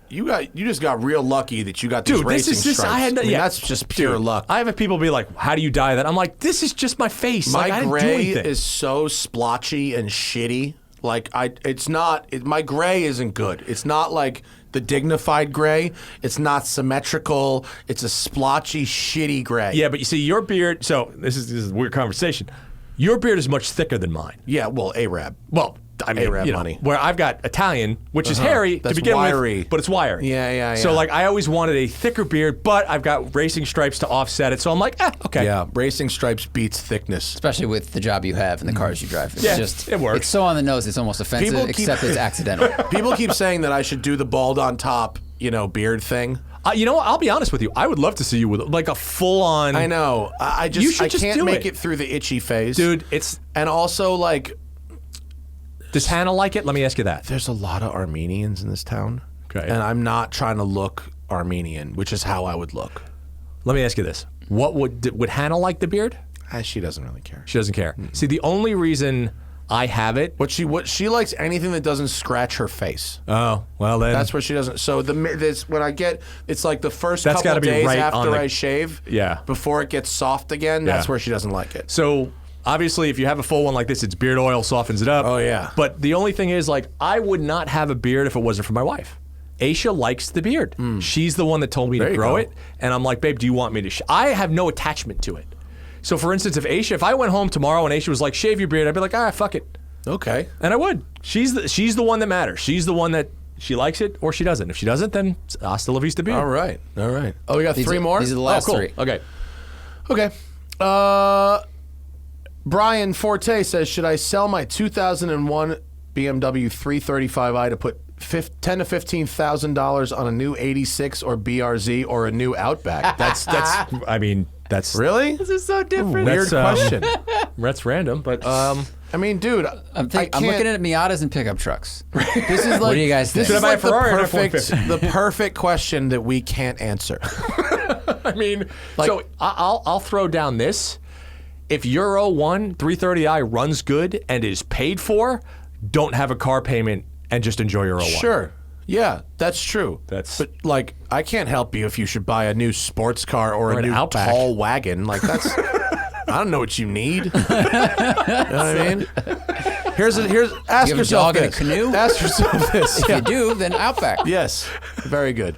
just got real lucky that you got these racing stripes. That's just pure luck. I have people be like, "How do you dye that?" I'm like, "This is just my face. My gray is so splotchy and shitty. Like my gray isn't good. It's not like the dignified gray. It's not symmetrical. It's a splotchy, shitty gray. Yeah, but you see your beard. So this is a weird conversation. Your beard is much thicker than mine. Yeah, well, Arab. Well, I mean, Arab money. Where I've got Italian, which is hairy to begin with, but it's wiry. Yeah. So like, I always wanted a thicker beard, but I've got racing stripes to offset it. So I'm like, okay. Yeah, racing stripes beats thickness, especially with the job you have and the cars you drive. It works. It's so on the nose, it's almost offensive, except it's accidental. People keep saying that I should do the bald on top, beard thing. You know what? I'll be honest with you. I would love to see you with like a full-on. I know. I can't make it through the itchy phase, dude. And also like, does Hannah like it? Let me ask you that. There's a lot of Armenians in this town, okay, and I'm not trying to look Armenian, which is how I would look. Let me ask you this: what would Hannah like the beard? She doesn't really care. She doesn't care. See, the only reason I have it. What she likes anything that doesn't scratch her face. Oh, well then. That's what she doesn't. So when I get, it's like the first couple of days after I shave. Yeah. Before it gets soft again, that's where she doesn't like it. So obviously, if you have a full one like this, it's beard oil softens it up. Oh yeah. But the only thing is, like, I would not have a beard if it wasn't for my wife. Aisha likes the beard. She's the one that told me to grow it, and I'm like, babe, do you want me to? I have no attachment to it. So, for instance, if I went home tomorrow and Aisha was like, shave your beard, I'd be like, fuck it. Okay. And I would. She's the one that matters. She's the one that she likes it or she doesn't. If she doesn't, then hasta la vista beard. All right. Oh, we got three more? These are the last three. Okay. Brian Forte says, should I sell my 2001 BMW 335i to put $10,000 to $15,000 on a new 86 or BRZ or a new Outback? That's really? This is so different. Weird question. That's random, but I mean, dude, I'm looking at Miatas and pickup trucks. This is like, what do you guys think? This is like the perfect question that we can't answer. I mean, so I'll throw down this. If your 01 330i runs good and is paid for, don't have a car payment and just enjoy your 01. Sure. Yeah, that's true. But like, I can't help you if you should buy a new sports car or a new Outback. tall wagon. Like that's, I don't know what you need. You know what I mean? Ask you have yourself a dog this. in a canoe? Ask yourself this. If you do, then Outback. Yes, very good.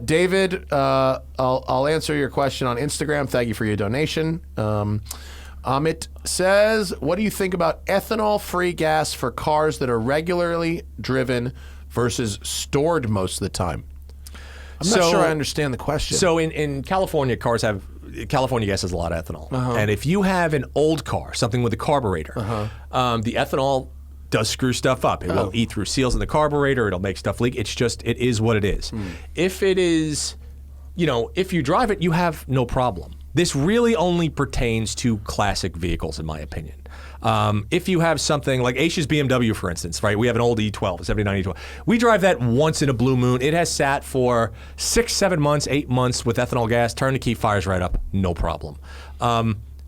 David, I'll answer your question on Instagram. Thank you for your donation. Amit says, what do you think about ethanol-free gas for cars that are regularly driven versus stored most of the time? I'm not sure I understand the question. So in California, California gas has a lot of ethanol. And if you have an old car, something with a carburetor, the ethanol does screw stuff up. It will eat through seals in the carburetor. It'll make stuff leak. It is what it is. If it is, if you drive it, you have no problem. This really only pertains to classic vehicles, in my opinion. If you have something like Aisha's BMW, for instance, right? We have an old E12, a 79 E12. We drive that once in a blue moon. It has sat for 6, 7 months, 8 months with ethanol gas. Turn the key, fires right up, no problem.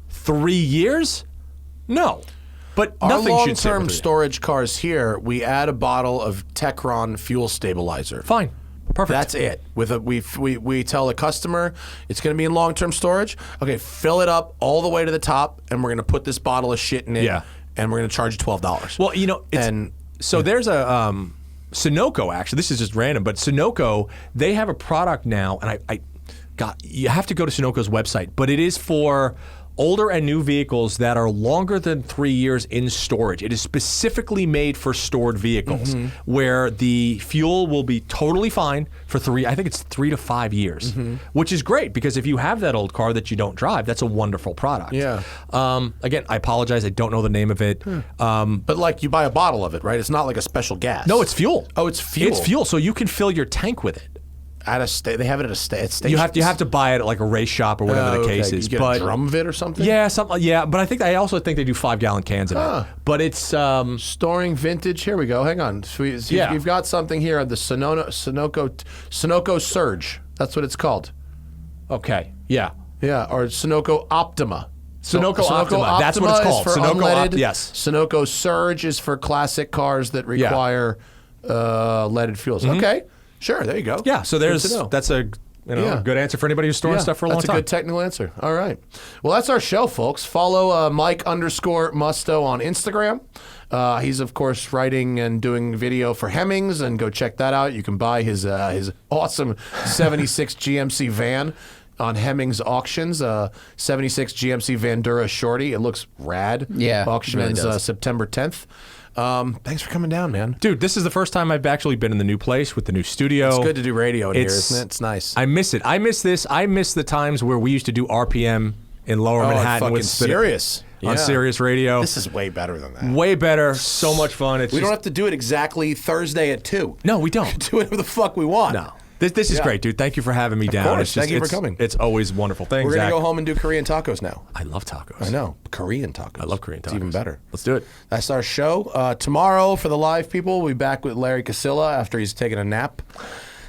3 years? No. But our nothing should sit long-term with it. storage cars here, we add a bottle of Techron fuel stabilizer. Fine. Perfect. That's it. We tell the customer it's going to be in long-term storage. Okay, fill it up all the way to the top, and we're going to put this bottle of shit in it. Yeah. And we're going to charge you $12. Well, there's a Sunoco. Actually, this is just random, but Sunoco, they have a product now, and you have to go to Sunoco's website, but it is for older and new vehicles that are longer than 3 years in storage. It is specifically made for stored vehicles where the fuel will be totally fine for 3 to 5 years, which is great because if you have that old car that you don't drive, that's a wonderful product. Yeah. Again, I apologize. I don't know the name of it. But like you buy a bottle of it, right? It's not like a special gas. No, it's fuel. Oh, it's fuel. It's fuel, so you can fill your tank with it. At a they have it at stations. You have to buy it at like a race shop or whatever the case is. You get a drum of it or something? Yeah, something. Yeah, but I also think they do 5-gallon cans of it. But it's storing vintage. Here we go. Hang on. So you've got something here on the Sunoco Surge. That's what it's called. okay. Yeah. Yeah, or Sunoco Optima. Sunoco Optima. That's what it's called. Is for Sunoco unleaded. yes. Sunoco Surge is for classic cars that require leaded fuels. Okay. Sure, there you go. Yeah, so that's a good answer for anybody who's storing stuff for a long time. That's a good technical answer. All right. Well, that's our show, folks. Follow Mike_Musto on Instagram. He's, of course, writing and doing video for Hemmings, and go check that out. You can buy his awesome 76 GMC van on Hemmings Auctions, 76 GMC Vandura Shorty. It looks rad. Yeah, Auction it really ends does. September 10th. Thanks for coming down, man. Dude, this is the first time I've actually been in the new place with the new studio. It's good to do radio in here, isn't it? It's nice. I miss it. I miss this. I miss the times where we used to do RPM in Lower Manhattan with Sirius. On Sirius Radio. This is way better than that. Way better. So much fun. We don't have to do it exactly Thursday at 2. No, we don't. Do whatever the fuck we want. No. This is great, dude. Thank you for having me down. Of course. It's just, Thank you for coming. It's always wonderful. Thanks, We're going to Zach. go home and do Korean tacos now. I love tacos. I know. Korean tacos. I love Korean tacos. It's even better. Let's do it. That's our show. Tomorrow, for the live people, we'll be back with Larry Casilla after he's taken a nap.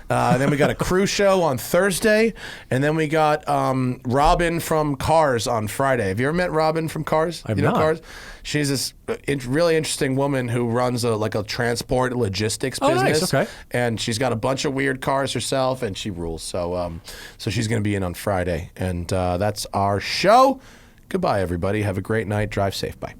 Then we got a crew show on Thursday, and then we got Robin from Cars on Friday. Have you ever met Robin from Cars? I've you know not. Cars? She's this really interesting woman who runs a transport logistics business. Nice. Okay. And she's got a bunch of weird cars herself, and she rules. So she's going to be in on Friday, and that's our show. Goodbye, everybody. Have a great night. Drive safe. Bye.